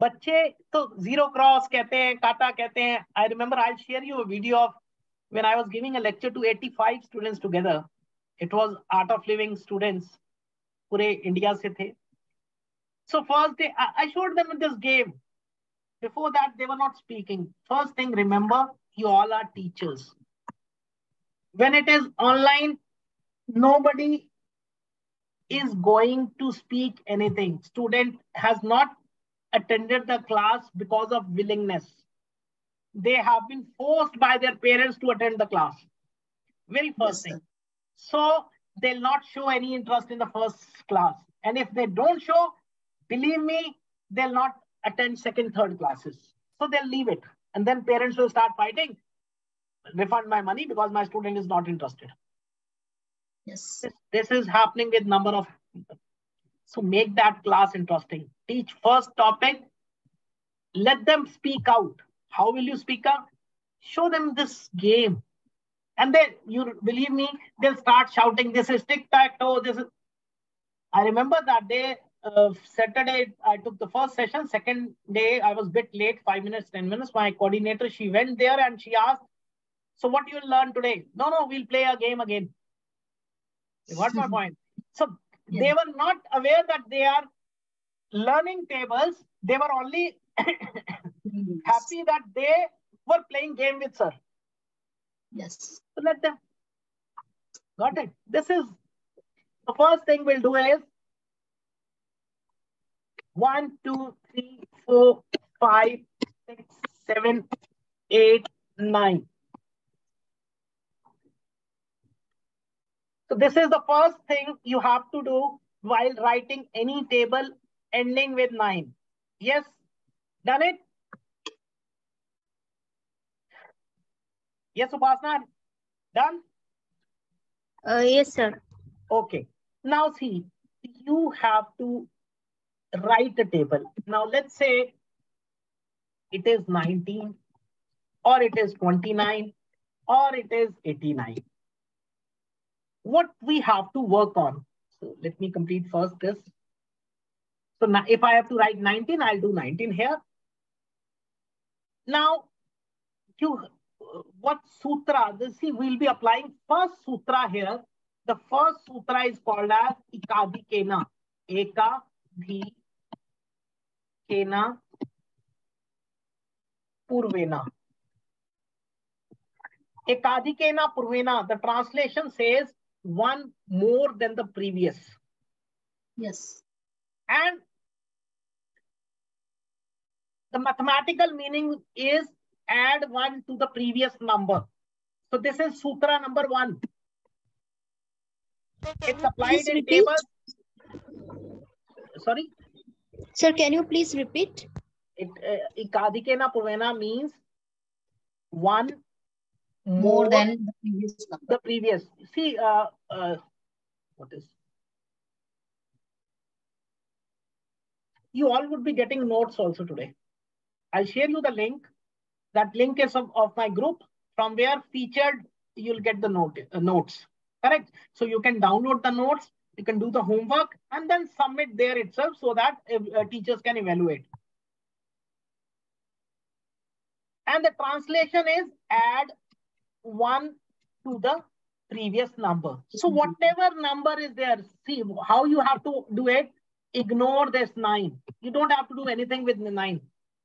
बच्चे तो जीरो क्रॉस कहते हैं, काटा कहते हैं. I remember I share you a video of when I was giving a lecture to 85 students together. It was art of living students, पूरे इंडिया से थे. So first day I showed them this game. Before that they were not speaking. First thing, remember, you all are teachers. When it is online, nobody is going to speak anything. Student has not attended the class because of willingness. They have been forced by their parents to attend the class. Very first thing. So they'll not show any interest in the first class. And if they don't show, believe me, they'll not attend second, third classes. So they'll leave it. And then parents will start fighting. Refund my money because my student is not interested. Yes. This is happening with number of people. So make that class interesting. Teach first topic. Let them speak out. How will you speak out? Show them this game. And then, you believe me, they'll start shouting, this is tic-tac-toe, this is... I remember that day, Saturday, I took the first session. Second day, I was a bit late, 5 minutes, 10 minutes. My coordinator, she went there and she asked, so what you will learn today? No, we'll play a game again. You got my point? So they were not aware that they are learning tables. They were only happy that they were playing game with sir. Yes. So let them. Got it? This is the first thing we'll do is 1, 2, 3, 4, 5, 6, 7, 8, 9. So this is the first thing you have to do while writing any table ending with 9. Yes? Done it? Yes, Upasna? Done? Yes, sir. Okay. Now see, you have to write a table. Now let's say it is 19 or it is 29 or it is 89. What we have to work on. So let me complete first this. So now if I have to write 19, I'll do 19 here. Now, what sutra? See, we'll be applying first sutra here. The first sutra is called as Ekadikena. Ekadikena Purvena. Ekadikena Purvena. The translation says one more than the previous. Yes. And the mathematical meaning is add 1 to the previous number. So this is sutra number 1. It's applied in tables. Sorry? Sir, can you please repeat? Ekadikena Purvena means one More than the previous number. The previous. See, what is? You all would be getting notes also today. I'll share you the link. That link is of my group. From where featured, you'll get the notes. Correct? So you can download the notes, you can do the homework, and then submit there itself so that teachers can evaluate. And the translation is add 1 to the previous number. So whatever number is there, see how you have to do it. Ignore this 9. You don't have to do anything with the 9.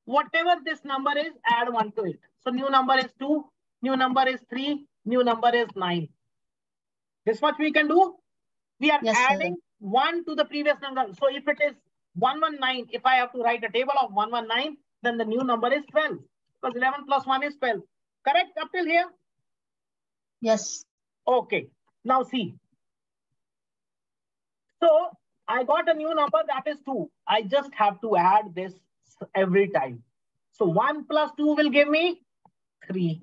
Whatever this number is, add 1 to it. So new number is 2, new number is 3, new number is 9. This much we can do. We are adding 1 to the previous number. So if it is 119, if I have to write a table of 119, then the new number is 12. Because 11 plus 1 is 12. Correct up till here? Yes. Okay. Now see. So I got a new number that is 2. I just have to add this every time. So 1 plus 2 will give me 3.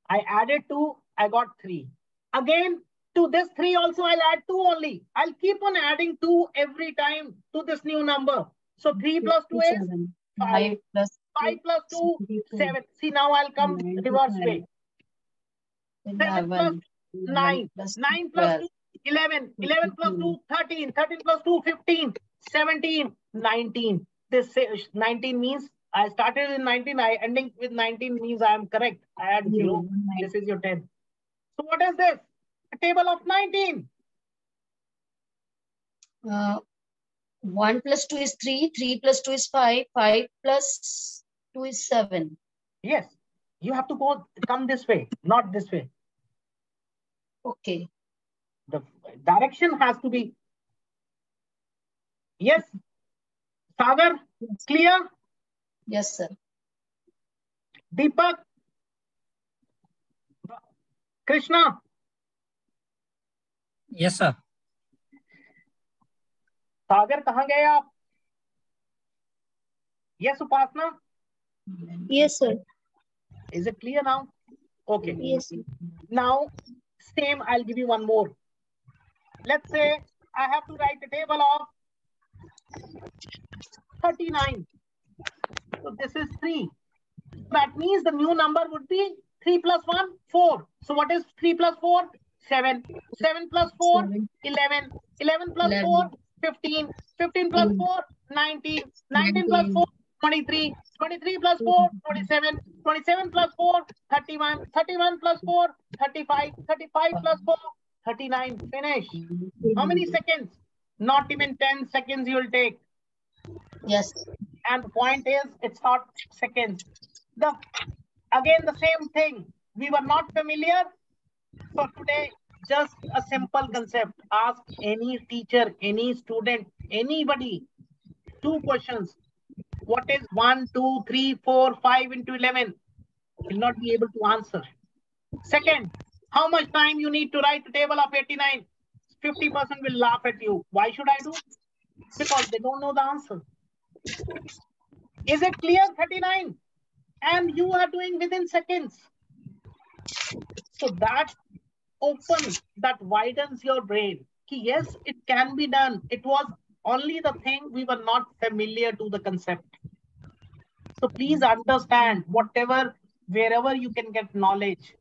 I added 2. I got 3. Again, to this 3 also I'll add 2 only. I'll keep on adding 2 every time to this new number. So 3 plus 2 is 5. 5 plus 2, 7. See, now I'll come reverse way. 7 plus 9. 9 plus 2, 11. 11 plus 2, 13. 13 plus 2, 15. 17, 19. This 19 means I started with 19. I ending with 19 means I am correct. I add 0. This is your 10. So what is this? A table of 19. 1 plus 2 is 3. 3 plus 2 is 5. 5 plus 2 is 7. Yes. You have to come this way, not this way. Okay. The direction has to be. Yes. Sagar, clear? Yes, sir. Deepak? Krishna? Yes, sir. सागर कहाँ गए आप? Yes, Upasna? Yes, sir. Is it clear now? Okay. Yes, sir. Now, same, I'll give you one more. Let's say I have to write a table of 39. So this is 3. That means the new number would be 3 plus 1, 4. So what is 3 plus 4? 7. 7 plus 4, 11. 11 plus 4, 15. 15 plus 4, 19. 19 plus 4, 23. 23 plus 4, 27. 27 plus 4, 31. 31 plus 4, 35. 35 plus 4, 39. Finish. How many seconds? Not even 10 seconds you will take. Yes. And the point is, it's not seconds. Again, the same thing. We were not familiar. So today, just a simple concept. Ask any teacher, any student, anybody. 2 questions. What is 1, 2, 3, 4, 5 into 11? Will not be able to answer. Second, how much time you need to write a table of 89? 50% will laugh at you. Why should I do? Because they don't know the answer. Is it clear? 39. And you are doing within seconds. So that opens, that widens your brain. Yes, it can be done. It was only the thing we were not familiar to the concept. So please understand, wherever you can get knowledge,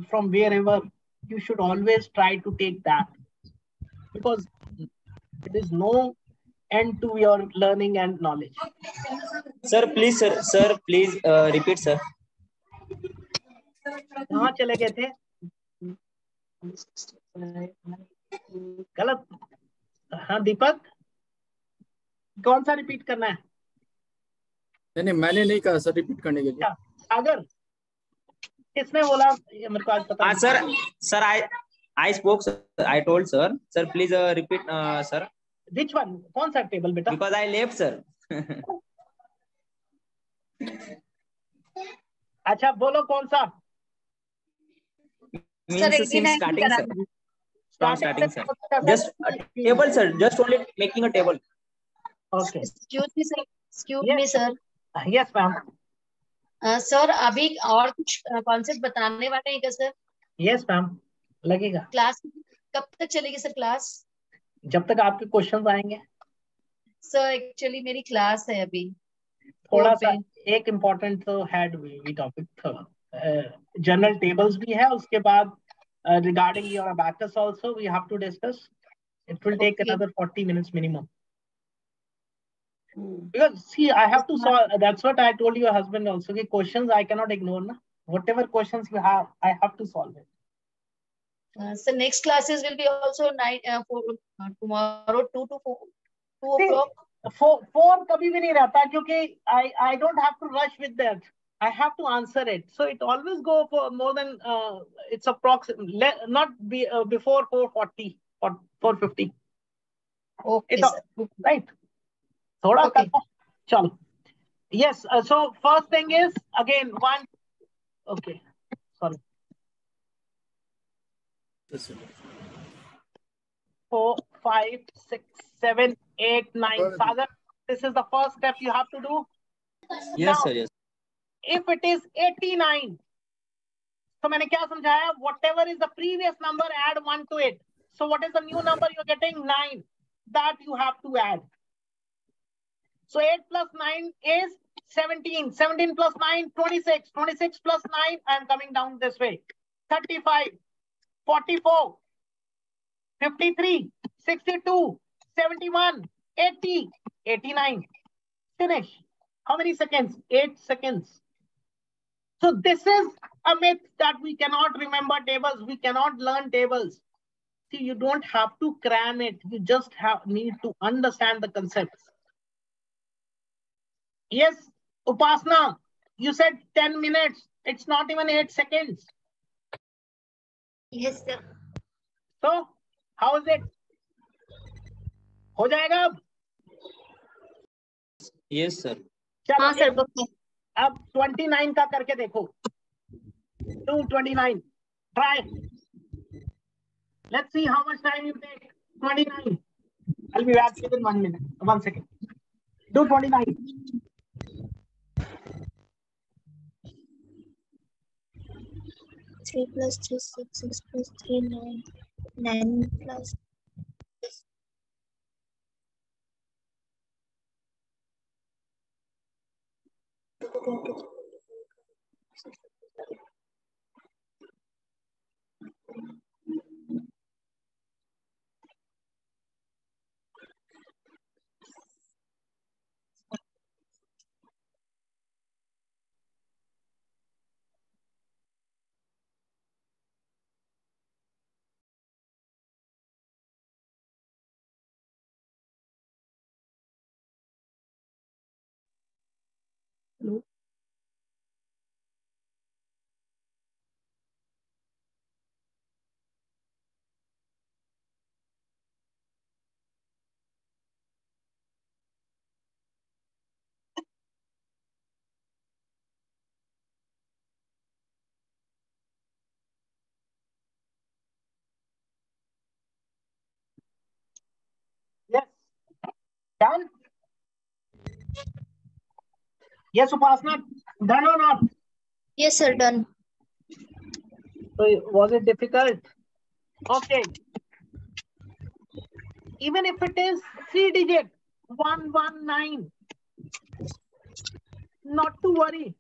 from wherever, you should always try to take that. Because there is no end to your learning and knowledge. Sir, please, repeat, sir. कहाँ चले गए थे? गलत। हाँ दीपक, कौन सा repeat करना है? नहीं मैंने नहीं कहा सर रिपीट करने के लिए। अगर किसने बोला मेरे को आज पता नहीं। Sir, I spoke, sir. I told, sir. Sir, please repeat, sir. Which one? कौन सा टेबल बेटा? Because I left, sir. अच्छा बोलो कौन सा? Means since starting, sir. From starting, sir. Just a table, sir. Just only making a table. Okay. Excuse me, sir. Excuse Yes. me, sir. Yes, ma'am. Sir अभी और कुछ concept बताने वाले हैं क्या सर? Yes, ma'am. लगेगा। Class कब तक चलेगी सर क्लास? जब तक आपके क्वेश्चंस आएंगे। सर एक्चुअली मेरी क्लास है अभी। थोड़ा सा एक इम्पोर्टेंट तो हैड वी टॉपिक था, जनरल टेबल्स भी है, उसके बाद regarding your abacus also we have to discuss. It will take another 40 minutes minimum. Because see, I have to solve. That's what I told your husband also. The questions I cannot ignore. Na? Whatever questions you have, I have to solve it. So next classes will be also tomorrow 2 to 2 o'clock. Four कभी भी नहीं रहता क्योंकि I don't have to rush with that. I have to answer it. So it always go for more than it's approximately not be before 4:40 or 4:50. Okay, sir. Right. थोड़ा Okay. चलो. Yes. So first thing is again one. Okay. Sorry. 4, 5, 6, 7, 8, 9. Sagar, this is the first step you have to do. Yes, now, sir. Yes. If it is 89, so मैंने क्या समझाया? Whatever is the previous number, add 1 to it. So what is the new number you're getting? 9. That you have to add. So 8 plus 9 is 17. 17 plus 9, 26. 26 plus 9, I'm coming down this way. 35, 44, 53, 62, 71, 80, 89. Finish. How many seconds? 8 seconds. So this is a myth that we cannot remember tables. We cannot learn tables. See, you don't have to cram it. You just need to understand the concepts. Yes, Upasna, you said 10 minutes. It's not even 8 seconds. Yes, sir. So, how is it? हो जाएगा अब? Yes, sir. हाँ sir पक्का. अब 29 का करके देखो. 229. Try. Let's see how much time you take. 29. I'll be back within 1 minute. 1 second. Do 29. 3 plus 3, 6, 6 plus 3, 9. 9 plus. Hello. Yes. Done? Yes, Upasna. Done or not? Yes, sir. Done. So, was it difficult? Okay. Even if it is 3-digit, 119, not to worry.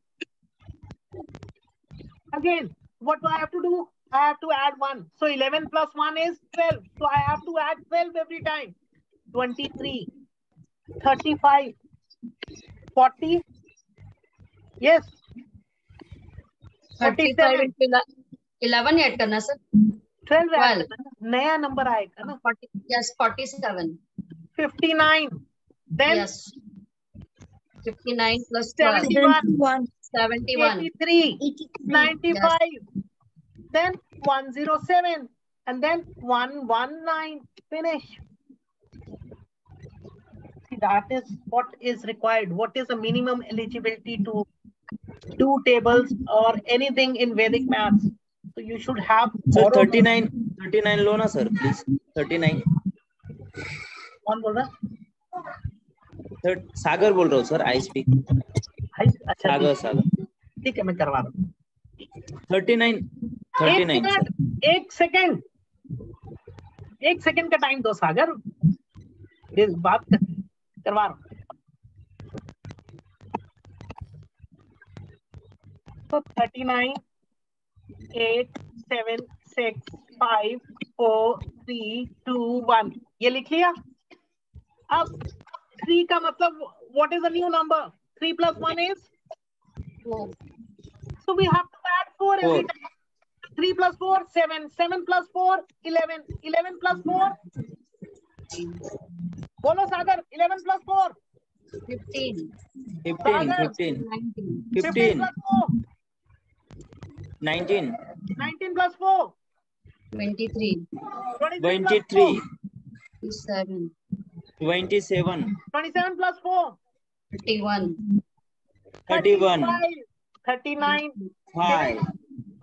Again, what do I have to do? I have to add 1. So 11 plus 1 is 12. So I have to add 12 every time. 23, 35, 40. Yes. 35 into 11 add करना sir. 12 add करना, नया number आएगा ना. 40. Yes, 47. 59. Then yes. 59 plus 71. 71. 83. 95. Yes. Then 107. And then 119. Finish. See, that is what is required. What is the minimum eligibility to do tables or anything in Vedic maths? So you should have. Sir, 39 लो ना sir, please. 39. कौन बोल रहा? Sir, सागर बोल रहा हूँ sir. I speak. अच्छा सागर. ठीक है, मैं करवा रहा हूँ. 39. एक सेकंड का टाइम दो सागर. इस बात करवा रहा हूँ. तो 39, 8, 7, 6, 5, 4, 3, 2, 1. ये लिख लिया. अब 3 का मतलब what is the new number? 3 plus 1 is 4. So we have to add 4 every time. 3 plus 4, 7. 7 plus 4, 11. 11 plus 4. बोलो सागर. 11 plus 4. 15. 15. 15 plus 4. 19. 19 plus 4. 23. 23. 27. 27. 27 plus 4. 31. 31. 39. 5.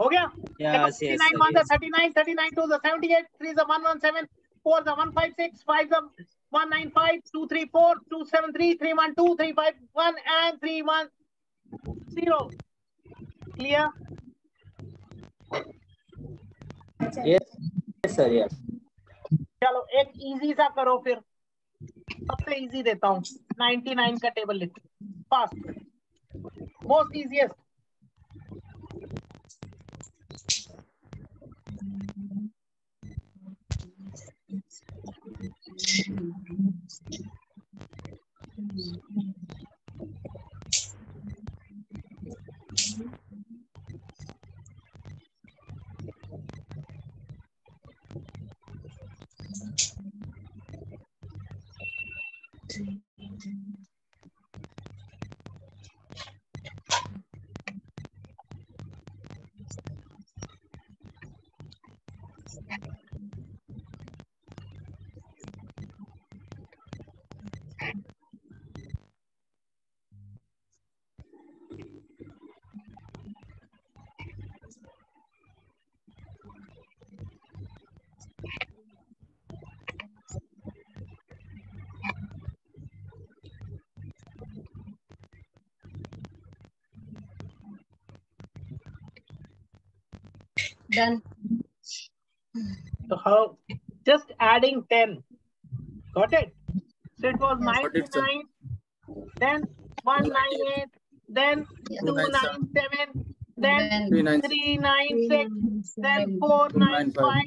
हो गया? Yes. 39 1 is 39, 39 2 is 78, 3 is 117, 4 is 156, 5 is 195, 2 3 4, 2 7 3, 3 1 2, 3 5 1 and 3 1 0. Clear? Yes sir, yes. चलो एक easy सा करो फिर. सबसे easy देता हूँ. 99 का टेबल लिखो. Fast. Most easiest. Done. So how? Just adding 10. Got it? So it was 99, then 198, then 297, then 396, then 495,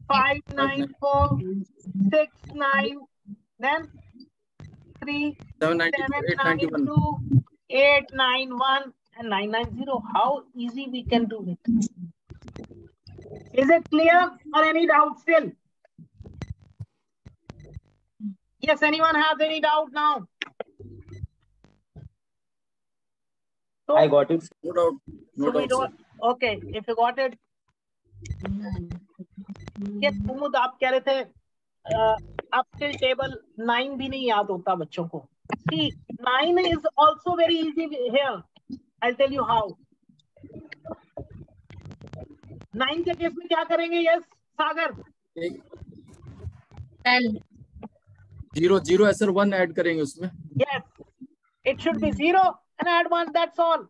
594, 69, then 792, 891, and 990. How easy we can do it. Is it clear or any doubt still? Yes, anyone has any doubt now? So, I got it. No doubt. No so we doubt. don't, okay, if you got it. Yes, Umud, आप कह रहे थे up till table 9 भी नहीं याद होता बच्चों को. See, 9 is also very easy here. I'll tell you how. 9 के केस में क्या करेंगे? Yes, सागर. 10. 0 है सर. 1 ऐड करेंगे उसमें. Yes, it should be 0 and add 1. That's all.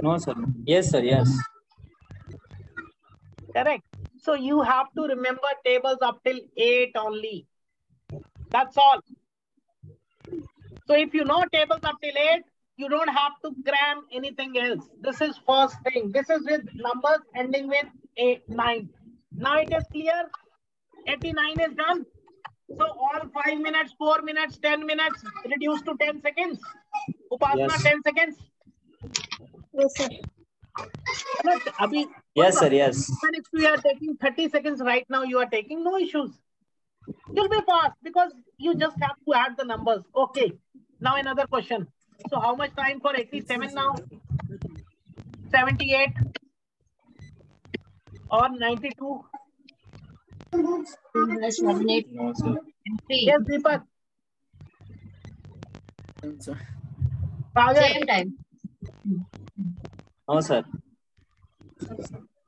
No sir. Yes sir. Yes. Correct. So you have to remember tables up till 8 only. That's all. So if you know tables up till 8, you don't have to cram anything else. This is first thing. This is with numbers ending with 9. Now it is clear. 89 is done. So all 5 minutes, 4 minutes, 10 minutes reduced to 10 seconds. Upasana, Yes. 10 seconds. Yes, sir. Abhi, Yes, sir. Yes. even if we are taking 30 seconds right now, you are taking no issues. You'll be fast because you just have to add the numbers. Okay. Now another question. So how much time for 87 now? 78 or 92? 7, 8, No, sir. and 3. Yes, Deepak. Same time. No, sir.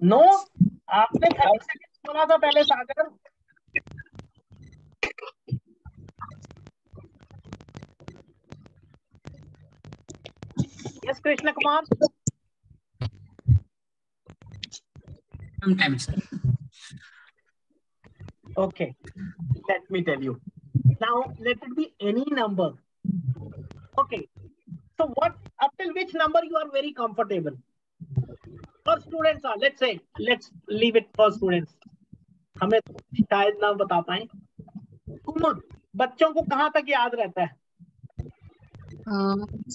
No आपने 30 second बोला था पहले सागर. Yes, Krishna Kumar. Sometimes, sir. Okay, let me tell you. Now let it be any number. Okay, so what up till which number you are very comfortable? For students are, let's leave it for students. हमें शायद ना बता पाए. कुमुद, बच्चों को कहाँ तक याद रहता है?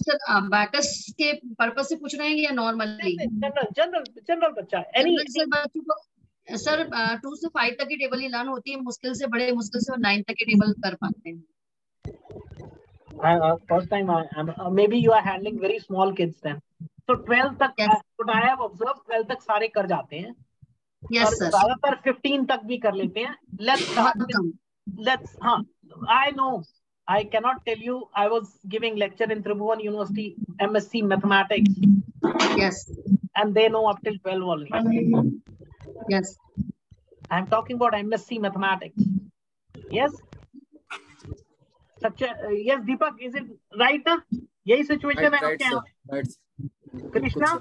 सर बैकस के पर्पस से पूछ रहे हैं या नॉर्मली? जनरल बच्चा. एनी सर बच्चों को सर 2 से 5 तक की टेबल ही लर्न होती है, मुश्किल से 9 तक की टेबल कर पाते हैं. First time maybe you are handling very small kids then. So 12 तक, Yes. what I have observed, 12 तक सारे कर जाते हैं. Yes, और sir. ज्यादातर 15 तक भी कर लेते हैं. I know. I cannot tell you. I was giving lecture in Tribhuvan University, MSc Mathematics. Yes. And they know up till 12 only. Yes. I'm talking about MSc Mathematics. Yes. Yes, Deepak, is it right? यही situation है आपके यहाँ. Krishna,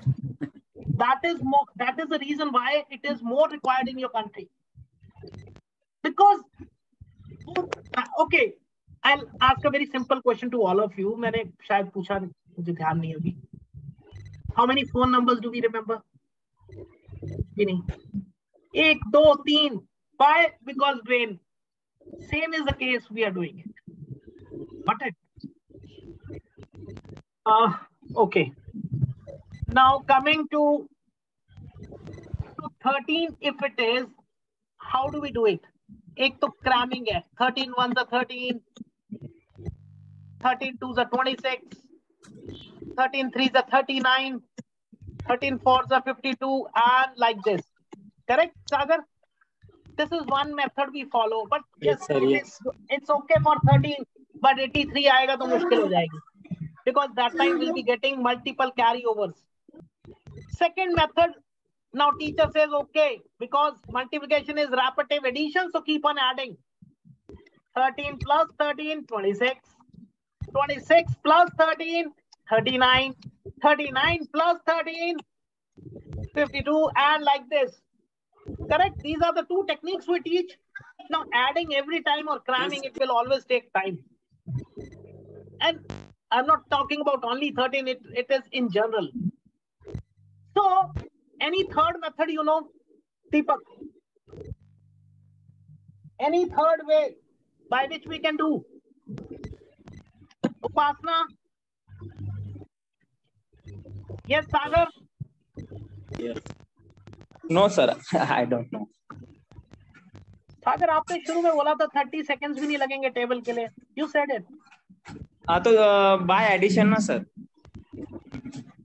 that is the reason why it is more required in your country. Because, okay, I'll ask a very simple question to all of you. मैंने शायद पूछा, मुझे ध्यान नहीं होगी. How many phone numbers do we remember? नहीं. 1, 2, 3. Why? Because brain. Same is the case we are doing it. Got it? Okay. Now coming to 13, if it is, how do we do it? एक तो cramming है. 13 1s are 13, 13 2s are 26, 13 3s are 39, 13 4s are 52, and like this. Correct, Sagar? This is one method we follow, but yes, sir, yes. It's okay for 13, but 83 आएगा तो मुश्किल हो जाएगी. Because that time we'll be getting multiple carryovers. Second method, now teacher says okay, because multiplication is repetitive addition, so keep on adding. 13 plus 13, 26. 26 plus 13, 39. 39 plus 13, 52, and like this. Correct? These are the two techniques we teach. Now adding every time or cramming, it will always take time. And I'm not talking about only 13, it is in general. So, any third method, you know, Deepak? Any third way by which we can do? Upasana? Yes, Sagar? Yes. No, sir. I don't know. सागर आपने शुरू में बोला था 30 seconds भी नहीं लगेंगे table के लिए. You said it. हाँ तो by addition ना सर.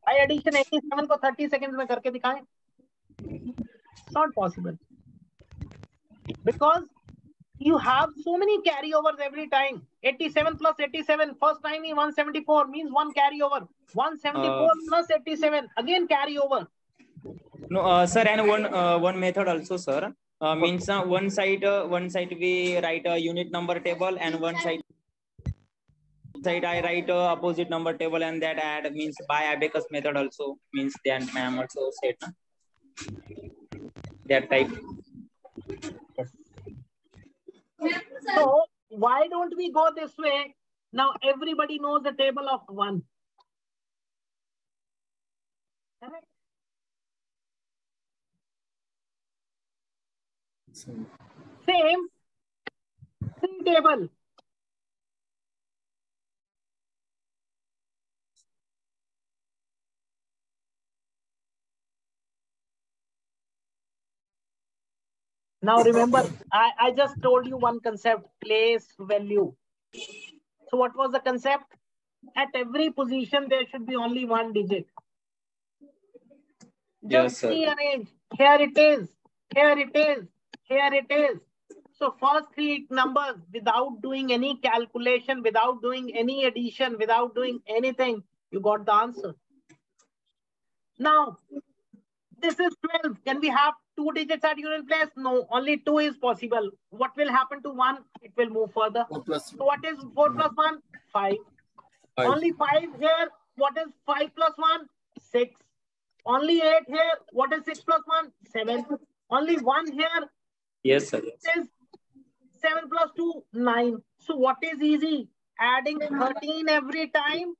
By addition 87 को 30 seconds में करके दिखाएं. Not possible. Because you have so many carryovers every time. 87 plus 87, first time in 174 means one carryover. 174 plus 87, again carryover. No, sir, and one method also, sir. Means one side we write a unit number table, and one side I write a opposite number table, and that add means by abacus method also means that ma'am also said na? That type. So why don't we go this way? Now everybody knows the table of 1. Correct? Same. 3 any table. Now remember, I just told you one concept, place value. So what was the concept? At every position, there should be only one digit. Just rearrange. Here it is. Here it is. Here it is. So first three numbers, without doing any calculation, without doing any addition, without doing anything, you got the answer. Now, this is 12. Can we have two digits at unit place? No, only 2 is possible. What will happen to 1? It will move further. So what is 4 plus 1? 5. Only 5 here. What is 5 plus 1? 6. Only 8 here. What is 6 plus 1? 7. Only 1 here. Yes, sir. Is 7 plus 2, 9. So what is easy? Adding 13 every time,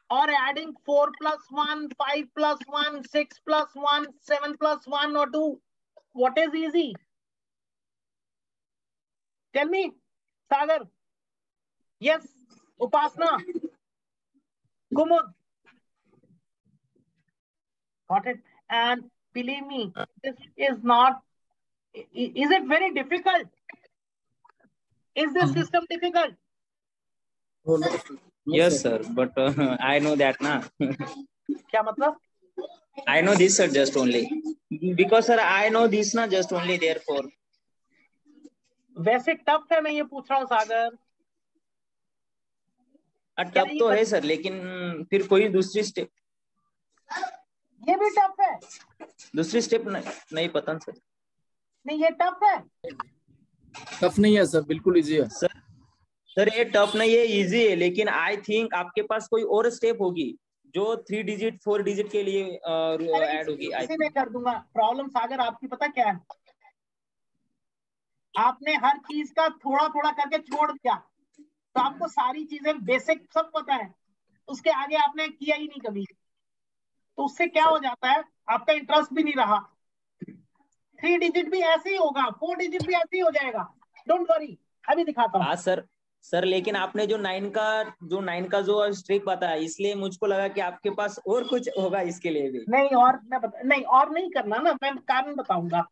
or adding 4 plus 1, 5 plus 1, 6 plus 1, 7 plus 1 or 2. What is easy? Tell me, Sagar. Yes, Upasna. Kumud. Got it. And believe me, this is not, is it very difficult? Is this system difficult? Yes, sir. But I know that na. क्या मतलब? I know this, sir, just only. Because, sir, I know this na just only therefore. वैसे tough है, मैं ये पूछ रहा हूँ सागर. Tough तो है सर, लेकिन फिर कोई दूसरी स्टेप. ये भी टफ है. दूसरी स्टेप नहीं पता सर. नहीं, ये टफ है. टफ नहीं है सर, बिल्कुल इजी है सर. सर ये टफ नहीं है, इजी है, लेकिन आई थिंक आपके पास कोई और स्टेप होगी जो 3 डिजिट 4 डिजिट के लिए ऐड होगी. इसे मैं कर दूंगा. प्रॉब्लम सागर आपकी पता क्या है? आपने हर चीज का थोड़ा थोड़ा करके छोड़ दिया, तो आपको सारी चीजें बेसिक सब पता है, उसके आगे आपने किया ही नहीं कभी. तो उससे क्या हो जाता है, आपका इंटरेस्ट भी नहीं रहा. 3 डिजिट भी ऐसे ही होगा, 4 डिजिट भी ऐसे ही हो जाएगा. डोंट वरी, अभी दिखाता हूँ. हाँ सर, लेकिन आपने जो 9 का जो स्ट्रिक बताया, इसलिए मुझको लगा कि आपके पास और कुछ होगा इसके लिए भी. नहीं, और नहीं, और नहीं करना ना, मैं कारण बताऊंगा.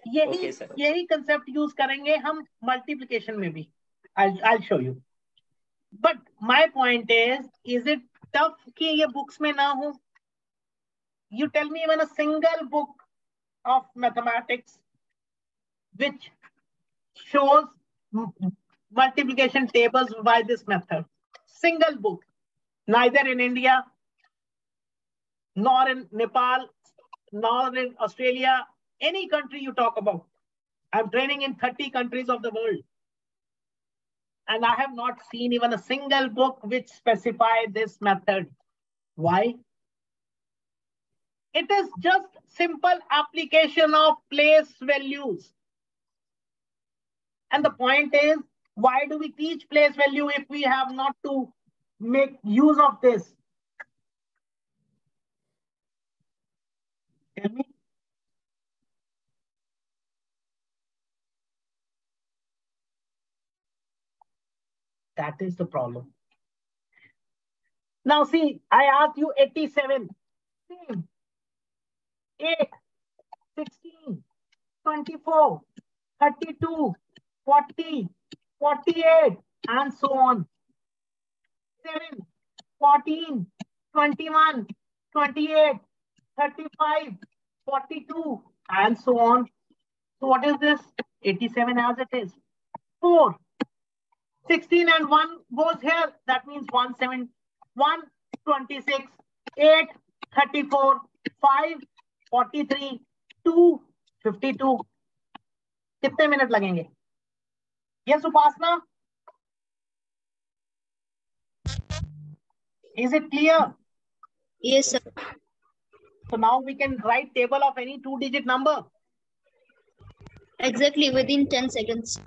यही कंसेप्ट यूज करेंगे हम मल्टीप्लिकेशन में भी. I'll show you. But my point is it tough कि ये बुक्स में ना हो? You tell me even a single book of mathematics which shows multiplication tables by this method. Single book. Neither in India, nor in Nepal, nor in Australia, any country you talk about. I'm training in 30 countries of the world. And I have not seen even a single book which specify this method. Why? It is just simple application of place values. And the point is, why do we teach place value if we have not to make use of this? Tell me. That is the problem. Now see, I asked you 87. 8, 16, 24, 32, 40, 48, and so on. 7, 14, 21, 28, 35, 42, and so on. So what is this? 87 as it is. 4, 16 and 1 goes here. That means 126, 8, 34, 5, 43, 2, 52. कितने minute लगेंगे? Yes, Upasna? Is it clear? Yes, sir. So now we can write table of any 2-digit number. Exactly, within 10 seconds.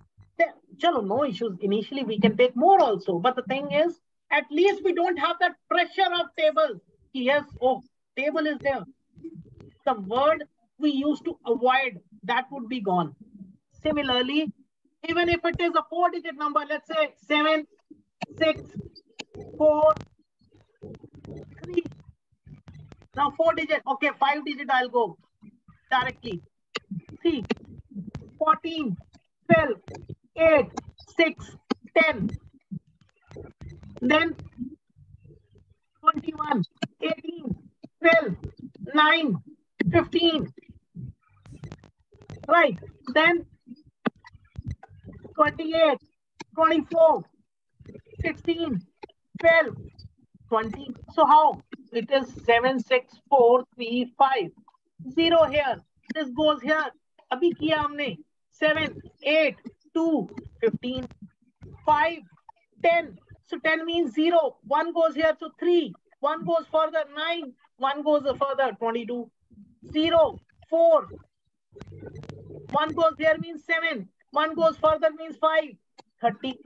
Chalo, no issues. Initially, we can take more also. But the thing is, at least we don't have that pressure of tables. Yes, oh, table is there. The word we used to avoid, that would be gone. Similarly, Even if it is a 4-digit number, let's say 7, 6, 4, 3. Now 4-digit, okay, 5-digit I'll go directly. 3, 14, 12, 8, 6, 10. Then 21, 18, 12, 9, 15. Right. Then 28, 24, 16, 12, 20. So how? It is 7, 6, 4, 3, 5. 0 here. This goes here. Abhi kiya humne. 7, 8, 2, 15, 5, 10. So 10 means 0. 1 goes here, so 3. 1 goes further, 9. 1 goes further, 22. 0, 4. 1 goes here means 7. 1 goes further means 5. 30.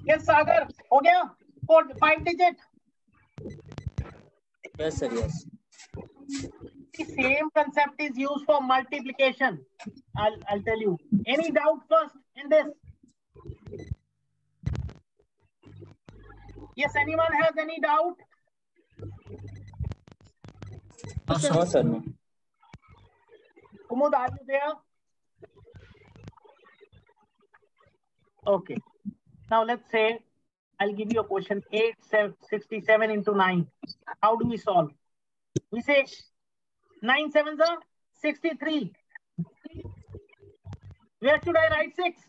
Yes, Sagar. हो गया? 5-digit. Yes, sir. Yes. The same concept is used for multiplication. I'll tell you. Any doubt first in this? Yes, anyone has any doubt? No, sir. No. Kumud, are you there? Okay. Now let's say I'll give you a question. 67 into 9. How do we solve? We say 9 sevens are 63. Where should I write 6?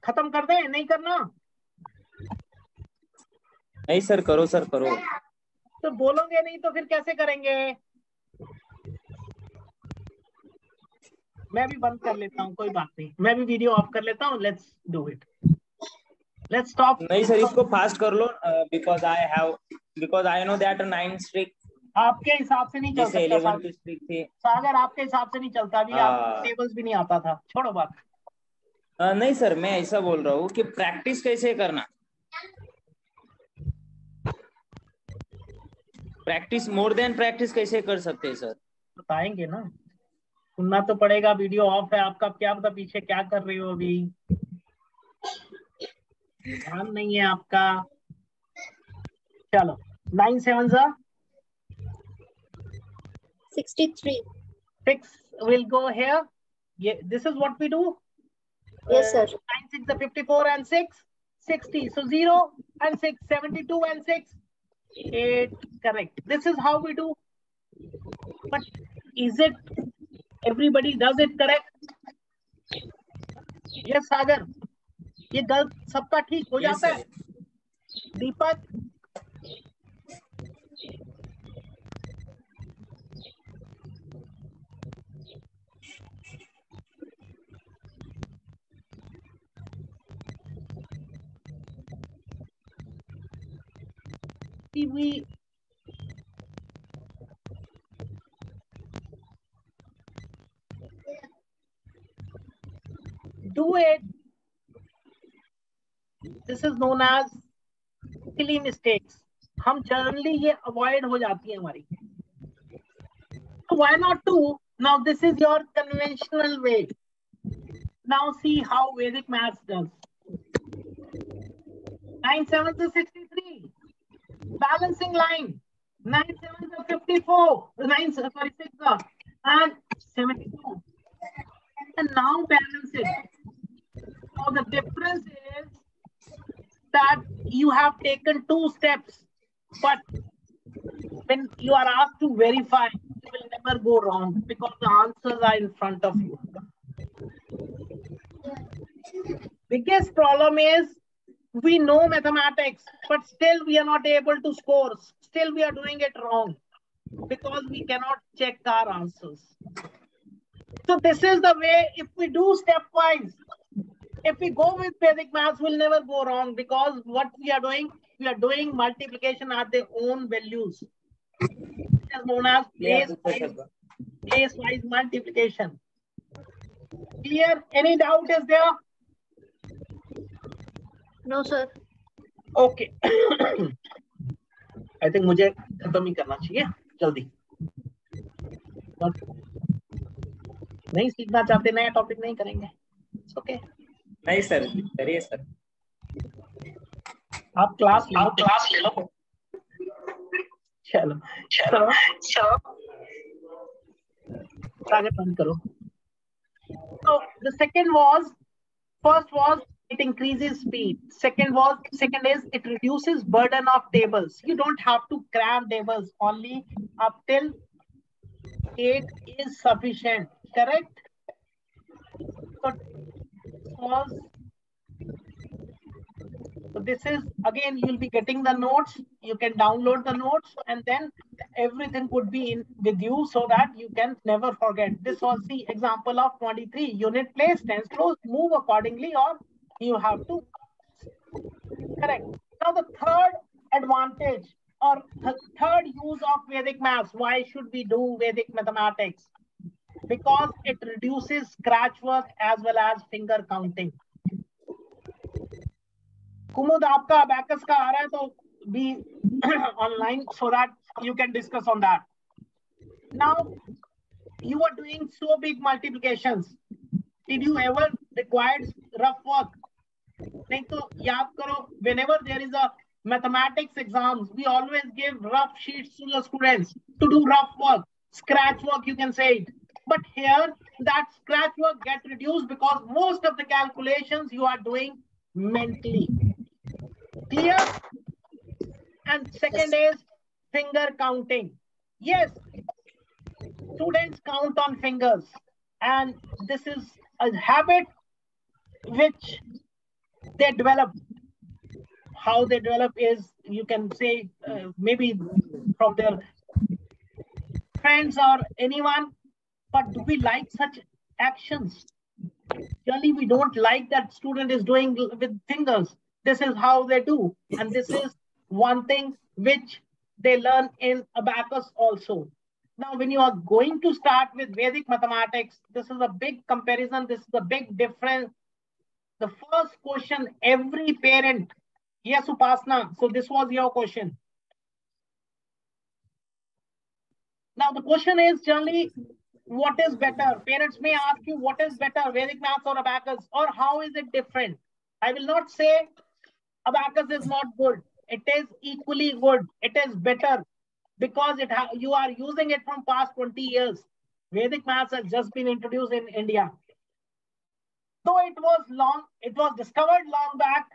खत्म कर दे, नहीं करना? नहीं sir, करो sir, करो. तो बोलोगे नहीं तो फिर कैसे करेंगे? मैं भी बंद कर लेता हूँ, कोई बात नहीं. मैं भी वीडियो ऑफ कर लेता हूँ. Let's do it. Let's stop. नहीं सर, इसको फास्ट कर लो. because I know that 9 streak. आपके हिसाब से नहीं चल सकता. 11 की स्ट्रिक थी. सागर आपके हिसाब से नहीं चलता. अभी आपको टेबल्स भी नहीं आता था. छोड़ो बात. नहीं सर, मैं ऐसा बोल रहा हूँ कि प्रैक्टिस कैसे करना. प्रैक्टिस मोर देन प्रैक्टिस कैसे कर सकते हैं सर? बताएंगे ना. सुनना तो पड़ेगा. वीडियो ऑफ है आपका. क्या पता पीछे क्या कर रहे हो अभी. ध्यान नहीं है आपका. चलो 9 sevens are 63. 6 will go here. Yeah, this is what we do. Yes, sir. 9 6 are 54 and 6 60. So 0 and 6 72 and 6 8. Correct. This is how we do. But is it everybody does it correct? Yes, Sagar. ये गलत सबका ठीक हो जाता है. दीपक. We do it. This is known as silly mistakes. हम generally ये avoid हो जाती है हमारी. So why not do? Now this is your conventional way. Now see how Vedic maths does. 9 sevens are 63. Balancing line. 9 sevens are 54. 6 are and 72. And now balance it. Now the difference is that you have taken 2 steps, but when you are asked to verify, you will never go wrong because the answers are in front of you. Biggest problem is we know mathematics, but still we are not able to score. Still we are doing it wrong because we cannot check our answers. So this is the way. If we do stepwise, if we go with Vedic maths, we'll never go wrong because what we are doing multiplication at their own values. It is known as place-wise multiplication. Clear? Any doubt is there? No, sir. Okay. I think मुझे खत्म ही करना चाहिए जल्दी. नहीं सीखना चाहते, नया topic नहीं करेंगे, ओके। नहीं सर, करिए सर। आप क्लास ले लो। चलो बंद करो। So the first was it increases speed. Second is it reduces burden of tables. You don't have to cram tables, only up till 8 is sufficient, correct? So this is, again, you'll be getting the notes. You can download the notes, and then everything would be in with you so that you can never forget. This was the example of 23. Unit place, stands close, move accordingly, or you have to correct. Now the third advantage or third use of Vedic maths. Why should we do Vedic mathematics? Because it reduces scratch work as well as finger counting. Kumud, आपका abacus का आ रहा है तो be online so that you can discuss on that. Now, you are doing so big multiplications. Did you ever require rough work? नहीं तो याद करो, whenever there is a mathematics exams, we always give rough sheets to the students to do rough work, scratch work, you can say it. But here, that scratch work gets reduced because most of the calculations you are doing mentally. Clear? And second is finger counting. Yes, students count on fingers, and this is a habit which they develop. How they develop is, you can say, maybe from their friends or anyone. But do we like such actions? Generally, we don't like that student is doing with fingers. This is how they do. And this is one thing which they learn in abacus also. Now, when you are going to start with Vedic mathematics, this is a big comparison. This is a big difference. The first question, every parent, yes, Upasna, so this was your question. Now, the question is generally, what is better? Parents may ask you, what is better, Vedic maths or abacus, or how is it different? I will not say abacus is not good. It is equally good. It is better because you are using it from past 20 years. Vedic maths has just been introduced in India. Though it was discovered long back,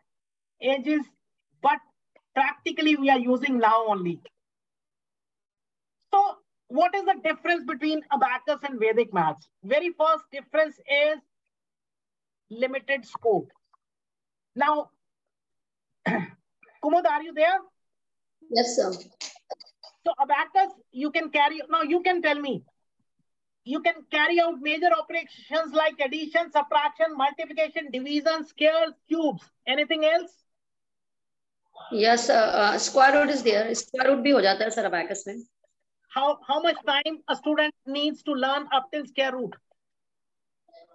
ages, but practically we are using now only. So what is the difference between abacus and Vedic maths? Very first difference is limited scope. Now, Kumud, are you there? Yes, sir. So abacus, you can carry, now you can tell me, you can carry out major operations like addition, subtraction, multiplication, division, squares, cubes. Anything else? Yes, square root is there. Square root भी हो जाता है sir abacus में. How much time a student needs to learn up till square root?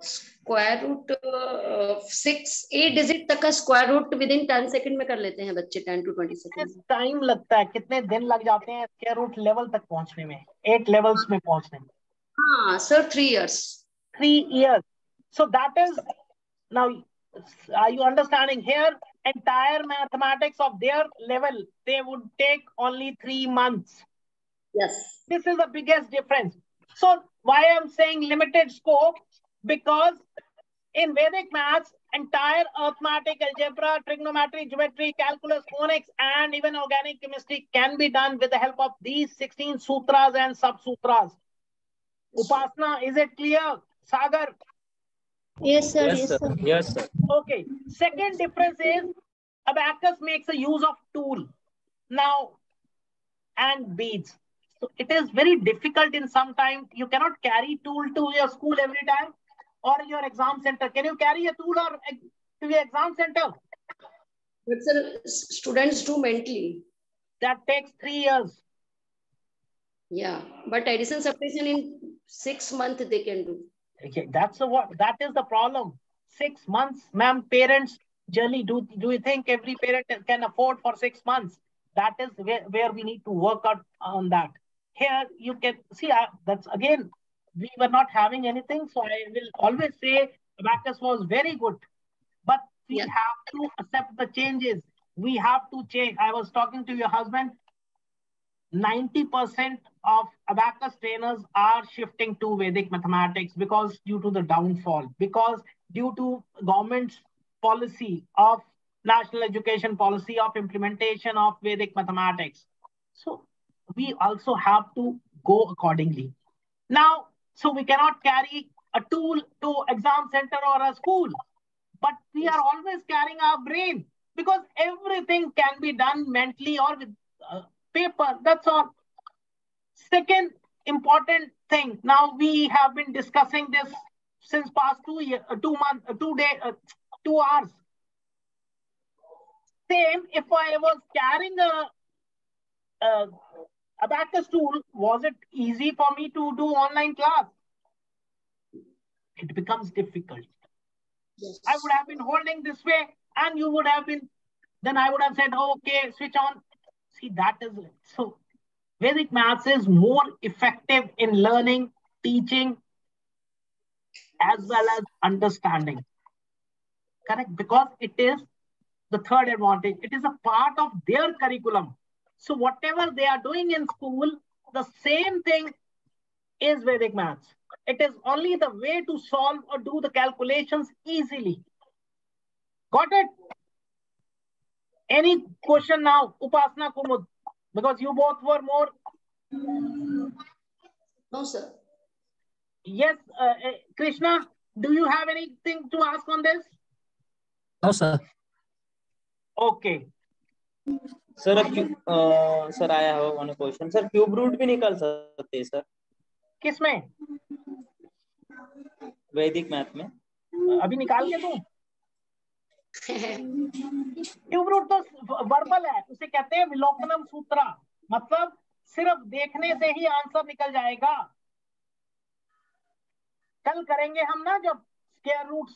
Square root 8 digit तक का square root within 10 second में कर लेते हैं बच्चे, 10 to 20 seconds. टाइम लगता है, कितने दिन लग जाते हैं square root level तक पहुंचने में, 8 levels में पहुंचने में? हाँ sir, 3 years. 3 years. So that is, now are you understanding here? Entire mathematics of their level, they would take only 3 months. Yes. This is the biggest difference. So why I'm saying limited scope? Because in Vedic maths, entire arithmetic, algebra, trigonometry, geometry, calculus, phonics, and even organic chemistry can be done with the help of these 16 sutras and sub-sutras. Upasna, is it clear? Sagar? Yes, sir. Yes, sir. Yes, sir. Okay. Second difference is abacus makes a use of tool now and beads. So it is very difficult in some time. You cannot carry tool to your school every time or your exam center. Can you carry a tool or to your exam center? But sir, students do mentally. That takes 3 years. Yeah, but addition subtraction in 6 months they can do. Okay, that is the problem. 6 months, ma'am. Parents generally do you think every parent can afford for 6 months? That is where we need to work out on that. Here you can see that's again we were not having anything. So I will always say abacus was very good, but we have to accept the changes. We have to change. I was talking to your husband. 90% of abacus trainers are shifting to Vedic mathematics because due to the downfall, because due to government's policy of national education policy of implementation of Vedic mathematics. So we also have to go accordingly. Now, so we cannot carry a tool to exam center or a school, but we are always carrying our brain because everything can be done mentally or with paper. That's all. Second important thing. Now we have been discussing this since past 2 months, 2 days, 2 hours. Same. If I was carrying a abacus tool, was it easy for me to do online class? It becomes difficult. Yes. I would have been holding this way, and you would have been. Then I would have said, oh, "Okay, switch on." See, that is it. So Vedic maths is more effective in learning, teaching, as well as understanding. Correct? Because it is the third advantage. It is a part of their curriculum. So whatever they are doing in school, the same thing is Vedic maths. It is only the way to solve or do the calculations easily. Got it? Any question now, Upasana, Kumud? Because you both were more. No, sir. Yes, Krishna, do you have anything to ask on this? No, sir. Okay. Sir, sir, I have one question. Sir, cube root भी निकाल सकते हैं sir? किसमें? वैदिक math में. अभी निकाल के दूं? क्यूब रूट तो वर्बल है, उसे कहते हैं विलोकनम सूत्र. मतलब सिर्फ देखने से ही आंसर निकल जाएगा. कल करेंगे हम ना, जब स्क्वायर रूट्स,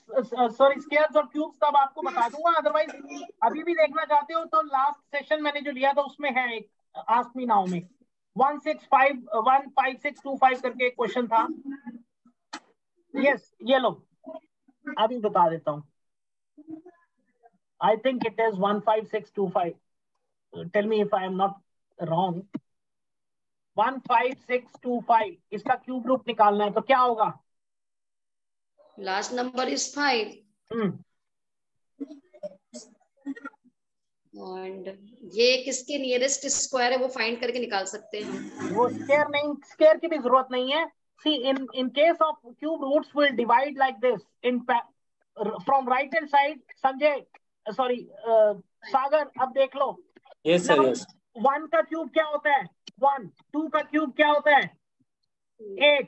सॉरी स्क्वायर्स और क्यूब्स, तब आपको बता दूंगा. अदरवाइज अभी भी देखना चाहते हो तो लास्ट सेशन मैंने जो लिया था उसमें है एक आस्क मी नाउ में 15625 करके एक क्वेश्चन था. यस, ये लो अभी बता देता हूँ. I think it is 15625. Tell me if I am not wrong. 15625. इसका क्यूब रूट निकालना है तो क्या होगा? Last number is 5. And ये किसके नियरेस्ट स्क्वायर है वो फाइंड करके निकाल सकते हैं. वो स्क्वायर नहीं, स्क्वायर की भी जरूरत नहीं है. See, in case of cube roots, will divide like this in from right hand side. Sanjay, sorry, सागर, अब देख लो. Yes sir, yes. 1 का क्यूब क्या होता है? 1. 2 का क्यूब क्या होता है? 8.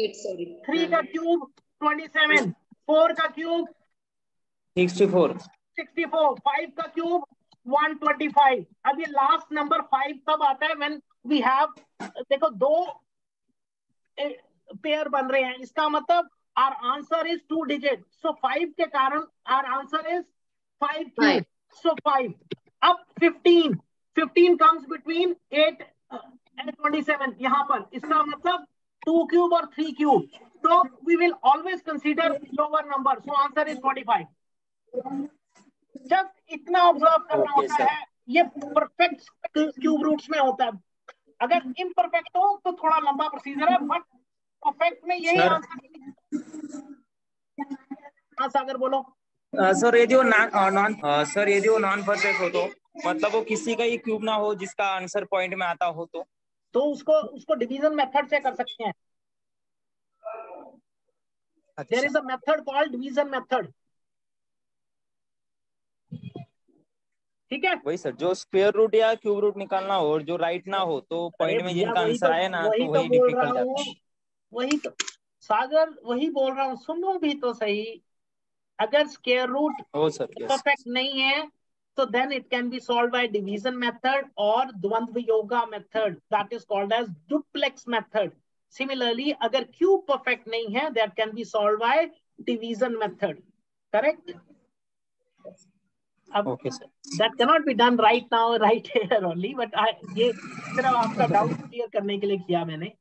8, sorry. 3 का क्यूब 27. 4 का क्यूब 64. 5 का क्यूब 125. अब ये लास्ट नंबर 5 तब आता है when we have, देखो 2 पेयर बन रहे हैं. इसका मतलब our answer is 2 digit. So 5 के कारण our answer is 5 cube. So 5. अब 15 comes between 8 and 27 यहाँ पर. इसका मतलब 2 cube और 3 cube. So we will always consider lower number. So answer is 25. Just इतना ऑब्जर्व करना होता है. ये परफेक्ट क्यूब रूट्स में होता है. अगर इम्परफेक्ट हो तो थोड़ा लंबा प्रोसीजर है, बट परफेक्ट में यही आंसर. हाँ सागर बोलो. सर ये जो नॉन परफेक्ट हो तो मतलब वो किसी का ही क्यूब ना हो जिसका आंसर पॉइंट में आता हो तो उसको डिवीजन मेथड से कर सकते हैं. There is a method called division method. ठीक है. वही सर, जो स्क्वायर रूट या क्यूब रूट निकालना हो और जो राइट ना हो तो पॉइंट में जिनका आंसर आए ना तो वही डिफिकल्ट जाता है. वही तो सागर वही बोल रहा हूँ. सुनो भी तो सही. अगर स्क्वायर रूट परफेक्ट नहीं है तो then it can be solved by division method or द्वंद्व yoga method, that is called as duplex method. Similarly, अगर क्यूब परफेक्ट नहीं है, that can be solved by division method. Correct? Okay, sir. That cannot be done right now, right here only. But ये सिर्फ आपका doubt clear करने के लिए किया मैंने.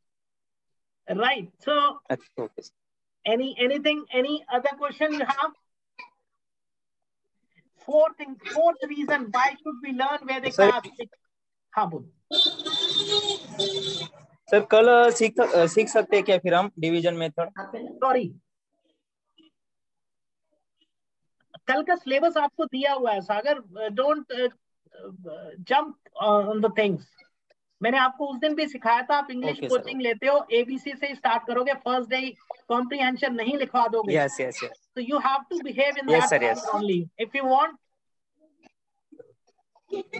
Right. So Okay. any other question you have? Fourth reason why should we learn Vedic Sir, math? हाँ बोल. सर कल सीख सकते हैं क्या फिर हम डिवीजन मेथड? सॉरी, कल का सिलेबस आपको दिया हुआ है Sagar. Don't jump on the things. मैंने आपको उस दिन भी सिखाया था, आप इंग्लिश कोचिंग लेते हो, एबीसी से स्टार्ट करोगे, फर्स्ट डे कॉम्प्रिहेंशन नहीं लिखवा दोगे. Yes. So you have to behave in that manner only if you want.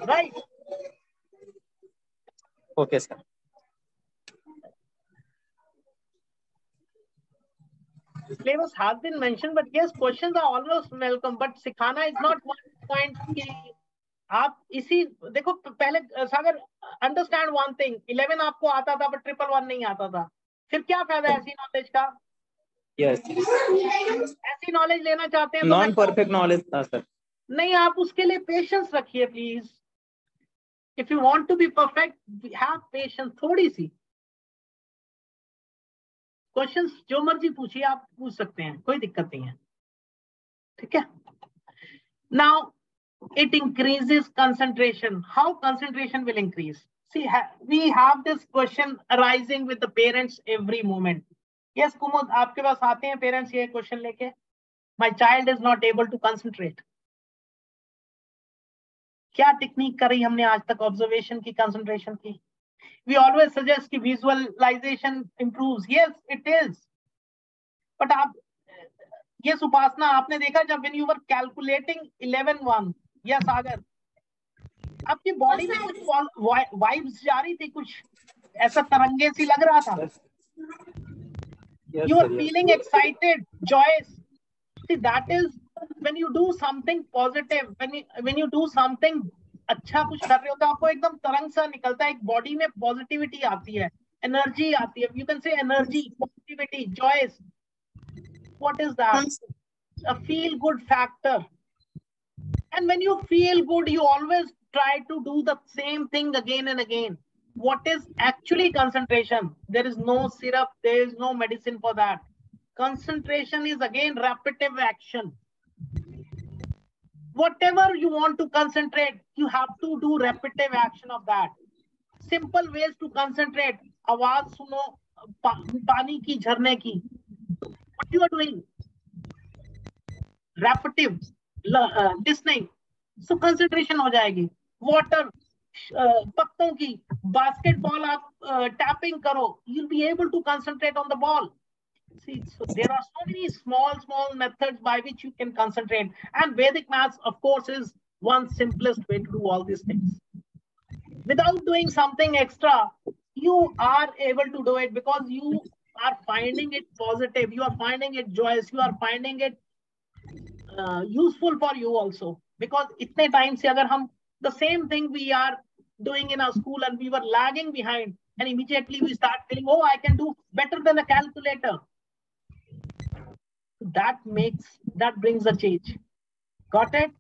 Right. Okay, sir. Syllabus has been mentioned, but yes, questions are always welcome. But सिखाना is not one point कि आप इसी देखो पहले सागर understand one thing, 11 आपको आता था but 111 नहीं आता था, फिर क्या फायदा ऐसी नॉलेज का? यस. ऐसी नॉलेज लेना चाहते हैं नॉन परफेक्ट नॉलेज था सर. नहीं, आप उसके लिए पेशेंस रखिए please. If you want to be perfect, have patience थोड़ी सी. क्वेश्चंस जो मर्जी पूछिए, आप पूछ सकते हैं, कोई दिक्कत नहीं है. ठीक है. Now it increases concentration. How concentration will increase? See, we have this question arising with the parents every moment. Yes, Kumud, आपके पास आते हैं parents ये question लेके, my child is not able to concentrate. क्या टेक्निक करी हमने आज तक ऑब्जर्वेशन की, कंसंट्रेशन की? We always suggest कि visualization improves. Yes, it is. But आप ये उपासना आपने देखा जब when you were calculating 11-1, yes सागर, आपकी बॉडी में कुछ वाइब्स जा रही थी, कुछ ऐसा तरंगे सी लग रहा था. You are feeling excited, joyous. See, that is when you do something positive, when you do something अच्छा कुछ कर रहे हो तो आपको एकदम तरंग सा निकलता है, एक बॉडी में पॉजिटिविटी आती है, एनर्जी आती है. You can say energy, positivity, joyous. What is that? A feel good factor. And when you feel good, you always try to do the same thing again and again. What is actually concentration? There is no syrup, there is no medicine for that. Concentration is again repetitive action. Whatever you want to concentrate, you have to do repetitive action of that. Simple ways to concentrate. आवाज सुनो पानी की झरने की. What you are doing? Repetitive listening. So concentration हो जाएगी. Water, पत्तों की, basketball आप tapping करो, you'll be able to concentrate on the ball. See, so there are so many small methods by which you can concentrate, and Vedic maths, of course, is one simplest way to do all these things. Without doing something extra, you are able to do it because you are finding it positive, you are finding it joyous, you are finding it useful for you also. Because itne time se agar hum the same thing we are doing in our school and we were lagging behind, and immediately we start feeling, oh, I can do better than a calculator. That brings a change. Got it?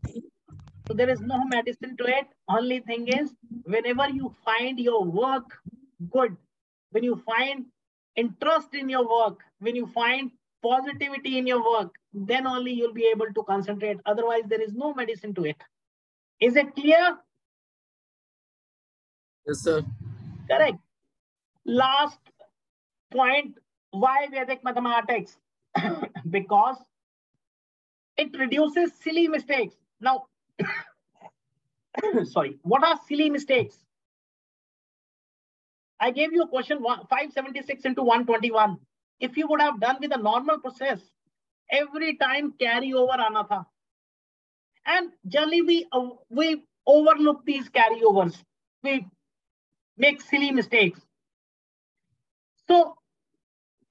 So there is no medicine to it. Only thing is, whenever you find your work good, when you find interest in your work, when you find positivity in your work, then only you'll be able to concentrate. Otherwise, there is no medicine to it. Is it clear? Yes, sir. Correct. Last point, why Vedic mathematics? Because it reduces silly mistakes. Now, sorry, what are silly mistakes? I gave you a question 576 into 121. If you would have done with a normal process, every time carry over aana tha. And generally we overlook these carryovers. We make silly mistakes. So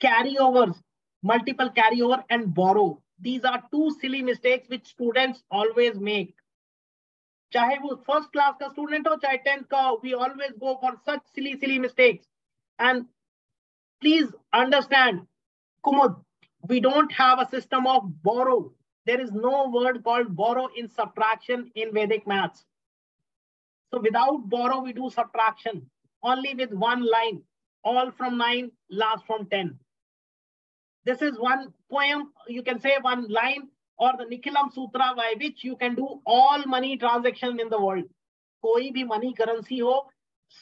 carryovers, multiple carryover and borrow. These are two silly mistakes which students always make. चाहे वो first class का student हो, चाहे 10th का, we always go for such silly mistakes. And please understand, Kumud, we don't have a system of borrow. There is no word called borrow in subtraction in Vedic maths. So without borrow, we do subtraction only with one line. all from 9, last from 10. This is one poem, you can say one line, or the Nikhilam Sutra by which you can do all money transaction in the world. कोई भी money currency हो,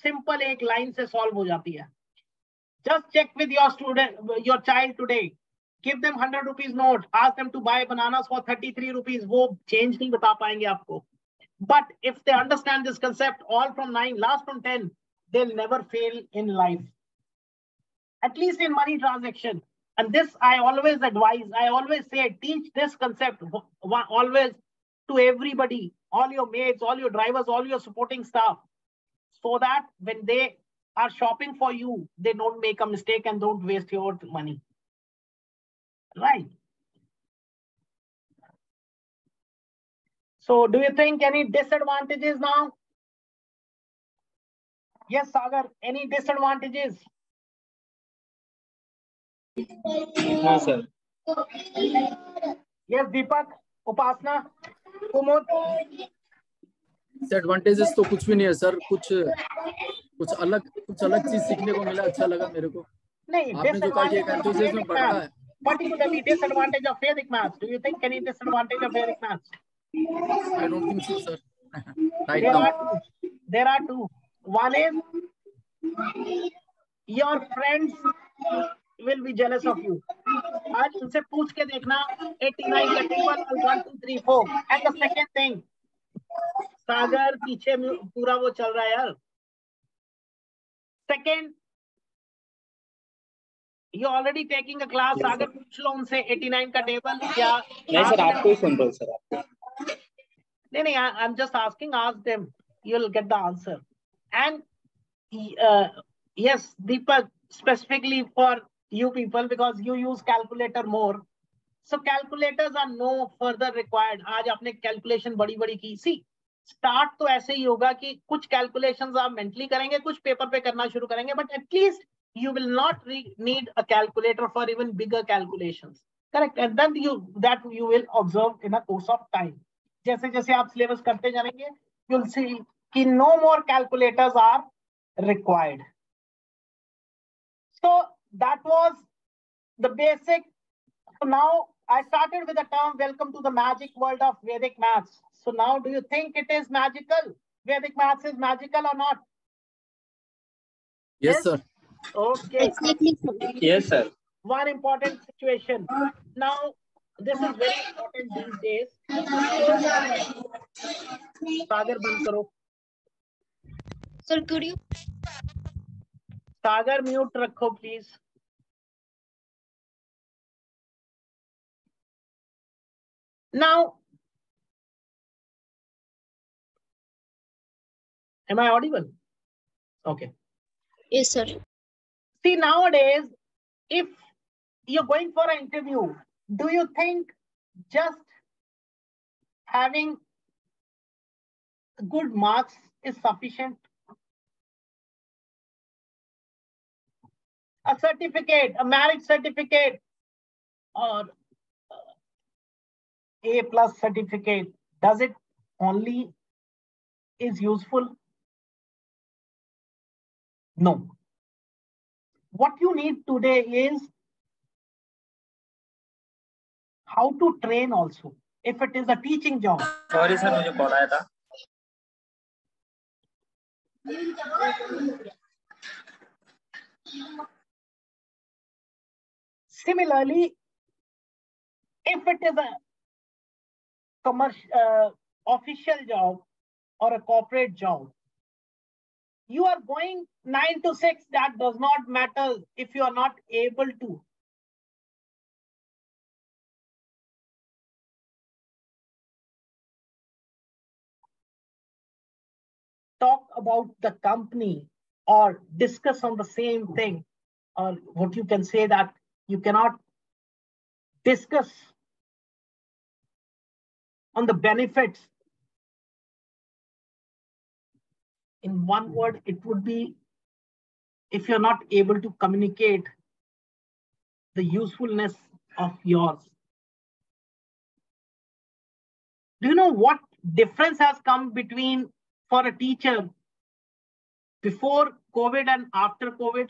simple एक line से solve हो जाती है. Just check with your student, your child today. Give them 100 rupees note. Ask them to buy bananas for 33 rupees. वो change नहीं बता पाएंगे आपको. But if they understand this concept, all from 9, last from 10, they'll never fail in life. At least in money transaction. And this I always advise, I always say, teach this concept always to everybody, all your mates, all your drivers, all your supporting staff, so that when they are shopping for you, they don't make a mistake and don't waste your money. Right. So do you think any disadvantages now? Yes, Sagar, any disadvantages? No, sir. Yes, Deepak, Upasna, Kumud. Disadvantages तो कुछ भी नहीं है sir. कुछ अलग चीज सीखने को मिला, अच्छा लगा मेरे को. नहीं, आपने जो कहा कि एक एंथुसियाज्म बढ़ता है. Particularly disadvantage of Vedic maths. Do you think any disadvantage of Vedic maths? I don't think so, sir. Right now. There are two. One is your friends will be jealous of you. आज उनसे पूछ के देखना 89 का table 1 2 3 4. And the second thing, सागर पीछे पूरा वो चल रहा है यार. Second, you're already taking a class. सागर पूछ लो उनसे 89 का टेबल क्या. नहीं सर, आपको ही सुन रहा हूँ सर. आपको नहीं, I'm just asking. Ask them. You'll get the answer. And yes, Deepak, specifically for you people, because you use calculator more. So calculators are no further required. आज आपने calculation बड़ी की. See, start तो ऐसे ही होगा कि कुछ calculations आप mentally करेंगे, कुछ paper पे करना शुरू करेंगे, but at least you will not need a calculator for even bigger calculations. Correct? And then you will observe in a course of time. जैसे जैसे आप syllabus करते जाएंगे, you'll see कि no more calculators are required. So that was the basic. So now I started with the term, welcome to the magic world of Vedic maths. So now do you think it is magical? Vedic maths is magical or not? Yes, sir. Okay. Yes, sir. One important situation. Now, this is very important these days. Sagar, band karo. Sir, could you? Sagar, mute rakho, please. Now, am I audible? Okay. Yes, sir. See, nowadays, if you're going for an interview, do you think just having good marks is sufficient? A certificate, a marriage certificate, or A+ certificate, does it only is useful? No. What you need today is how to train also. If it is a teaching job. Sorry sir, मुझे call आया था. Similarly, if it is a commercial, official job or a corporate job, you are going 9 to 6, that does not matter if you are not able to. Talk about the company or discuss on the same thing, or what you can say that you cannot discuss on the benefits. In one word, it would be, if you're not able to communicate the usefulness of yours. Do you know what difference has come between, for a teacher, before COVID and after COVID?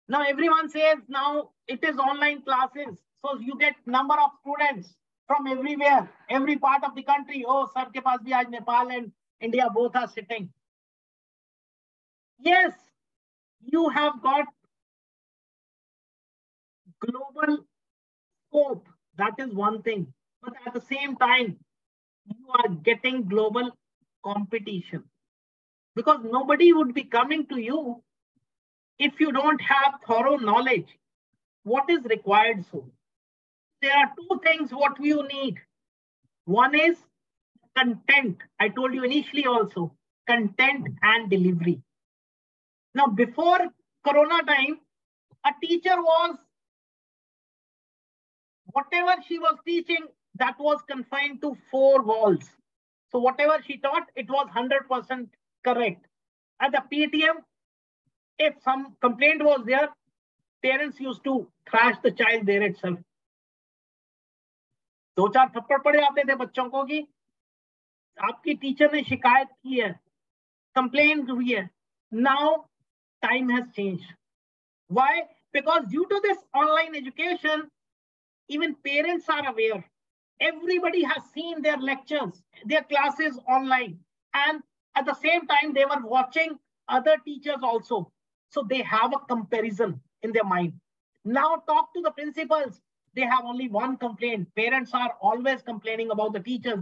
Now everyone says now it is online classes. So you get number of students from everywhere, every part of the country. Oh, sir ke paas bhi aaj Nepal and India both are sitting. Yes, you have got global scope. That is one thing. But at the same time, you are getting global competition. Because nobody would be coming to you if you don't have thorough knowledge. What is required so? There are two things what you need. One is content. I told you initially also, content and delivery. Now, before Corona time, a teacher was, whatever she was teaching, that was confined to 4 walls. So whatever she taught, it was 100% correct. At the PTM, if some complaint was there, parents used to thrash the child there itself. 2-4 थप्पड़ पड़े आते थे बच्चों को कि आपकी teacher ने शिकायत की है, कंप्लेंट हुई है. Now time has changed. Why? Because due to this online education, even parents are aware. Everybody has seen their lectures, their classes online, and at the same time they were watching other teachers also. So they have a comparison in their mind. Now talk to the principals. They have only one complaint. Parents are always complaining about the teachers.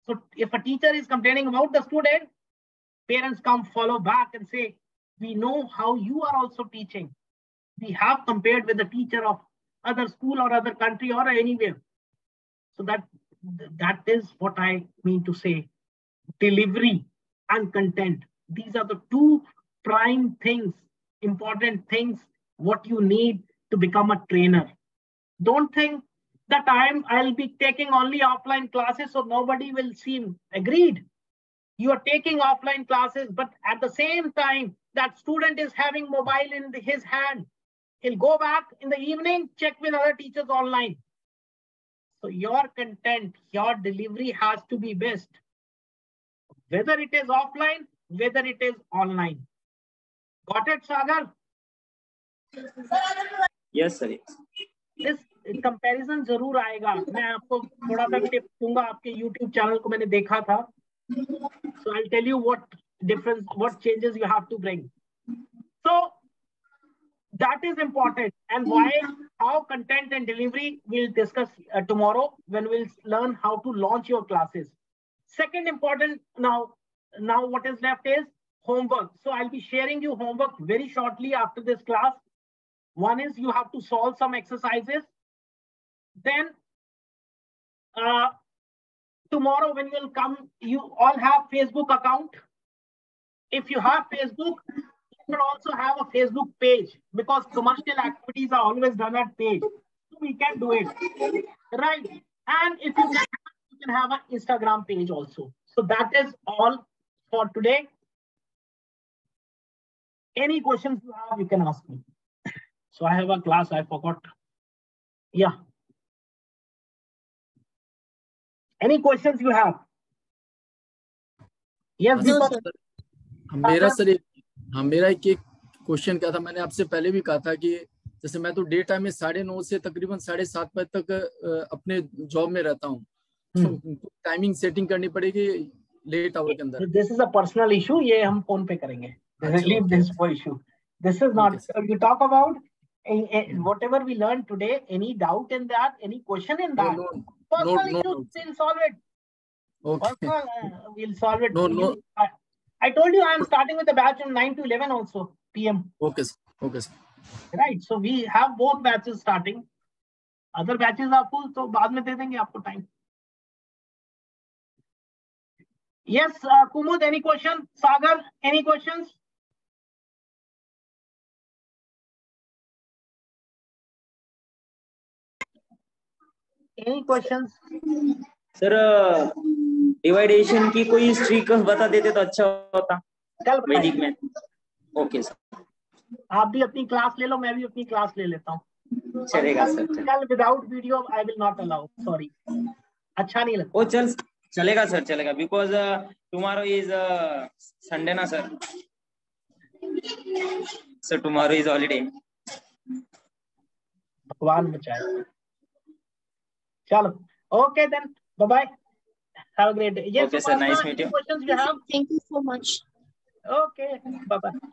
So if a teacher is complaining about the student, parents come follow back and say, we know how you are also teaching. We have compared with the teacher of other school or other country or anywhere. So that is what I mean to say. Delivery and content. These are the two prime things, important things, what you need to become a trainer. Don't think that I'll be taking only offline classes so nobody will see. Agreed. You are taking offline classes, but at the same time, that student is having mobile in his hand. He'll go back in the evening, check with other teachers online. So your content, your delivery has to be best. Whether it is offline, whether it is online. Got it, Sagar? Yes, sir. This comparison जरूर आएगा. मैं आपको थोड़ा सा tip दूंगा. आपके YouTube channel को मैंने देखा था. So I'll tell you what difference, what changes you have to bring. So that is important. And why, how content and delivery we'll discuss tomorrow when we'll learn how to launch your classes. Second important, now what is left is homework. So I'll be sharing you homework very shortly after this class. One is you have to solve some exercises. Then tomorrow when you'll come, you all have Facebook account. If you have Facebook, you should also have a Facebook page because commercial activities are always done at page. So we can do it, right? And if you can have an Instagram page also. So that is all for today. Any questions you have, you can ask me. So I have a class, I forgot. Yeah. Any questions you have? Yes, मेरा एक question क्या था, मैंने आपसे पहले भी कहा था कि जैसे मैं तो डे टाइम में 9:30 से तकरीबन 7:30 बजे तक अपने जॉब में रहता हूँ, तो टाइमिंग सेटिंग करनी पड़ेगी लेट आवर के अंदर. This is a personal issue, ये हम फोन पे करेंगे. Leave this for issue. This is not, you talk about whatever we learned today. Any doubt in that? Any question in that? Personal issues, we'll solve it. Okay. Personal, we'll solve it. No. I told you I am starting with the batch from 9 to 11 also PM. Okay, sir. Okay, sir. Right. So we have both batches starting. Other batches are full, so बाद में दे देंगे आपको time. Yes, Kumud, any question? Sagar, any questions? Any questions? Sir division की कोई streak बता देते तो अच्छा होता वैदिक में. ओके सर, आप भी अपनी क्लास ले लो, मैं भी अपनी क्लास ले लेता हूँ. चलेगा सर. कल without video I will not allow, sorry. अच्छा नहीं लगता. ओ चलेगा सर, चलेगा. बिकॉज टुमारो इज संडे ना sir. So tomorrow is holiday. भगवान बचाए. चलो. Okay then. Bye bye. Have a great day. Yes, Okay, sir. Nice meeting you. Questions you have? Thank you so much. Okay. Bye bye.